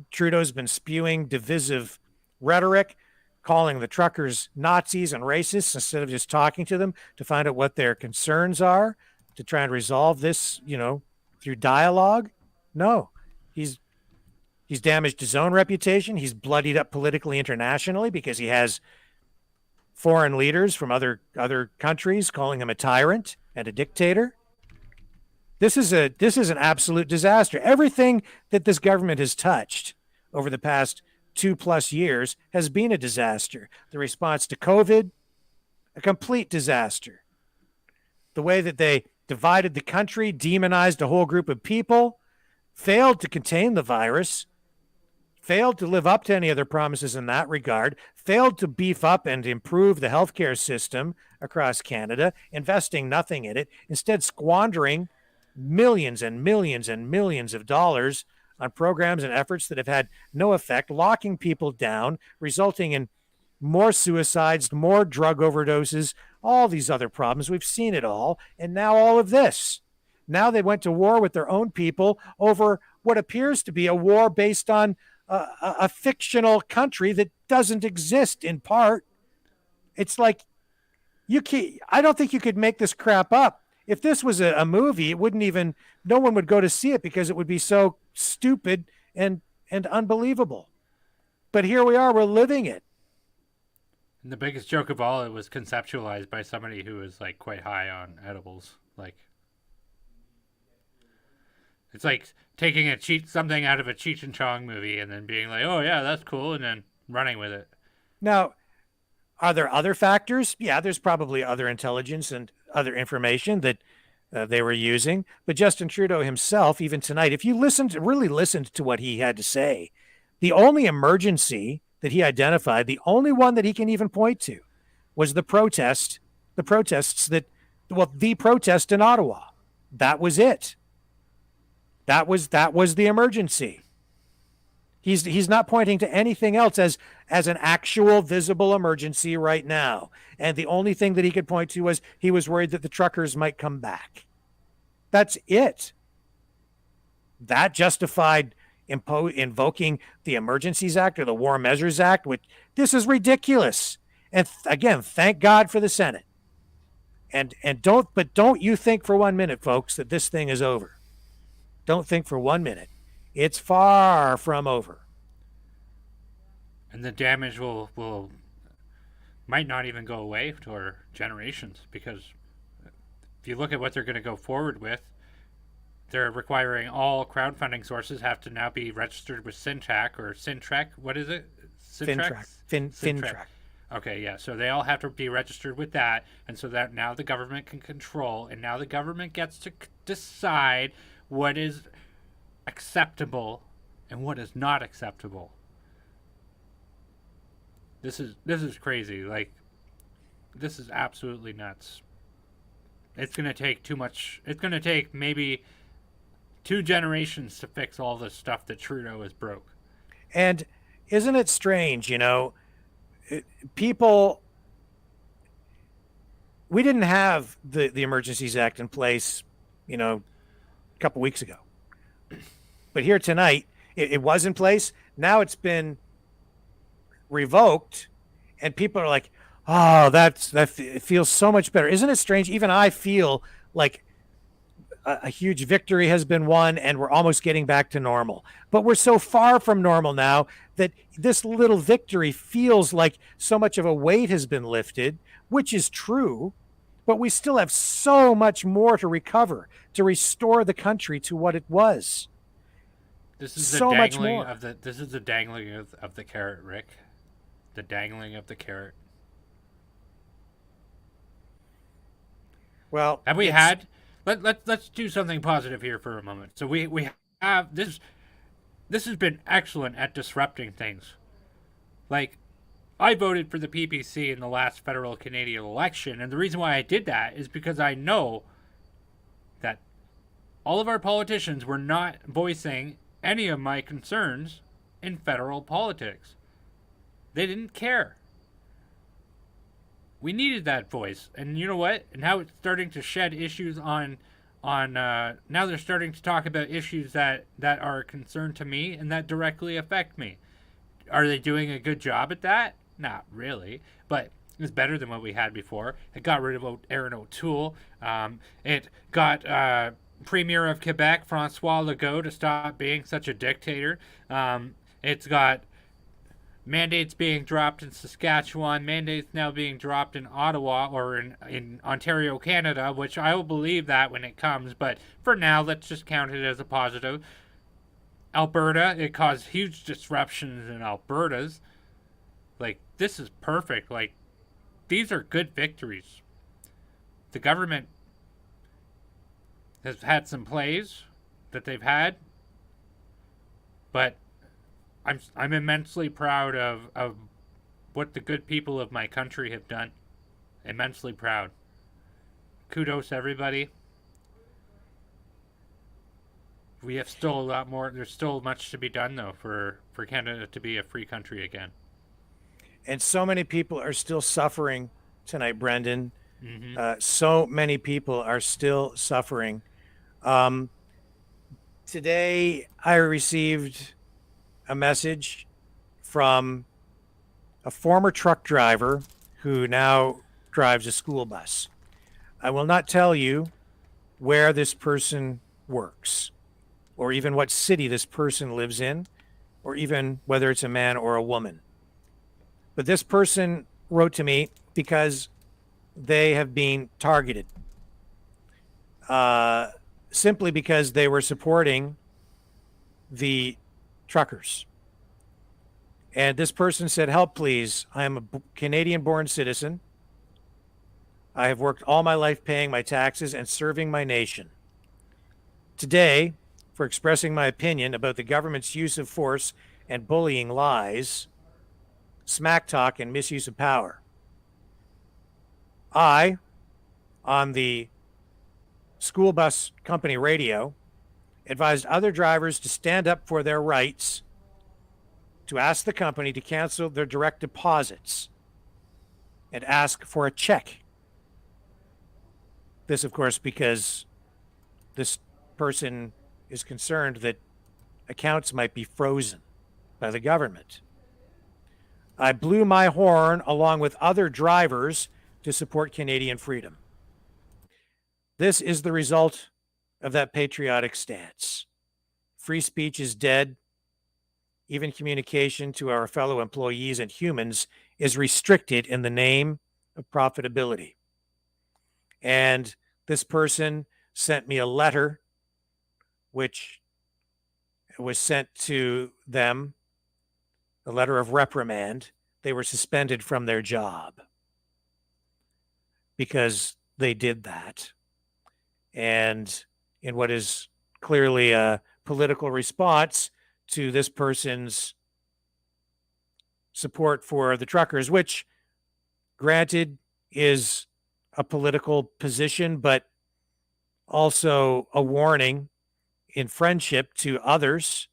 Trudeau's been spewing divisive rhetoric, calling the truckers Nazis and racists instead of just talking to them to find out what their concerns are, to try and resolve this, through dialogue. No, he's damaged his own reputation. He's bloodied up politically internationally because he has foreign leaders from other countries calling him a tyrant and a dictator. This is an absolute disaster. Everything that this government has touched over the past 2+ years has been a disaster. The response to COVID, a complete disaster. The way that they divided the country, demonized a whole group of people, failed to contain the virus, failed to live up to any of their promises in that regard, failed to beef up and improve the healthcare system across Canada, investing nothing in it, instead squandering millions and millions and millions of dollars on programs and efforts that have had no effect, locking people down, resulting in more suicides, more drug overdoses, all these other problems. We've seen it all. And now all of this. Now they went to war with their own people over what appears to be a war based on a fictional country that doesn't exist in part. It's like, I don't think you could make this crap up. If this was a movie, no one would go to see it because it would be so stupid and unbelievable. But here we are, we're living it. And the biggest joke of all, it was conceptualized by somebody who was like quite high on edibles. Like, it's like taking something out of a Cheech and Chong movie and then being like, oh yeah, that's cool, and then running with it. Now, are there other factors? Yeah, there's probably other intelligence and other information that they were using. But Justin Trudeau himself, even tonight, if you really listened to what he had to say, the only emergency that he identified, the only one that he can even point to, was the protest in Ottawa. That was it. That was the emergency. He's not pointing to anything else as an actual visible emergency right now. And the only thing that he could point to was he was worried that the truckers might come back. That's it. That justified invoking the Emergencies Act or the War Measures Act, which this is ridiculous. And again, thank God for the Senate. And don't you think for 1 minute, folks, that this thing is over. Don't think for 1 minute. It's far from over. And the damage might not even go away for generations, because if you look at what they're going to go forward with, they're requiring all crowdfunding sources have to now be registered with Syntrack or Syntrek. What is it? Syntrack. Syntrack. Okay, yeah. So they all have to be registered with that, and so that now the government can control, and now the government gets to decide what is acceptable and what is not acceptable. This is crazy. Like, this is absolutely nuts. It's going to take too much. It's going to take maybe 2 generations to fix all the stuff that Trudeau has broke. And isn't it strange, people, we didn't have the Emergencies Act in place, a couple weeks ago. But here tonight, it was in place. Now it's been revoked, and people are like, oh, it feels so much better. Isn't it strange? Even I feel like a huge victory has been won and we're almost getting back to normal. But we're so far from normal now that this little victory feels like so much of a weight has been lifted, which is true, but we still have so much more to recover, to restore the country to what it was. This is so the much dangling more. of the this is the dangling of the carrot, Rick. The dangling of the carrot. Well, have we had let's do something positive here for a moment. So we have this has been excellent at disrupting things. Like, I voted for the PPC in the last federal Canadian election, and the reason why I did that is because I know that all of our politicians were not voicing any of my concerns in federal politics. They didn't care. We needed that voice, and you know what? And now it's starting to shed issues on now they're starting to talk about issues that are a concern to me and that directly affect me. Are they doing a good job at that? Not really, but it's better than what we had before. It got rid of Aaron O'Toole. It got Premier of Quebec, Francois Legault, to stop being such a dictator. It's got mandates being dropped in Saskatchewan, mandates now being dropped in Ottawa or in Ontario, Canada, which I will believe that when it comes, but for now, let's just count it as a positive. Alberta, it caused huge disruptions in Alberta's. Like, this is perfect. Like, these are good victories. The government has had some plays that they've had, but I'm immensely proud of what the good people of my country have done. Immensely proud. Kudos, everybody. We have still a lot more. There's still much to be done, though, for Canada to be a free country again. And so many people are still suffering tonight, Brendan. Mm-hmm. So many people are still suffering. Today, I received a message from a former truck driver who now drives a school bus. I will not tell you where this person works, or even what city this person lives in, or even whether it's a man or a woman. But this person wrote to me because they have been targeted, simply because they were supporting the truckers. And this person said, help, please. I am a Canadian-born citizen. I have worked all my life paying my taxes and serving my nation. Today, for expressing my opinion about the government's use of force and bullying lies, smack talk, and misuse of power, I, on the school bus company radio, advised other drivers to stand up for their rights, to ask the company to cancel their direct deposits and ask for a check. This, of course, because this person is concerned that accounts might be frozen by the government. I blew my horn along with other drivers to support Canadian freedom. This is the result of that patriotic stance. Free speech is dead. Even communication to our fellow employees and humans is restricted in the name of profitability. And this person sent me a letter which was sent to them, a letter of reprimand. They were suspended from their job because they did that. And in what is clearly a political response to this person's support for the truckers, which, granted, is a political position, but also a warning in friendship to others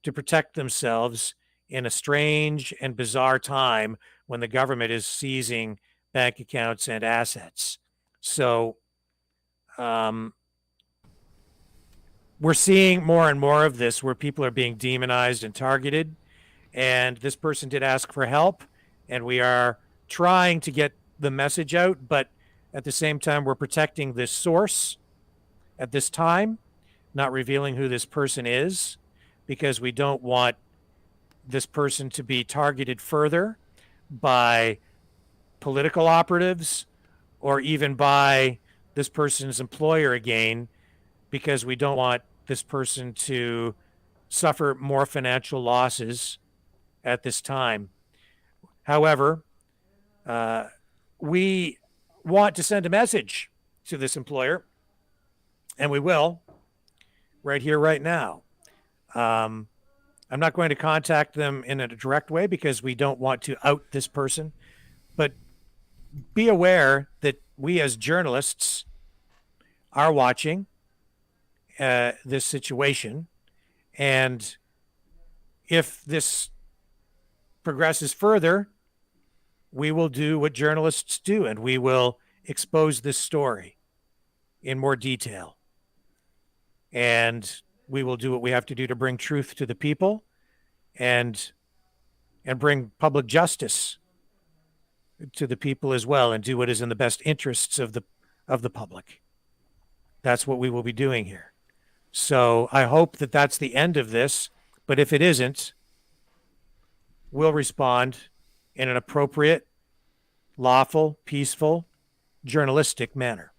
to protect themselves in a strange and bizarre time when the government is seizing bank accounts and assets. So we're seeing more and more of this where people are being demonized and targeted. And this person did ask for help, and we are trying to get the message out, but at the same time, we're protecting this source at this time, not revealing who this person is, because we don't want this person to be targeted further by political operatives or even by this person's employer again, because we don't want this person to suffer more financial losses at this time. However, we want to send a message to this employer, and we will right here, right now. I'm not going to contact them in a direct way because we don't want to out this person, but be aware that we as journalists are watching this situation, and if this progresses further, we will do what journalists do, and we will expose this story in more detail. And we will do what we have to do to bring truth to the people and bring public justice to the people as well, and do what is in the best interests of the public. That's what we will be doing here. So I hope that that's the end of this, but if it isn't, we'll respond in an appropriate, lawful, peaceful, journalistic manner.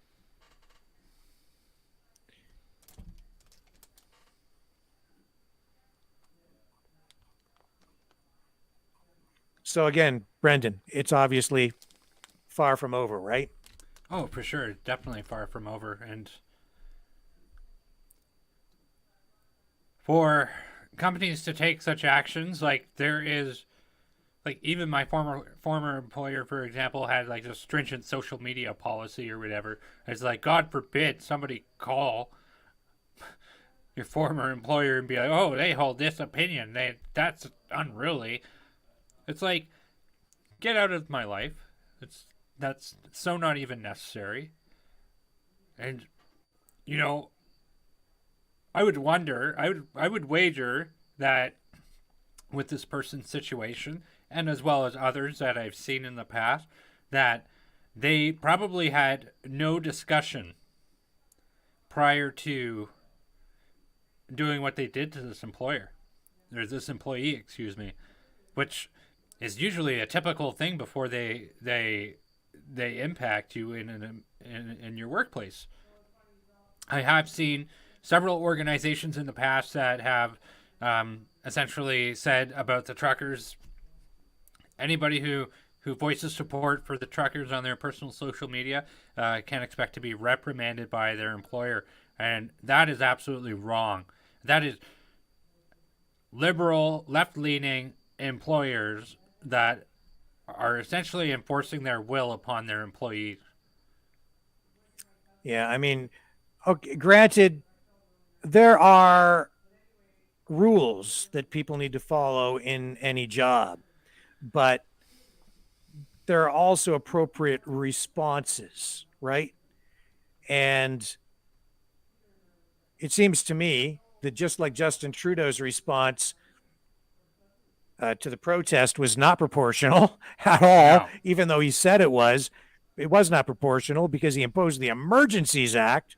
So again, Brendan, it's obviously far from over, right? Oh, for sure. Definitely far from over. And for companies to take such actions, like there is, like even my former employer, for example, had like a stringent social media policy or whatever. It's like, God forbid somebody call your former employer and be like, oh, they hold this opinion. That's unruly. It's like, get out of my life. That's so not even necessary. And you know, I would wager that with this person's situation, and as well as others that I've seen in the past, that they probably had no discussion prior to doing what they did to this employer, or this employee, excuse me, which is usually a typical thing before they impact you in your workplace. I have seen several organizations in the past that have essentially said about the truckers, anybody who voices support for the truckers on their personal social media can expect to be reprimanded by their employer. And that is absolutely wrong. That is liberal, left-leaning employers that are essentially enforcing their will upon their employees. Yeah, I mean, okay, granted, there are rules that people need to follow in any job, but there are also appropriate responses, right? And it seems to me that just like Justin Trudeau's response to the protest was not proportional at all, No. even though he said it was not proportional because he imposed the Emergencies Act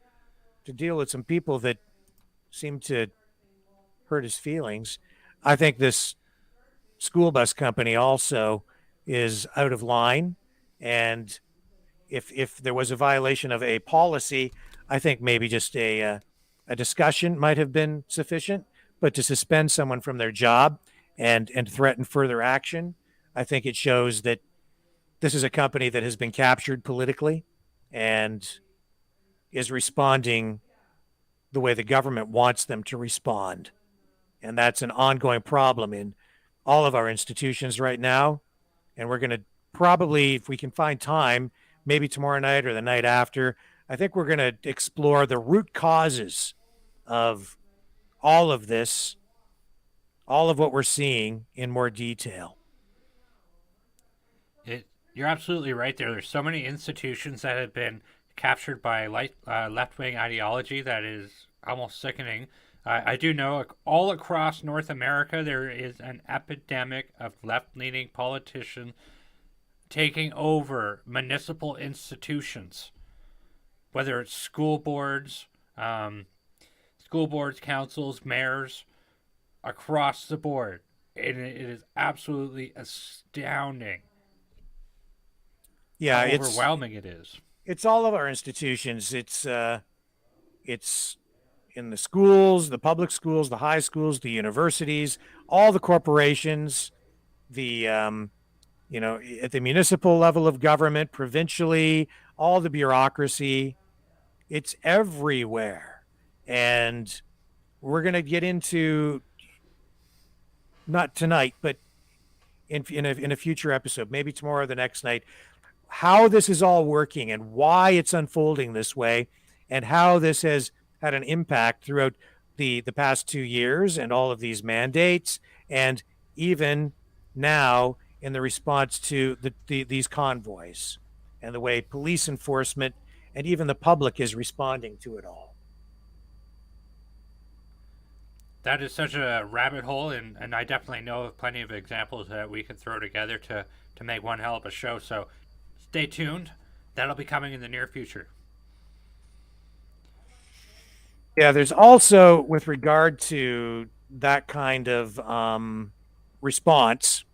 to deal with some people that seemed to hurt his feelings. I think this school bus company also is out of line. And if there was a violation of a policy, I think maybe just a discussion might have been sufficient. But to suspend someone from their job and threaten further action, I think it shows that this is a company that has been captured politically and is responding the way the government wants them to respond. And that's an ongoing problem in all of our institutions right now. And we're going to probably, if we can find time, maybe tomorrow night or the night after, I think we're going to explore the root causes of all of this all of what we're seeing in more detail. You're absolutely right there. There's so many institutions that have been captured by left-wing ideology that is almost sickening. I do know all across North America there is an epidemic of left-leaning politicians taking over municipal institutions, whether it's school boards, councils, mayors, across the board. And it is absolutely astounding. Yeah, how overwhelming it is. It's all of our institutions. It's in the schools, the public schools, the high schools, the universities, all the corporations, the at the municipal level of government, provincially, all the bureaucracy. It's everywhere, and we're going to get into, not tonight, but in a future episode, maybe tomorrow or the next night, how this is all working and why it's unfolding this way, and how this has had an impact throughout the past 2 years and all of these mandates, and even now in the response to these convoys and the way police enforcement and even the public is responding to it all. That is such a rabbit hole, and I definitely know of plenty of examples that we could throw together to make one hell of a show. So stay tuned. That'll be coming in the near future. Yeah, there's also, with regard to that kind of response,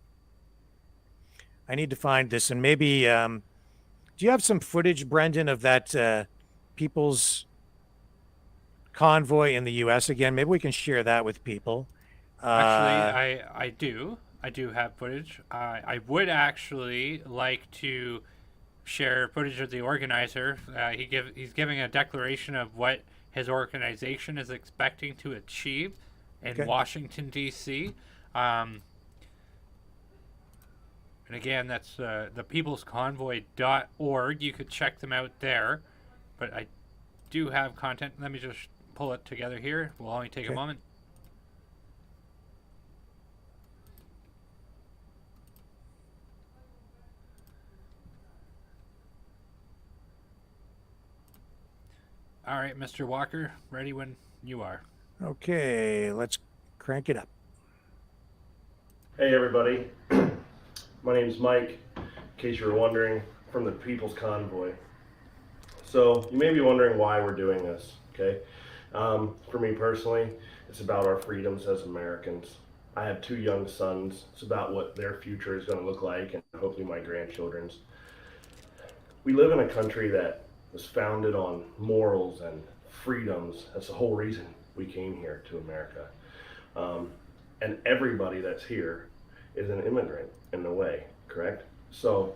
I need to find this, and maybe, do you have some footage, Brendan, of that People's Convoy in the U.S. again? Maybe we can share that with people. Actually, I do have footage. I would actually like to share footage of the organizer. He's giving a declaration of what his organization is expecting to achieve in Washington, D.C. And again, that's thepeoplesconvoy.org. You could check them out there. But I do have content. Let me just pull it together here. We'll only take a moment. All right, Mr. Walker, ready when you are. Okay, let's crank it up. Hey, everybody. My name's Mike, in case you were wondering, from the People's Convoy. So you may be wondering why we're doing this, okay? For me personally, it's about our freedoms as Americans. I have 2 young sons. It's about what their future is going to look like, and hopefully my grandchildren's. We live in a country that was founded on morals and freedoms. That's the whole reason we came here to America. And everybody that's here is an immigrant in a way, correct? So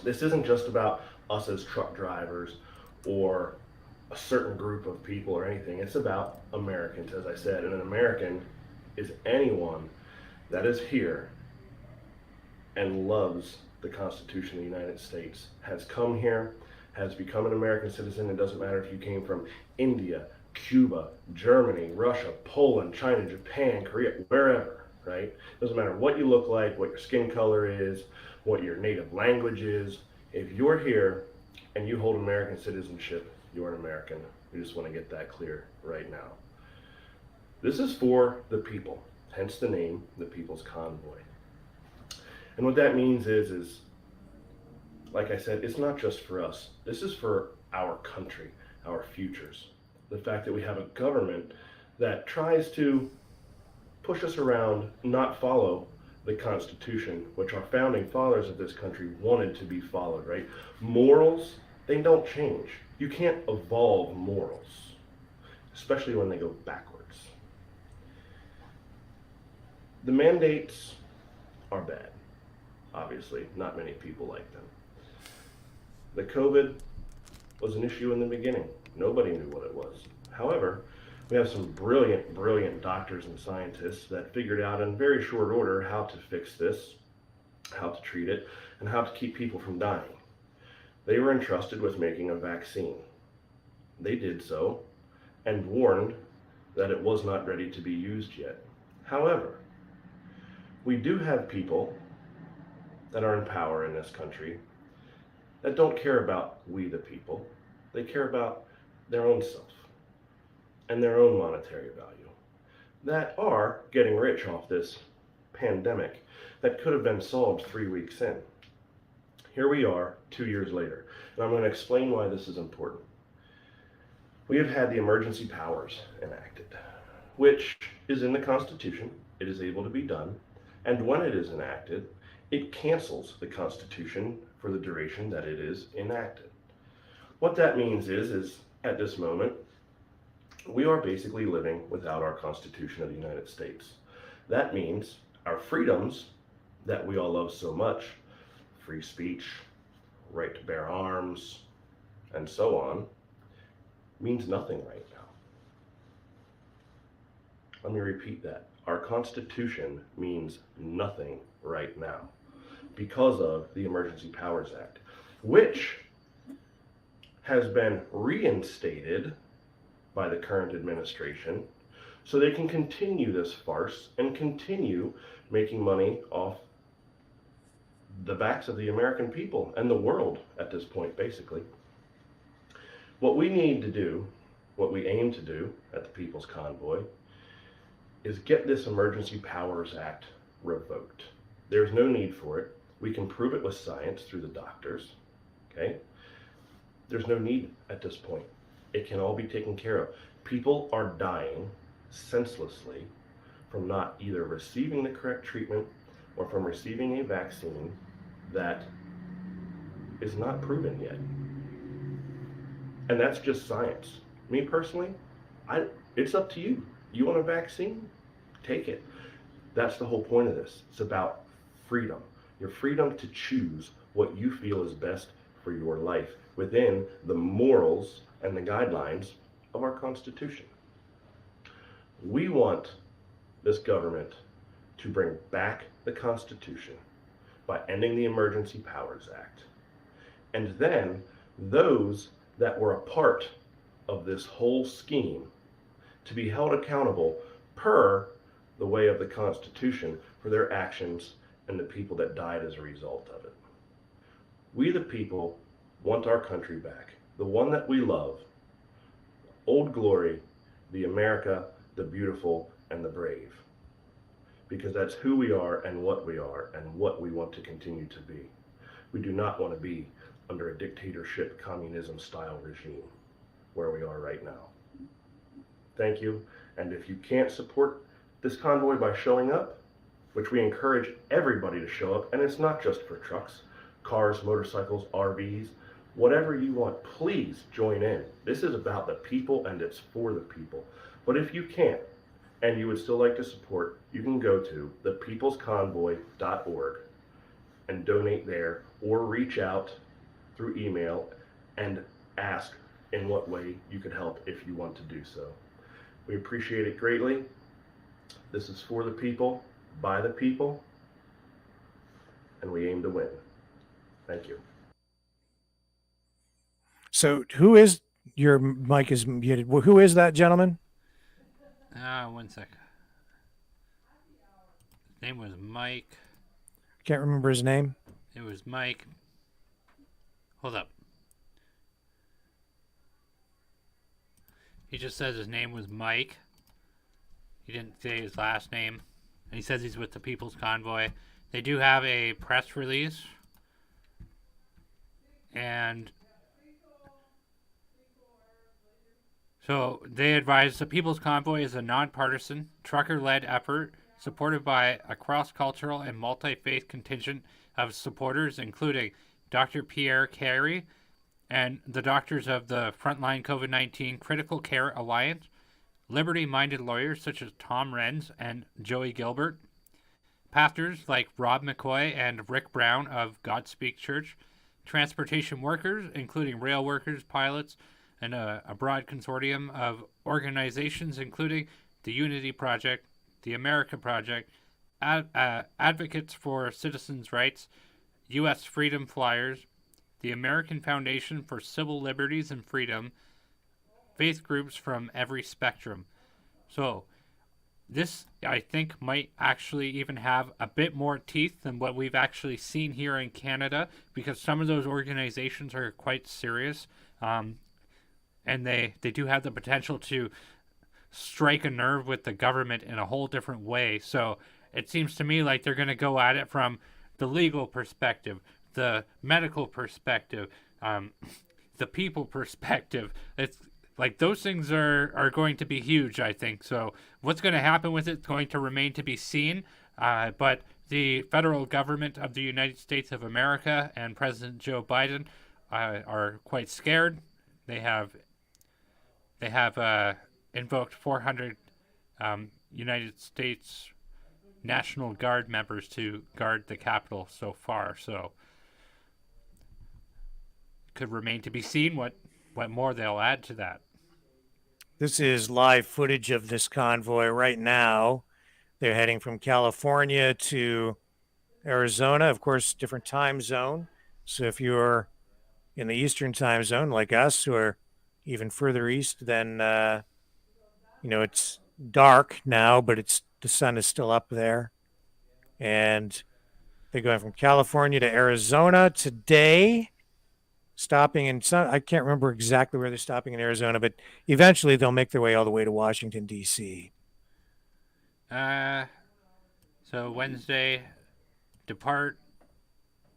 this isn't just about us as truck drivers or a certain group of people or anything. It's about Americans, as I said, and an American is anyone that is here and loves the Constitution of the United States, has come here, has become an American citizen. It doesn't matter if you came from India, Cuba, Germany, Russia, Poland, China, Japan, Korea, wherever, right? Doesn't matter what you look like, what your skin color is, what your native language is. If you're here and you hold American citizenship, you're an American. We just want to get that clear right now. This is for the people, hence the name, the People's Convoy. And what that means is like I said, it's not just for us. This is for our country, our futures. The fact that we have a government that tries to push us around, not follow the Constitution, which our founding fathers of this country wanted to be followed, right? Morals, they don't change. You can't evolve morals, especially when they go backwards. The mandates are bad. Obviously, not many people like them. The COVID was an issue in the beginning. Nobody knew what it was. However, we have some brilliant, brilliant doctors and scientists that figured out in very short order how to fix this, how to treat it, and how to keep people from dying. They were entrusted with making a vaccine. They did so and warned that it was not ready to be used yet. However, we do have people that are in power in this country that don't care about we the people. They care about their own self and their own monetary value, that are getting rich off this pandemic that could have been solved 3 weeks in. Here we are 2 years later, and I'm going to explain why this is important. We have had the emergency powers enacted, which is in the Constitution. It is able to be done, and when it is enacted, it cancels the Constitution for the duration that it is enacted. What that means is at this moment, we are basically living without our Constitution of the United States. That means our freedoms that we all love so much, free speech, right to bear arms, and so on, means nothing right now. Let me repeat that. Our Constitution means nothing right now because of the Emergency Powers Act, which has been reinstated by the current administration so they can continue this farce and continue making money off the backs of the American people and the world at this point, basically. What we need to do, what we aim to do at the People's Convoy, is get this Emergency Powers Act revoked. There's no need for it. We can prove it with science through the doctors, okay? There's no need at this point. It can all be taken care of. People are dying senselessly from not either receiving the correct treatment or from receiving a vaccine that is not proven yet. And that's just science. Me personally, it's up to you. You want a vaccine? Take it. That's the whole point of this. It's about freedom. Your freedom to choose what you feel is best for your life within the morals and the guidelines of our Constitution. We want this government to bring back the Constitution by ending the Emergency Powers Act. And then those that were a part of this whole scheme to be held accountable per the way of the Constitution for their actions and the people that died as a result of it. We the people want our country back, the one that we love, old glory, the America, the beautiful, and the brave. Because that's who we are and what we want to continue to be. We do not want to be under a dictatorship, communism style regime where we are right now. Thank you. And if you can't support this convoy by showing up, which we encourage everybody to show up, and it's not just for trucks, cars, motorcycles, RVs, whatever you want, please join in. This is about the people and it's for the people. But if you can't, and you would still like to support, you can go to thepeoplesconvoy.org and donate there, or reach out through email and ask in what way you could help if you want to do so. We appreciate it greatly. This is for the people, by the people, and we aim to win. Thank you. So who is, your mic is muted. Who is that gentleman? 1 sec. His name was Mike. Can't remember his name. It was Mike. Hold up. He just says his name was Mike. He didn't say his last name. And he says he's with the People's Convoy. They do have a press release. And so they advise the People's Convoy is a nonpartisan, trucker-led effort supported by a cross-cultural and multi-faith contingent of supporters, including Dr. Pierre Carey and the doctors of the Frontline COVID-19 Critical Care Alliance, liberty-minded lawyers such as Tom Renz and Joey Gilbert, pastors like Rob McCoy and Rick Brown of Godspeak Church, transportation workers, including rail workers, pilots, and a broad consortium of organizations, including the Unity Project, the America Project, Advocates for Citizens' Rights, U.S. Freedom Flyers, the American Foundation for Civil Liberties and Freedom, faith groups from every spectrum. So, this, I think, might actually even have a bit more teeth than what we've actually seen here in Canada, because some of those organizations are quite serious, and they do have the potential to strike a nerve with the government in a whole different way. So it seems to me like they're going to go at it from the legal perspective, the medical perspective, the people perspective. It's like those things are going to be huge, I think. So what's going to happen with it is going to remain to be seen. But the federal government of the United States of America and President Joe Biden are quite scared. They have invoked 400 United States National Guard members to guard the Capitol so far. So could remain to be seen what more they'll add to that. This is live footage of this convoy right now. They're heading from California to Arizona, of course, different time zone. So if you're in the Eastern time zone like us, who are even further east, then, it's dark now, but the sun is still up there. And they're going from California to Arizona today, stopping in I can't remember exactly where they're stopping in Arizona, but eventually they'll make their way all the way to Washington, D.C. So Wednesday, depart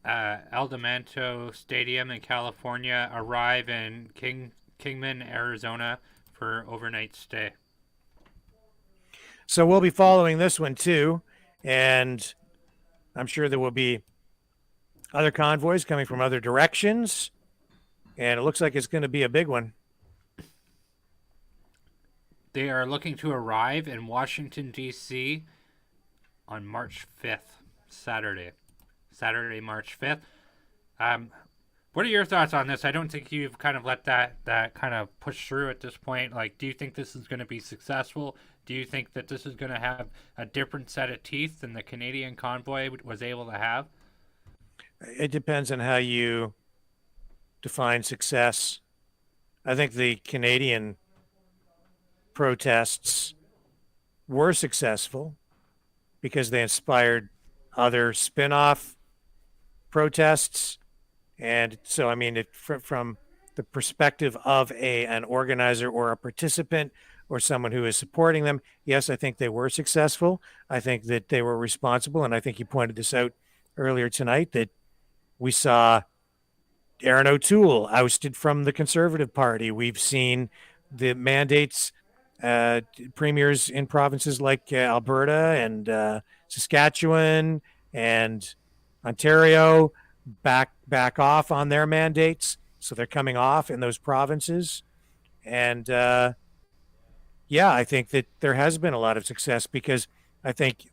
El Demanto Stadium in California, arrive in Kingman, Arizona for overnight stay. So we'll be following this one too, and I'm sure there will be other convoys coming from other directions, and it looks like it's going to be a big one. They are looking to arrive in Washington, D.C. on March 5th, Saturday, March 5th. What are your thoughts on this? I don't think you've kind of let that kind of push through at this point. Like, do you think this is going to be successful? Do you think that this is going to have a different set of teeth than the Canadian convoy was able to have? It depends on how you define success. I think the Canadian protests were successful because they inspired other spin-off protests. And so, I mean, from the perspective of an organizer or a participant or someone who is supporting them, yes, I think they were successful. I think that they were responsible. And I think you pointed this out earlier tonight, that we saw Aaron O'Toole ousted from the Conservative Party. We've seen the mandates, premiers in provinces like Alberta and Saskatchewan and Ontario back off on their mandates. So they're coming off in those provinces. And I think that there has been a lot of success, because I think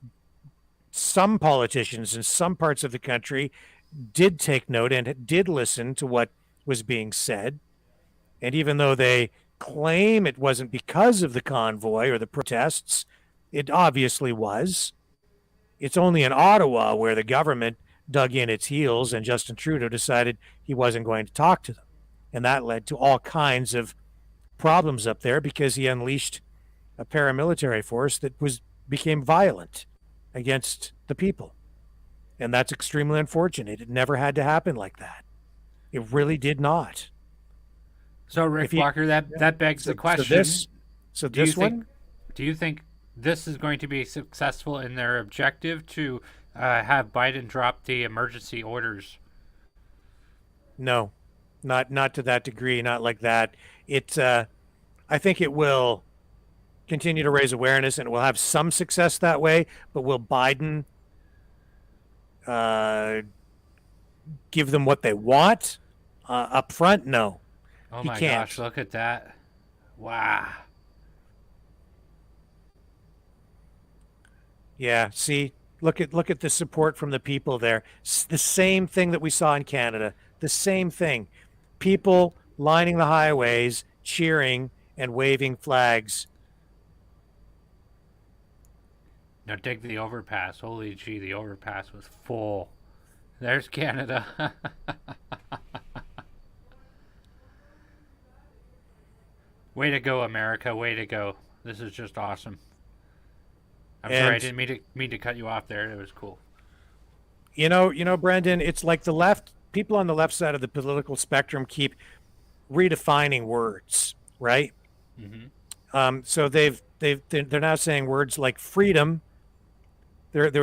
some politicians in some parts of the country did take note and did listen to what was being said. And even though they claim it wasn't because of the convoy or the protests, it obviously was. It's only in Ottawa where the government dug in its heels and Justin Trudeau decided he wasn't going to talk to them. And that led to all kinds of problems up there, because he unleashed a paramilitary force that became violent against the people. And that's extremely unfortunate. It never had to happen like that. It really did not. So, Rick Walker, that begs the question. Do you think this is going to be successful in their objective to have Biden drop the emergency orders? No, not to that degree, not like that. I think it will continue to raise awareness, and it will have some success that way. But will Biden give them what they want up front? No. Oh he my can't. gosh, look at that. Wow. Yeah, see, look at the support from the people there. The same thing that we saw in Canada. The same thing. People lining the highways, cheering and waving flags. Now dig the overpass. Holy gee, the overpass was full. There's Canada. Way to go, America. Way to go. This is just awesome. I'm sorry, I And didn't mean to cut you off there. It was cool. you know, Brendan, it's like the left people on the left side of the political spectrum keep redefining words, right? So they're now saying words like freedom. They're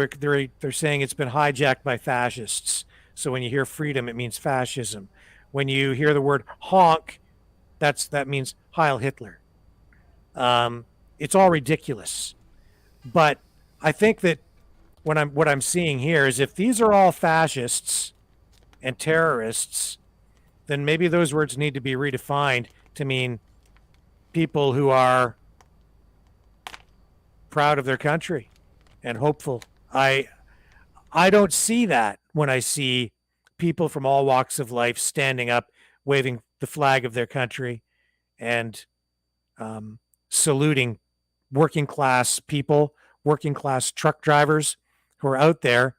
saying it's been hijacked by fascists. So when you hear freedom, it means fascism. When you hear the word honk, that means Heil Hitler. It's all ridiculous. But I think that what I'm seeing here is if these are all fascists and terrorists, then maybe those words need to be redefined to mean people who are proud of their country and hopeful. I don't see that when I see people from all walks of life standing up, waving the flag of their country, and saluting working class people, working class truck drivers who are out there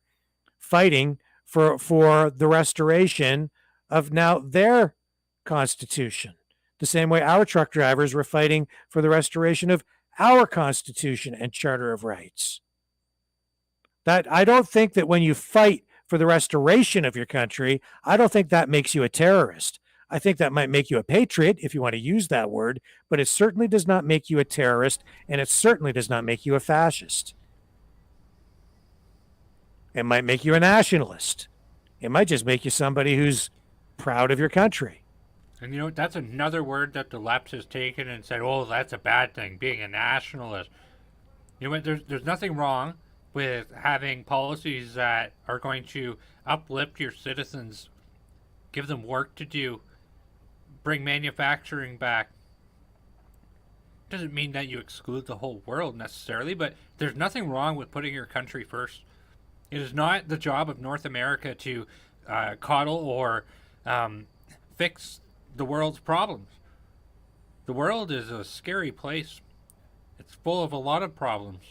fighting for the restoration of now their constitution. The same way our truck drivers were fighting for the restoration of our constitution and charter of rights. That I don't think that when you fight for the restoration of your country, I don't think that makes you a terrorist. I think that might make you a patriot if you want to use that word, but it certainly does not make you a terrorist, and it certainly does not make you a fascist. It might make you a nationalist. It might just make you somebody who's proud of your country. And you know, that's another word that the left has taken and said, oh, that's a bad thing, being a nationalist. You know what, there's nothing wrong with having policies that are going to uplift your citizens, give them work to do, bring manufacturing back. Doesn't mean that you exclude the whole world necessarily, but there's nothing wrong with putting your country first. It is not the job of North America to coddle or fix the world's problems. The world is a scary place. It's full of a lot of problems.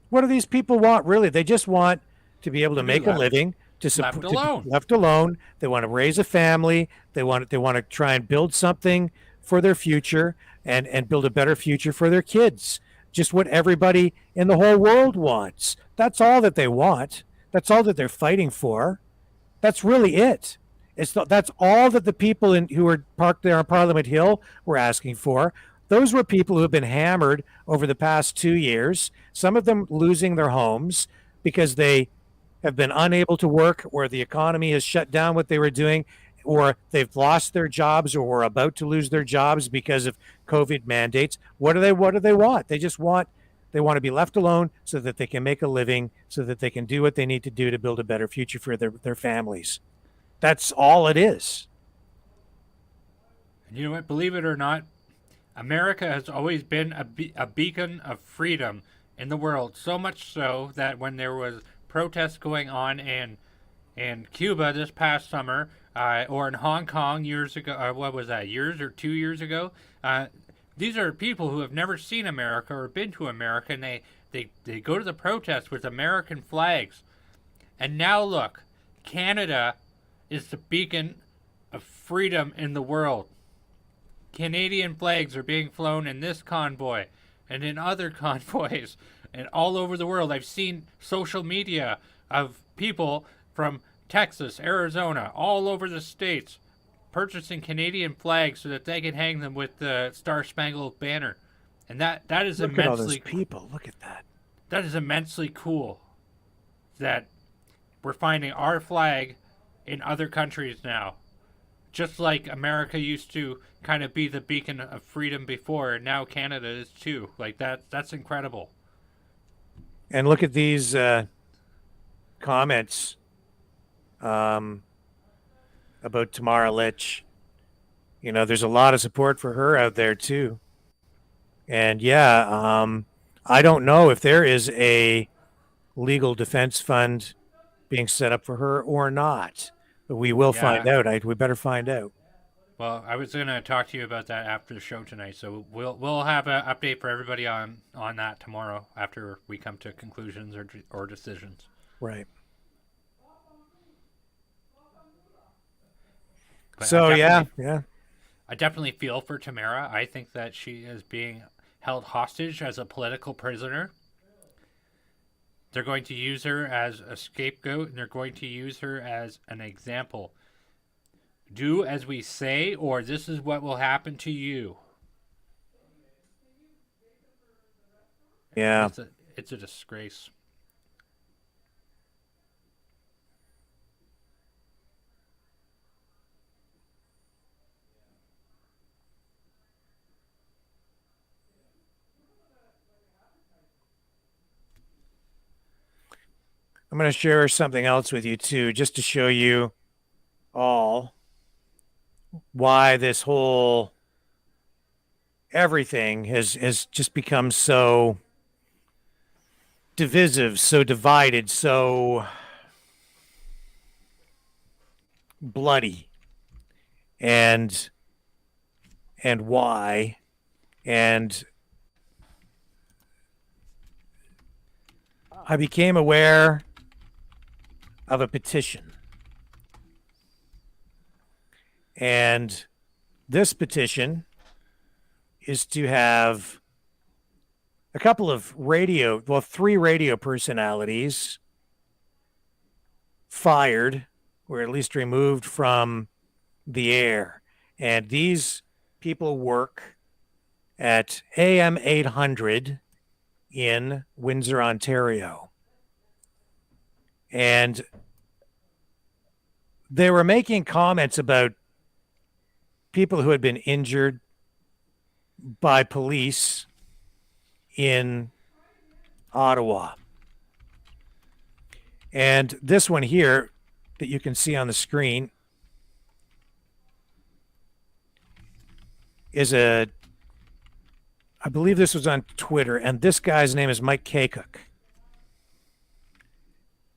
What do these people want, really? They just want to be able to make a living, left alone. Left alone. They want to raise a family. They want to try and build something for their future and build a better future for their kids. Just what everybody in the whole world wants. That's all that they want. That's all that they're fighting for. That's really it. That's all that the people who were parked there on Parliament Hill were asking for. Those were people who have been hammered over the past 2 years, some of them losing their homes because they have been unable to work, or the economy has shut down what they were doing, or they've lost their jobs or were about to lose their jobs because of COVID mandates. What do they want? They want to be left alone so that they can make a living, so that they can do what they need to do to build a better future for their families. That's all it is. And you know what? Believe it or not, America has always been a beacon of freedom in the world. So much so that when there was protests going on in Cuba this past summer, or in Hong Kong years ago, what was that, years or 2 years ago? These are people who have never seen America or been to America, and they go to the protests with American flags. And now look, Canada is the beacon of freedom in the world. Canadian flags are being flown in this convoy and in other convoys and all over the world. I've seen social media of people from Texas, Arizona, all over the states purchasing Canadian flags so that they can hang them with the Star Spangled Banner. And that is Look immensely at all those people. Look at that. That is immensely cool that we're finding our flag in other countries now. Just like America used to kind of be the beacon of freedom before, and now Canada is too. Like that's incredible. And look at these comments about Tamara Litch. You know, there's a lot of support for her out there too. And yeah, I don't know if there is a legal defense fund being set up for her or not. But we will find out. We better find out. Well, I was going to talk to you about that after the show tonight, so we'll have an update for everybody on that tomorrow after we come to conclusions or decisions. Right. But So yeah. I definitely feel for Tamara. I think that she is being held hostage as a political prisoner. They're going to use her as a scapegoat, and they're going to use her as an example. Do as we say, or this is what will happen to you. Yeah. It's a disgrace. I'm going to share something else with you too, just to show you all why this whole everything has just become so divisive, so divided, so bloody, and why. And I became aware of a petition. And this petition is to have a couple of three radio personalities fired, or at least removed from the air. And these people work at AM 800 in Windsor, Ontario. And they were making comments about people who had been injured by police in Ottawa. And this one here that you can see on the screen is I believe this was on Twitter, and this guy's name is Mike Kakuk.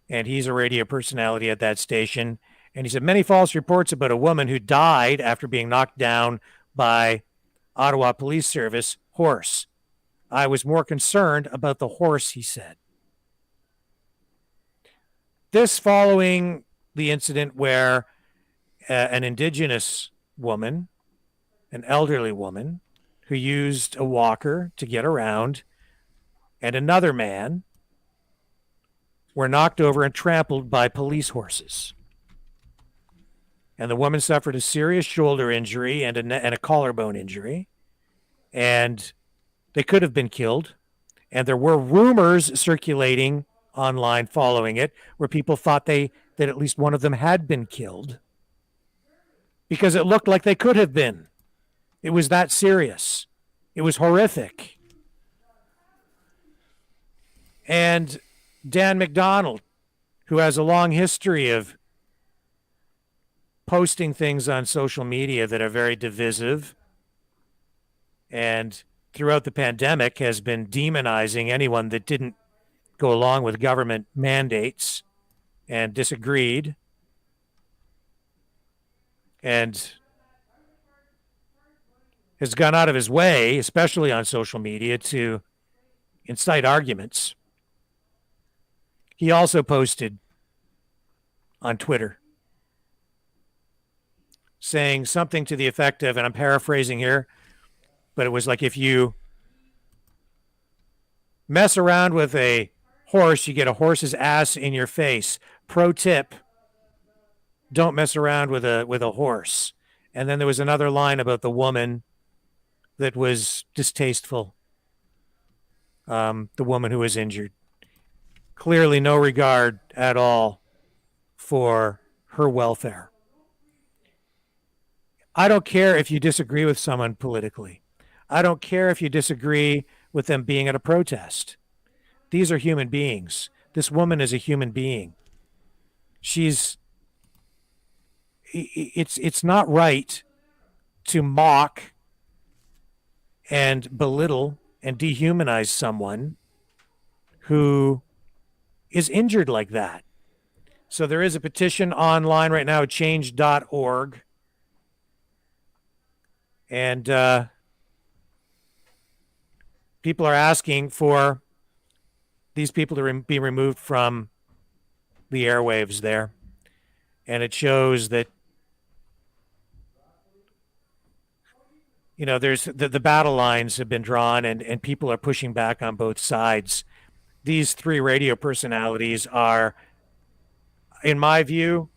And he's a radio personality at that station. And he said, many false reports about a woman who died after being knocked down by Ottawa Police Service horse. I was more concerned about the horse, he said. This following the incident where an Indigenous woman, an elderly woman, who used a walker to get around, and another man were knocked over and trampled by police horses. And the woman suffered a serious shoulder injury and a collarbone injury. And they could have been killed. And there were rumors circulating online following it where people thought that at least one of them had been killed because it looked like they could have been. It was that serious. It was horrific. And Dan McDonald, who has a long history of posting things on social media that are very divisive, and throughout the pandemic has been demonizing anyone that didn't go along with government mandates and disagreed, and has gone out of his way, especially on social media, to incite arguments. He also posted on Twitter saying something to the effect of, and I'm paraphrasing here, but it was like, if you mess around with a horse, you get a horse's ass in your face. Pro tip, don't mess around with a horse. And then there was another line about the woman that was distasteful. The woman who was injured. Clearly no regard at all for her welfare. I don't care if you disagree with someone politically. I don't care if you disagree with them being at a protest. These are human beings. This woman is a human being. It's not right to mock and belittle and dehumanize someone who is injured like that. So there is a petition online right now, change.org. And people are asking for these people to be removed from the airwaves there. And it shows that, there's the battle lines have been drawn, and people are pushing back on both sides. these three radio personalities are, in my view,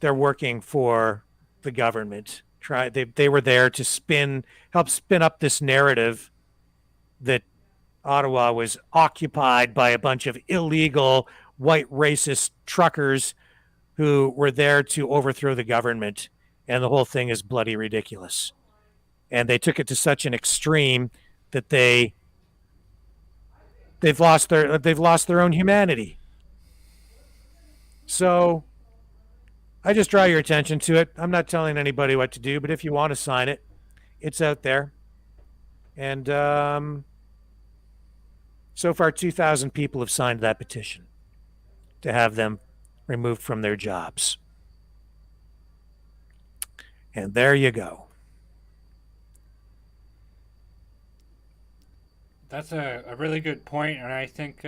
they're working for the government. They were there to help spin up this narrative that Ottawa was occupied by a bunch of illegal white racist truckers who were there to overthrow the government, and the whole thing is bloody ridiculous. And they took it to such an extreme that they've lost their own humanity. So I just draw your attention to it. I'm not telling anybody what to do, but if you want to sign it, it's out there. And so far, 2,000 people have signed that petition to have them removed from their jobs. And there you go. That's a really good point, and I think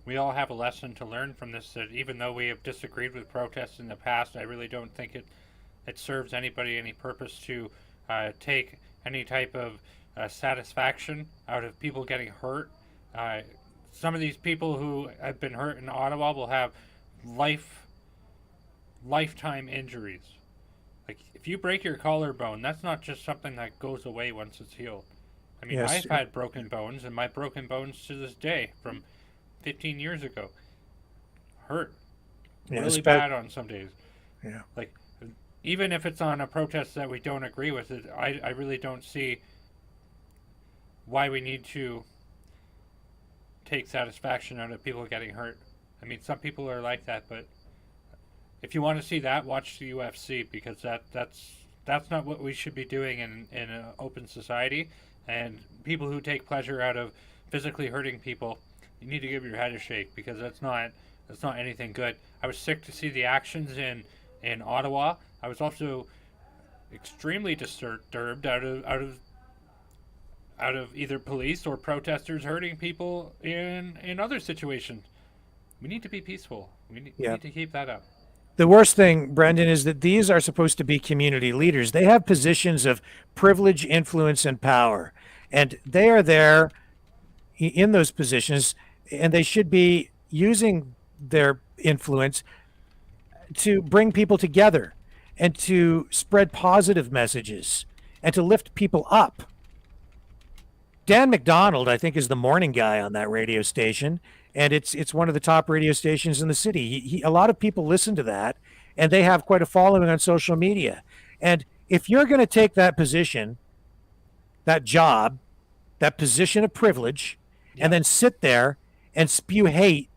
we all have a lesson to learn from this. That even though we have disagreed with protests in the past, I really don't think it serves anybody any purpose to take any type of satisfaction out of people getting hurt. Some of these people who have been hurt in Ottawa will have lifetime injuries. Like, if you break your collarbone, that's not just something that goes away once it's healed. I mean, Yes. I've had broken bones, and my broken bones to this day from 15 years ago hurt really bad on some days. Yeah. Like, even if it's on a protest that we don't agree with, I really don't see why we need to take satisfaction out of people getting hurt. I mean, some people are like that, but if you want to see that, watch the UFC, because that's not what we should be doing in an open society. And people who take pleasure out of physically hurting people, you need to give your head a shake, because that's not anything good. I was sick to see the actions in Ottawa. I was also extremely disturbed out of either police or protesters hurting people in other situations. We need to be peaceful. We need to keep that up. The worst thing, Brendan, is that these are supposed to be community leaders. They have positions of privilege, influence, and power. And they are there in those positions, and they should be using their influence to bring people together and to spread positive messages and to lift people up. Dan McDonald, I think, is the morning guy on that radio station, and it's one of the top radio stations in the city. A lot of people listen to that, and they have quite a following on social media. And if you're going to take that position, that job, that position of privilege, and then sit there and spew hate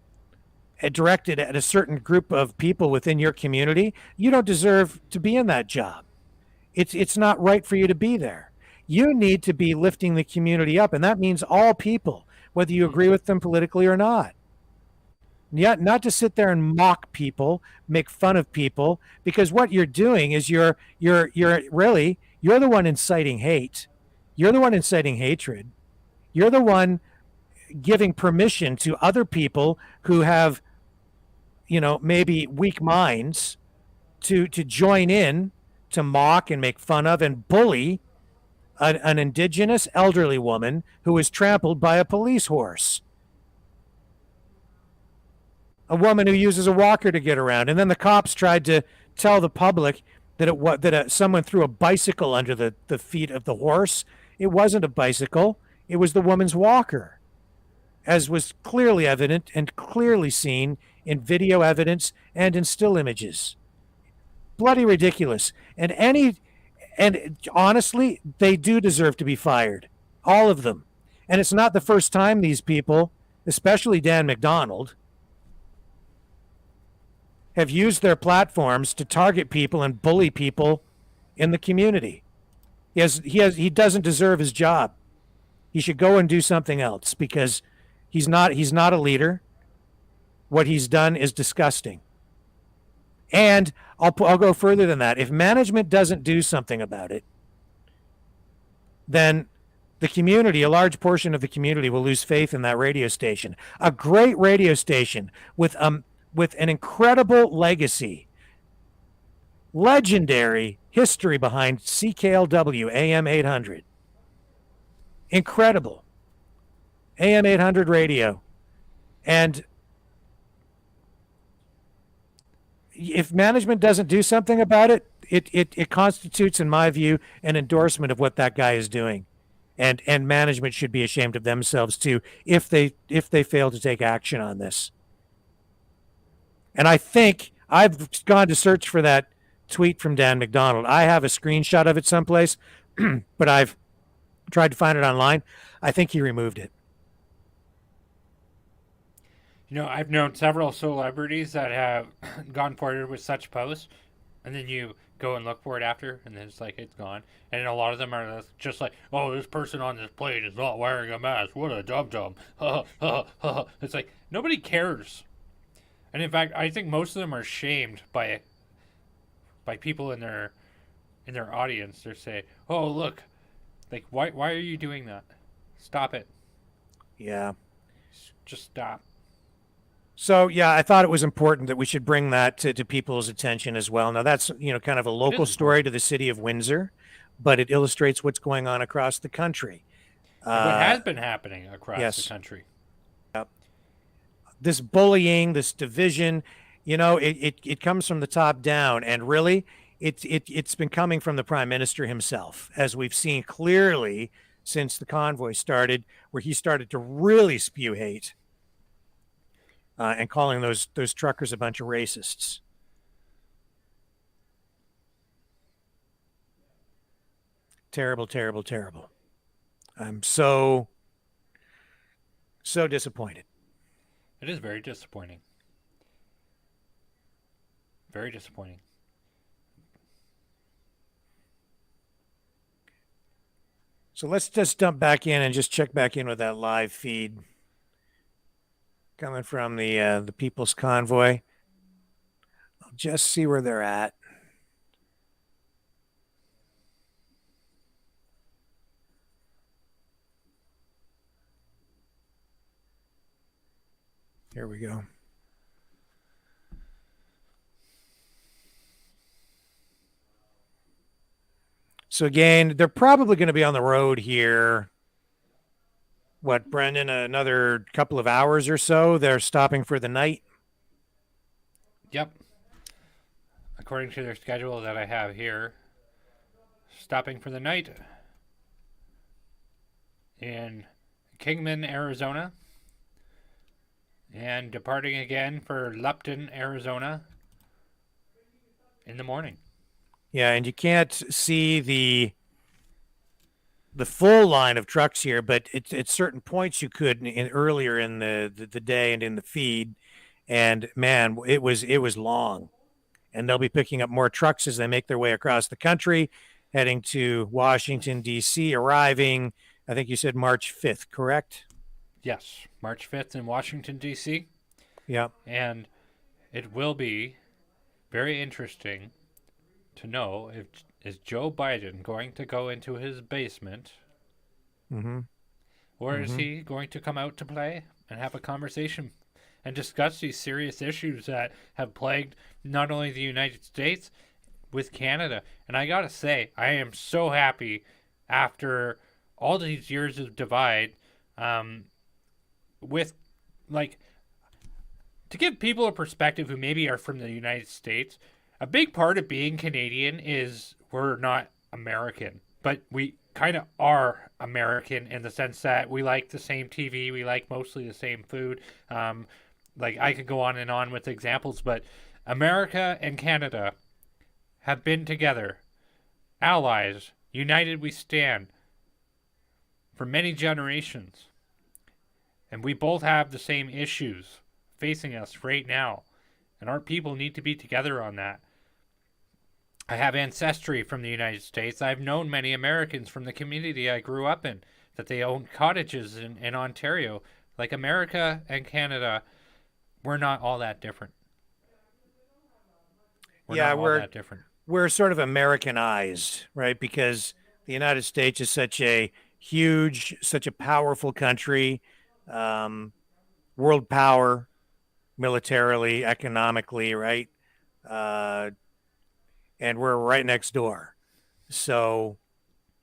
directed at a certain group of people within your community, you don't deserve to be in that job. It's not right for you to be there. You need to be lifting the community up, and that means all people, whether you agree with them politically or not. Yet, not to sit there and mock people, make fun of people, because what you're doing is you're the one inciting hate. You're the one inciting hatred. You're the one giving permission to other people who have, maybe weak minds to join in to mock and make fun of and bully an Indigenous elderly woman who was trampled by a police horse. A woman who uses a walker to get around. And then the cops tried to tell the public that someone threw a bicycle under the feet of the horse. It wasn't a bicycle. It was the woman's walker, as was clearly evident and clearly seen in video evidence and in still images. Bloody ridiculous. And honestly, they do deserve to be fired. All of them. And it's not the first time these people, especially Dan McDonald, have used their platforms to target people and bully people in the community. He doesn't deserve his job. He should go and do something else, because he's not a leader. What he's done is disgusting. And I'll go further than that. If management doesn't do something about it, then the community, a large portion of the community, will lose faith in that radio station. A great radio station with an incredible legacy, legendary history behind CKLW AM 800. Incredible. AM 800 radio. And if management doesn't do something about it, it constitutes, in my view, an endorsement of what that guy is doing. And management should be ashamed of themselves too if they fail to take action on this. And I think I've gone to search for that tweet from Dan McDonald. I have a screenshot of it someplace, but I've tried to find it online. I think he removed it. You know, I've known several celebrities that have gone forward with such posts, and then you go and look for it after, and then it's like it's gone. And a lot of them are just like, oh, this person on this plane is not wearing a mask. What a dum-dum. It's like, nobody cares. And in fact, I think most of them are shamed by people in their audience. They say, oh, look, like, why are you doing that? Stop it. Yeah. Just stop. So, yeah, I thought it was important that we should bring that to people's attention as well. Now, that's, kind of a local story to the city of Windsor, but it illustrates what's going on across the country. What has been happening across the country. Yep. This bullying, this division, it comes from the top down. And really, it's been coming from the Prime Minister himself, as we've seen clearly since the convoy started, where he started to really spew hate. And calling those truckers a bunch of racists. Terrible, terrible, terrible. I'm so disappointed. It is very disappointing. Very disappointing. So let's just jump back in and just check back in with that live feed. Coming from the People's Convoy. I'll just see where they're at. Here we go. So again, they're probably going to be on the road here. What, Brendan, another couple of hours or so? They're stopping for the night? Yep. According to their schedule that I have here, stopping for the night in Kingman, Arizona, and departing again for Lupton, Arizona in the morning. Yeah, and you can't see the full line of trucks here, but at certain points you could earlier in the day and in the feed. And man, it was long. And they'll be picking up more trucks as they make their way across the country, heading to Washington, D.C., arriving, I think you said March 5th, correct? Yes, March 5th in Washington, D.C. Yeah. And it will be very interesting to know is Joe Biden going to go into his basement? Mm-hmm. Or is he going to come out to play and have a conversation and discuss these serious issues that have plagued not only the United States, with Canada? And I gotta say, I am so happy after all these years of divide, with, like, to give people a perspective who maybe are from the United States, a big part of being Canadian is we're not American, but we kind of are American in the sense that we like the same TV, we like mostly the same food. Like, I could go on and on with examples, but America and Canada have been together, allies, united we stand, for many generations. And we both have the same issues facing us right now. And our people need to be together on that. I have ancestry from the United States. I've known many Americans from the community I grew up in that they own cottages in Ontario. Like, America and Canada, we're not all that different. We're different. We're sort of Americanized, right? Because the United States is such a huge, such a powerful country, world power, militarily, economically, right? And we're right next door. So,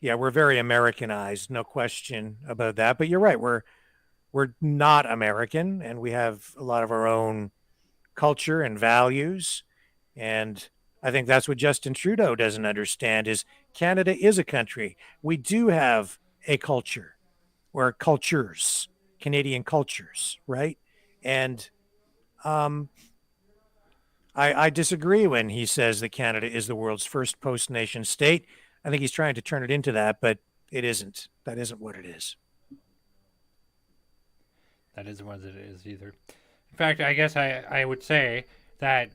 yeah, we're very Americanized, no question about that. But you're right, we're we're not American, and we have a lot of our own culture and values. And I think that's what Justin Trudeau doesn't understand is Canada is a country. We do have a culture, or cultures, Canadian cultures, right? And I disagree when he says that Canada is the world's first post-nation state. I think he's trying to turn it into that, but it isn't. That isn't what it is. That isn't what it is either. In fact, I guess I would say that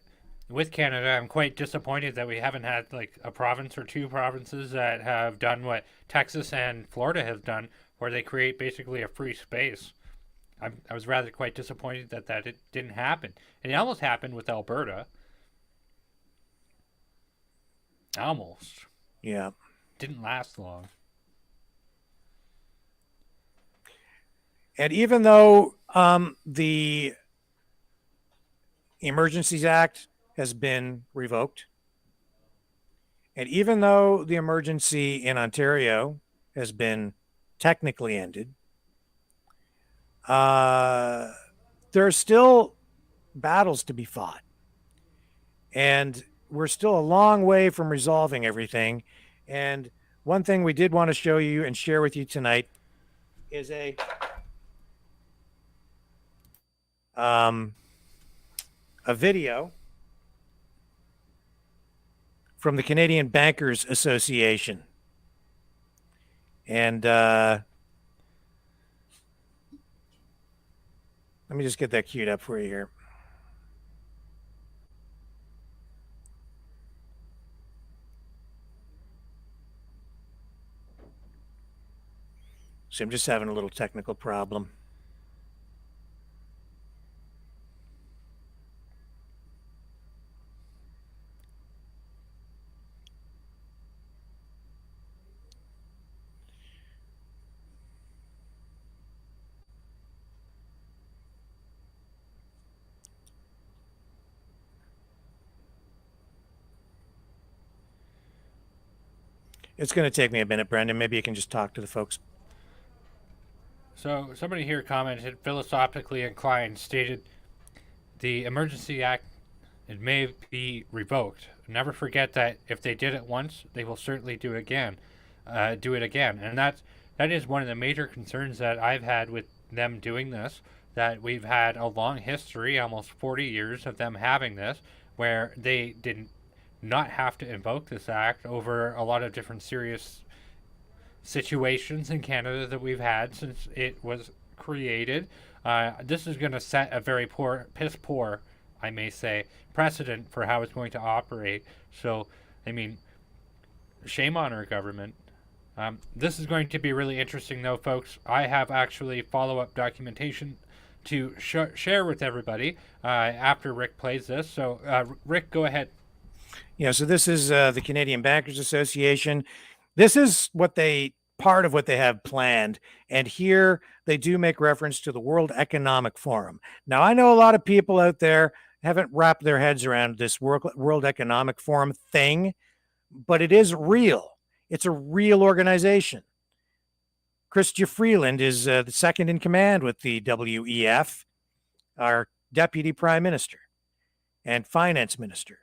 with Canada, I'm quite disappointed that we haven't had like a province or two provinces that have done what Texas and Florida have done, where they create basically a free space. I was rather quite disappointed that it didn't happen. And it almost happened with Alberta. Almost. Yeah. Didn't last long. And even though the Emergencies Act has been revoked, and even though the emergency in Ontario has been technically ended, there are still battles to be fought. And we're still a long way from resolving everything. And one thing we did want to show you and share with you tonight is a video from the Canadian Bankers Association. And let me just get that queued up for you here. So I'm just having a little technical problem. It's going to take me a minute, Brendan. Maybe you can just talk to the folks. So somebody here commented, philosophically inclined, stated the Emergency Act, it may be revoked. Never forget that if they did it once, they will certainly do it again. And that is one of the major concerns that I've had with them doing this, that we've had a long history, almost 40 years of them having this, where they didn't not have to invoke this act over a lot of different serious situations in Canada that we've had since it was created. This is going to set a very piss poor, I may say, precedent for how it's going to operate. So, I mean, shame on our government. This is going to be really interesting, though, folks. I have actually follow-up documentation to share with everybody after Rick plays this. So, Rick, go ahead. Yeah, so this is the Canadian Bankers Association. This is part of what they have planned. And here they do make reference to the World Economic Forum. Now, I know a lot of people out there haven't wrapped their heads around this World Economic Forum thing, but it is real. It's a real organization. Chrystia Freeland is the second in command with the WEF, our Deputy Prime Minister and Finance Minister.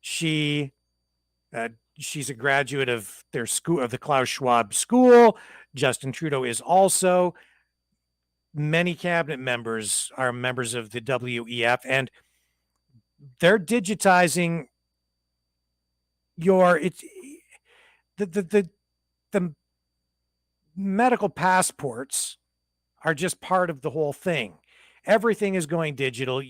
She's a graduate of their school, of the Klaus Schwab School. Justin Trudeau is also. Many cabinet members are members of the WEF, and they're digitizing the medical passports are just part of the whole thing. Everything is going digital.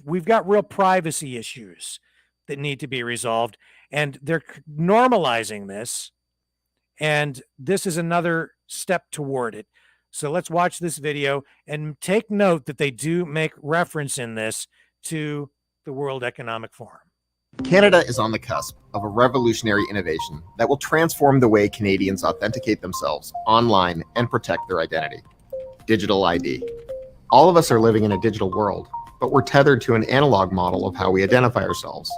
We've got real privacy issues that need to be resolved, and they're normalizing this, and this is another step toward it. So let's watch this video and take note that they do make reference in this to the World Economic Forum. Canada is on the cusp of a revolutionary innovation that will transform the way Canadians authenticate themselves online and protect their identity. Digital ID. All of us are living in a digital world, but we're tethered to an analog model of how we identify ourselves,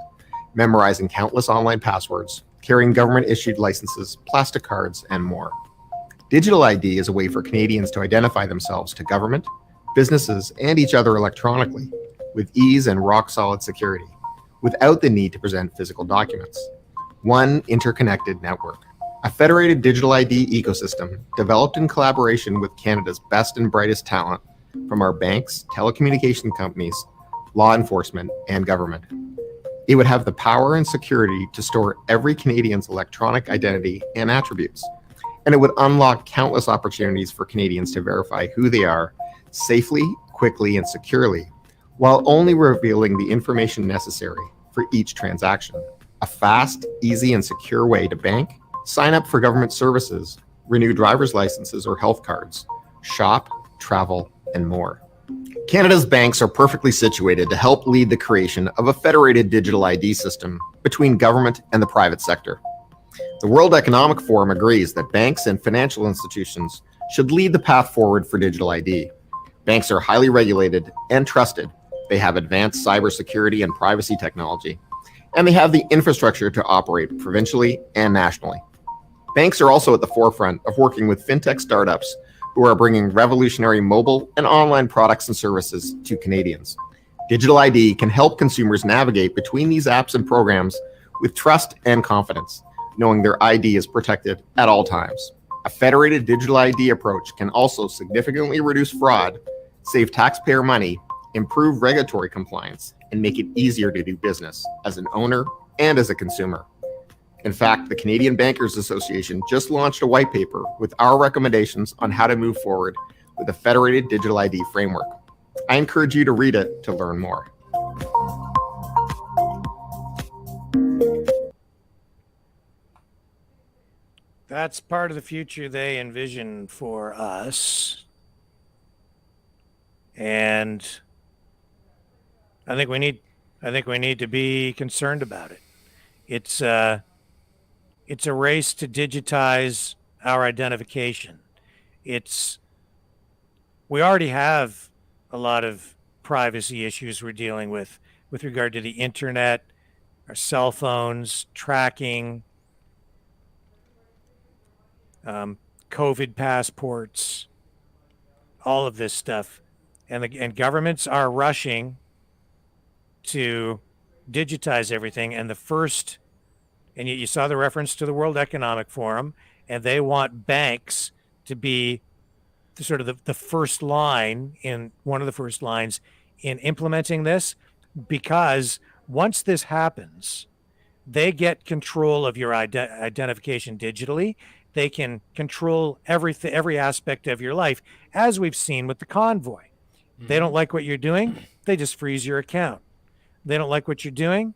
memorizing countless online passwords, carrying government-issued licenses, plastic cards, and more. Digital ID is a way for Canadians to identify themselves to government, businesses, and each other electronically with ease and rock-solid security, without the need to present physical documents. One interconnected network. A federated digital ID ecosystem developed in collaboration with Canada's best and brightest talent from our banks, telecommunication companies, law enforcement, and government. It would have the power and security to store every Canadian's electronic identity and attributes, and it would unlock countless opportunities for Canadians to verify who they are safely, quickly, and securely, while only revealing the information necessary for each transaction. A fast, easy, and secure way to bank, sign up for government services, renew driver's licenses or health cards, shop, travel, and more. Canada's banks are perfectly situated to help lead the creation of a federated digital ID system between government and the private sector. The World Economic Forum agrees that banks and financial institutions should lead the path forward for digital ID. Banks are highly regulated and trusted. They have advanced cybersecurity and privacy technology, and they have the infrastructure to operate provincially and nationally. Banks are also at the forefront of working with fintech startups who are bringing revolutionary mobile and online products and services to Canadians. Digital ID can help consumers navigate between these apps and programs with trust and confidence, knowing their ID is protected at all times. A federated digital ID approach can also significantly reduce fraud, save taxpayer money, improve regulatory compliance, and make it easier to do business as an owner and as a consumer. In fact, the Canadian Bankers Association just launched a white paper with our recommendations on how to move forward with a federated digital ID framework. I encourage you to read it to learn more. That's part of the future they envision for us. And I think we need to be concerned about it. It's a race to digitize our identification. We already have a lot of privacy issues we're dealing with regard to the internet, our cell phones, tracking, COVID passports, all of this stuff. And governments are rushing to digitize everything. And and you saw the reference to the World Economic Forum, and they want banks to be sort of the first line one of the first lines in implementing this, because once this happens, they get control of your identification digitally. They can control every aspect of your life, as we've seen with the Convoy. Mm-hmm. They don't like what you're doing, they just freeze your account. They don't like what you're doing.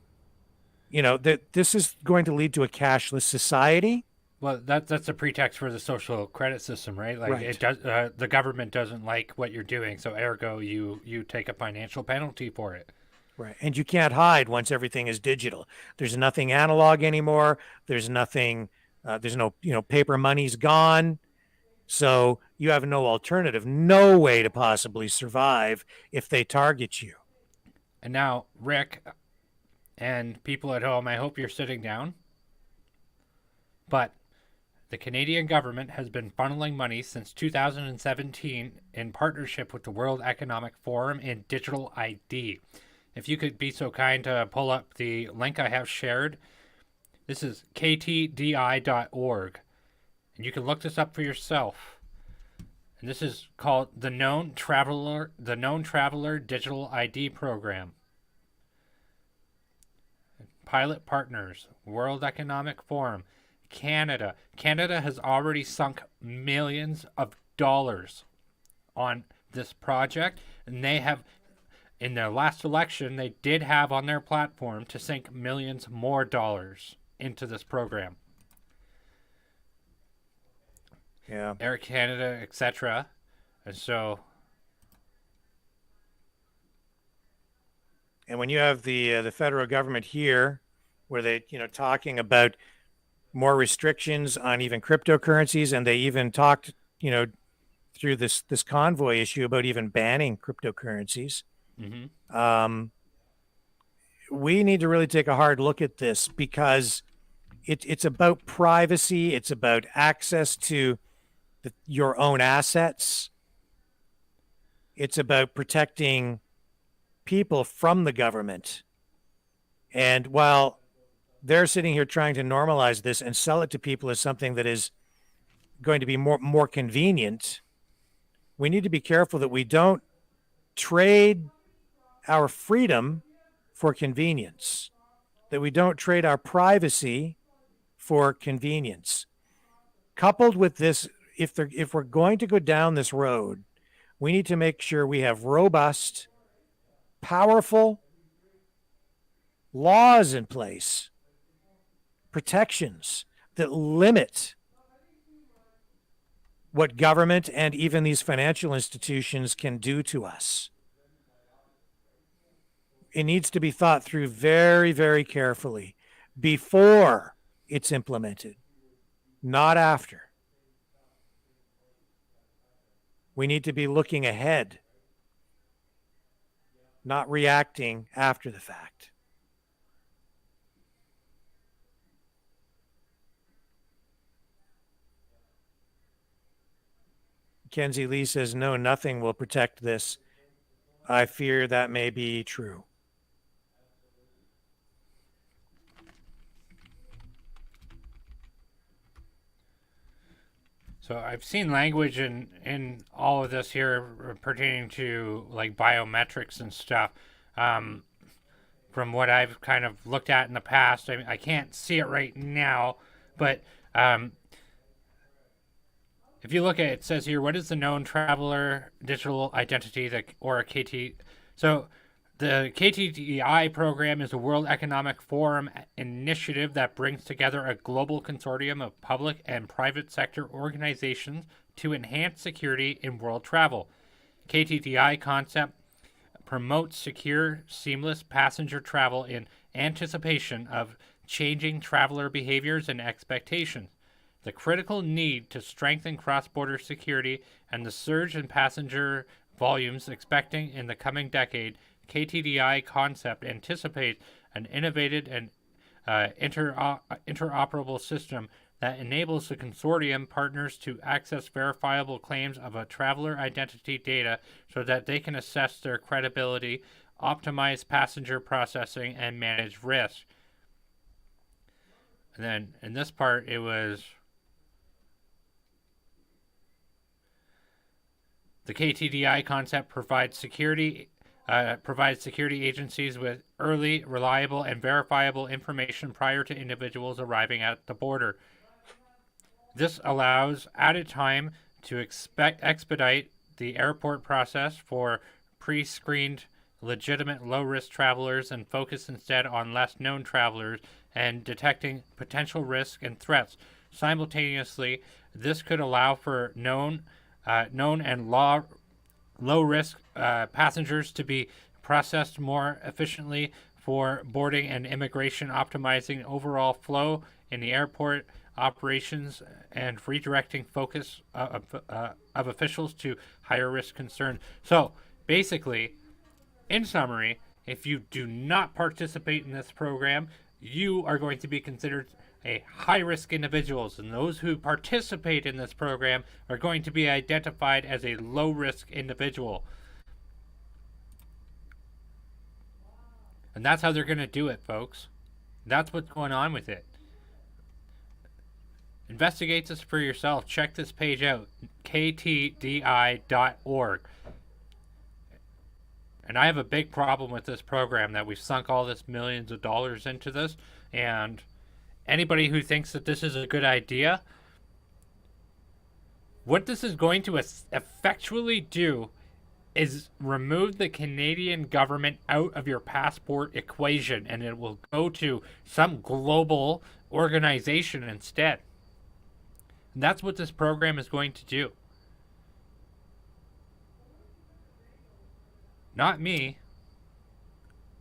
This is going to lead to a cashless society. Well, that's a pretext for the social credit system, right? Like, right. It does. The government doesn't like what you're doing, so ergo, you take a financial penalty for it. Right, and you can't hide once everything is digital. There's nothing analog anymore. There's nothing. There's no, paper money's gone. So you have no alternative, no way to possibly survive if they target you. And now, Rick, and people at home, I hope you're sitting down. But the Canadian government has been funneling money since 2017 in partnership with the World Economic Forum in digital ID. If you could be so kind to pull up the link I have shared. This is ktdi.org. And you can look this up for yourself. And this is called the Known Traveler Digital ID Program. Pilot partners, World Economic Forum, Canada. Canada has already sunk millions of dollars on this project, and they have, in their last election, they did have on their platform to sink millions more dollars into this program. Yeah. Air Canada, etc. And so, and when you have the federal government here, where they talking about more restrictions on even cryptocurrencies, and they even talked through this Convoy issue about even banning cryptocurrencies. Mm-hmm. We need to really take a hard look at this, because it's about privacy. It's about access to your own assets. It's about protecting people from the government. And while they're sitting here trying to normalize this and sell it to people as something that is going to be more convenient, we need to be careful that we don't trade our freedom for convenience, that we don't trade our privacy for convenience. Coupled with this, if we're going to go down this road, we need to make sure we have robust, powerful laws in place, protections that limit what government and even these financial institutions can do to us. It needs to be thought through very, very carefully before it's implemented, not after. We need to be looking ahead, not reacting after the fact. Kenzie Lee says, no, nothing will protect this. I fear that may be true. So I've seen language in all of this here pertaining to like biometrics and stuff. From what I've kind of looked at in the past, I mean, I can't see it right now, but if you look at it, it says here, what is the known traveler digital identity or a KT? So the KTDI program is a World Economic Forum initiative that brings together a global consortium of public and private sector organizations to enhance security in world travel. KTDI concept promotes secure, seamless passenger travel in anticipation of changing traveler behaviors and expectations. The critical need to strengthen cross-border security and the surge in passenger volumes expecting in the coming decade, KTDI concept anticipates an innovative and interoperable system that enables the consortium partners to access verifiable claims of a traveler identity data so that they can assess their credibility, optimize passenger processing, and manage risk. And then in this part, it was the KTDI concept provides security agencies with early, reliable, and verifiable information prior to individuals arriving at the border. This allows added time to expedite the airport process for pre-screened, legitimate low-risk travelers and focus instead on less known travelers and detecting potential risks and threats. Simultaneously, this could allow for known and low-risk passengers to be processed more efficiently for boarding and immigration, optimizing overall flow in the airport operations and redirecting focus of officials to higher risk concerns. So basically, in summary, if you do not participate in this program, you are going to be considered a high-risk individuals, and those who participate in this program are going to be identified as a low-risk individual. And that's how they're going to do it, folks. That's what's going on with it. Investigate this for yourself. Check this page out, ktdi.org. And I have a big problem with this program that we've sunk all this millions of dollars into this, and anybody who thinks that this is a good idea, what this is going to effectually do is remove the Canadian government out of your passport equation, and it will go to some global organization instead. And that's what this program is going to do. Not me.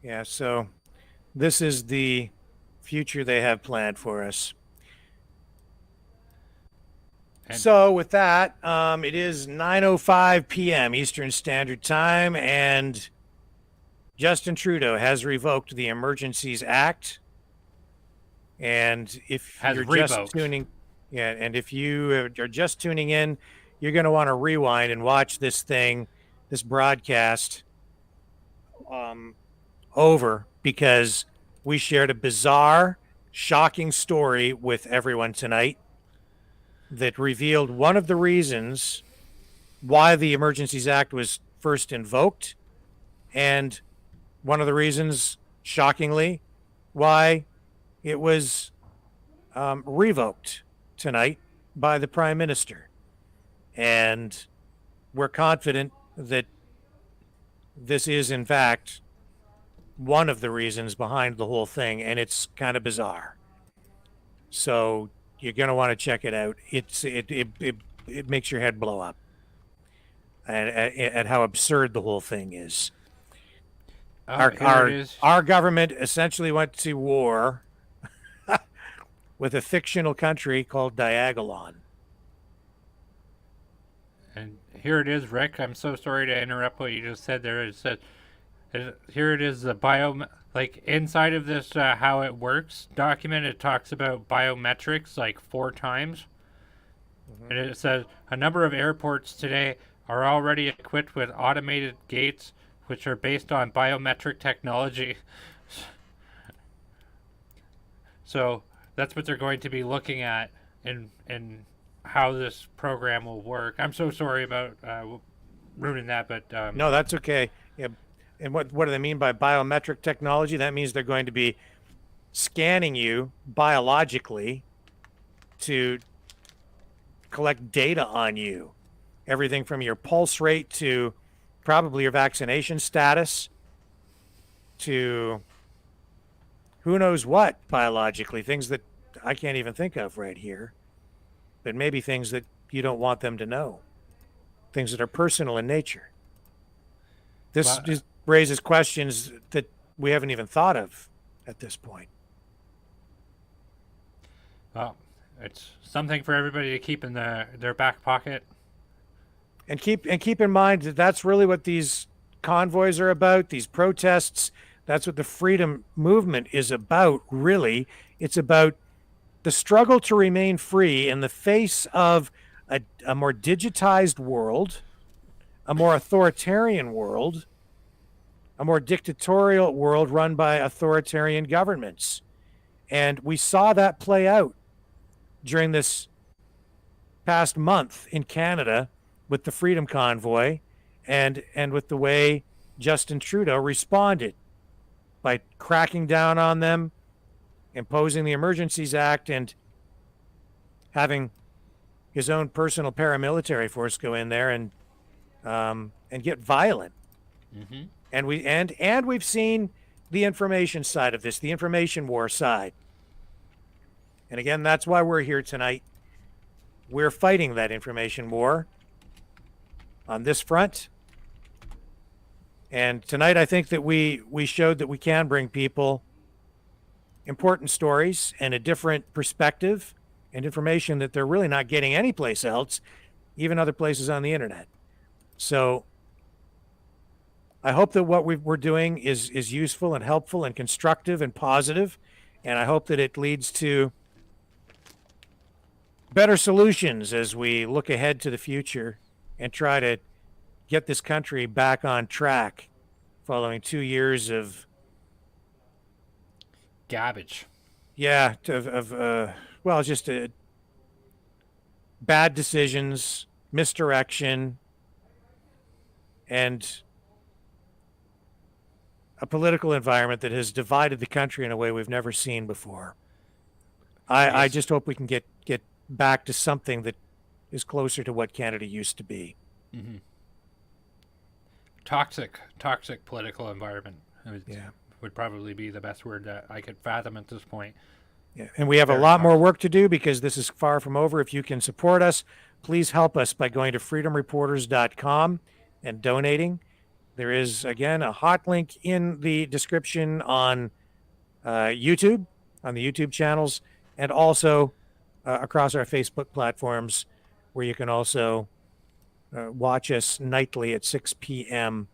Yeah, so this is the future they have planned for us. So with that, it is 9:05 p.m. Eastern Standard Time, and Justin Trudeau has revoked the Emergencies ACT. And if you're just tuning, and if you are just tuning in, you're going to want to rewind and watch this thing this broadcast over because we shared a bizarre, shocking story with everyone tonight that revealed one of the reasons why the Emergencies Act was first invoked, and one of the reasons, shockingly, why it was revoked tonight by the Prime Minister. And we're confident that this is, in fact, one of the reasons behind the whole thing, and it's kind of bizarre. So you're going to want to check it out. It makes your head blow up at how absurd the whole thing is. Our government essentially went to war with a fictional country called Diagolon. And here it is, Rick. I'm so sorry to interrupt what you just said there. It said, here it is, the like inside of this how it works document. It talks about biometrics like 4 times. Mm-hmm. And it says a number of airports today are already equipped with automated gates which are based on biometric technology. So that's what they're going to be looking at in how this program will work. I'm so sorry about ruining that, but no, that's okay. Yeah. And what do they mean by biometric technology? That means they're going to be scanning you biologically to collect data on you. Everything from your pulse rate to probably your vaccination status to who knows what biologically, things that I can't even think of right here, but maybe things that you don't want them to know, things that are personal in nature. This just raises questions that we haven't even thought of at this point. Well, it's something for everybody to keep in their back pocket. And keep in mind that that's really what these convoys are about, these protests. That's what the freedom movement is about, really. It's about the struggle to remain free in the face of a more digitized world, a more authoritarian world, a more dictatorial world run by authoritarian governments. And we saw that play out during this past month in Canada with the Freedom Convoy and with the way Justin Trudeau responded by cracking down on them, imposing the Emergencies Act, and having his own personal paramilitary force go in there and get violent. Mm-hmm. And we've seen the information side of this, the information war side. And again, that's why we're here tonight. We're fighting that information war on this front. And tonight, I think that we showed that we can bring people important stories and a different perspective and information that they're really not getting anyplace else, even other places on the internet. So I hope that what we're doing is useful and helpful and constructive and positive, and I hope that it leads to better solutions as we look ahead to the future and try to get this country back on track following 2 years of garbage. Yeah, just bad decisions, misdirection, and a political environment that has divided the country in a way we've never seen before. I just hope we can get back to something that is closer to what Canada used to be. Mm-hmm. Toxic political environment. Would probably be the best word that I could fathom at this point. Yeah, and we have a lot more work to do because this is far from over. If you can support us, please help us by going to freedomreporters.com and donating. There is, again, a hot link in the description on YouTube, on the YouTube channels, and also across our Facebook platforms, where you can also watch us nightly at 6 p.m.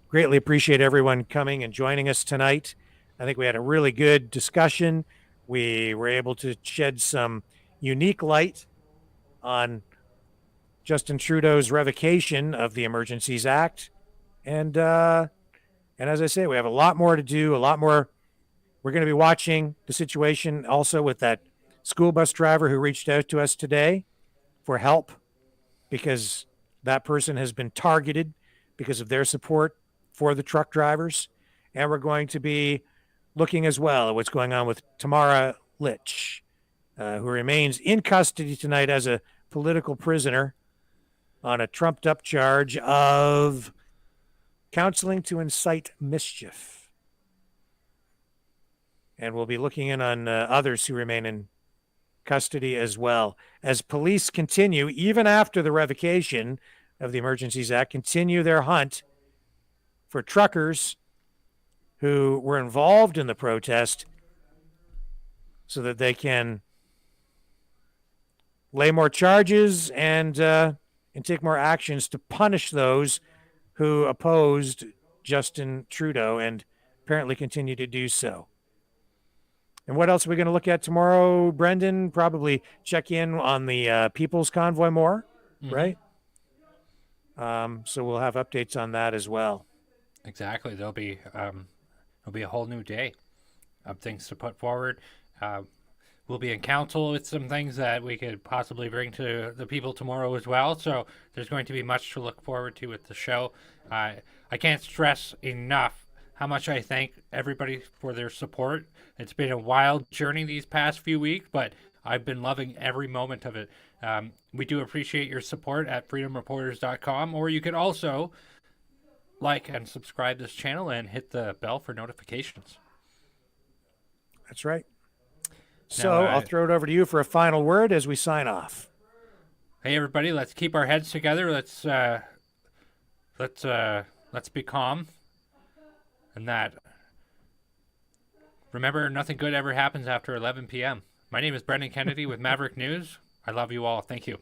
Greatly appreciate everyone coming and joining us tonight. I think we had a really good discussion. We were able to shed some unique light on Justin Trudeau's revocation of the Emergencies Act. And as I say, we have a lot more to do, a lot more. We're going to be watching the situation also with that school bus driver who reached out to us today for help, because that person has been targeted because of their support for the truck drivers. And we're going to be looking as well at what's going on with Tamara Litch, who remains in custody tonight as a political prisoner on a trumped-up charge of counseling to incite mischief. And we'll be looking in on others who remain in custody as well, as police continue, even after the revocation of the Emergencies Act, continue their hunt for truckers who were involved in the protest so that they can lay more charges and take more actions to punish those who opposed Justin Trudeau and apparently continue to do so. And what else are we going to look at tomorrow, Brendan? Probably check in on the People's Convoy more, right? So we'll have updates on that as well. Exactly. There'll be a whole new day of things to put forward. We'll be in council with some things that we could possibly bring to the people tomorrow as well. So there's going to be much to look forward to with the show. I can't stress enough how much I thank everybody for their support. It's been a wild journey these past few weeks, but I've been loving every moment of it. We do appreciate your support at freedomreporters.com, or you can also like and subscribe this channel and hit the bell for notifications. That's right. So I'll throw it over to you for a final word as we sign off. Hey everybody, let's keep our heads together. Let's be calm. And that, remember, nothing good ever happens after 11 p.m. My name is Brendan Kennedy with Maverick News. I love you all. Thank you.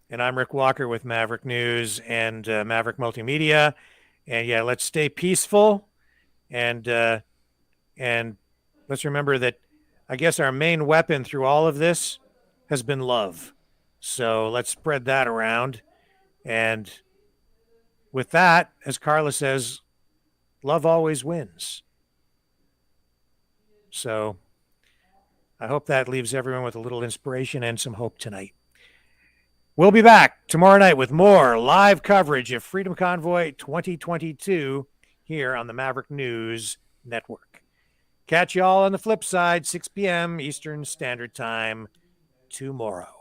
And I'm Rick Walker with Maverick News and Maverick Multimedia. And yeah, let's stay peaceful. And let's remember that I guess our main weapon through all of this has been love. So let's spread that around. And with that, as Carla says, love always wins. So I hope that leaves everyone with a little inspiration and some hope tonight. We'll be back tomorrow night with more live coverage of Freedom Convoy 2022 here on the Maverick News Network. Catch you all on the flip side, 6 p.m. Eastern Standard Time tomorrow.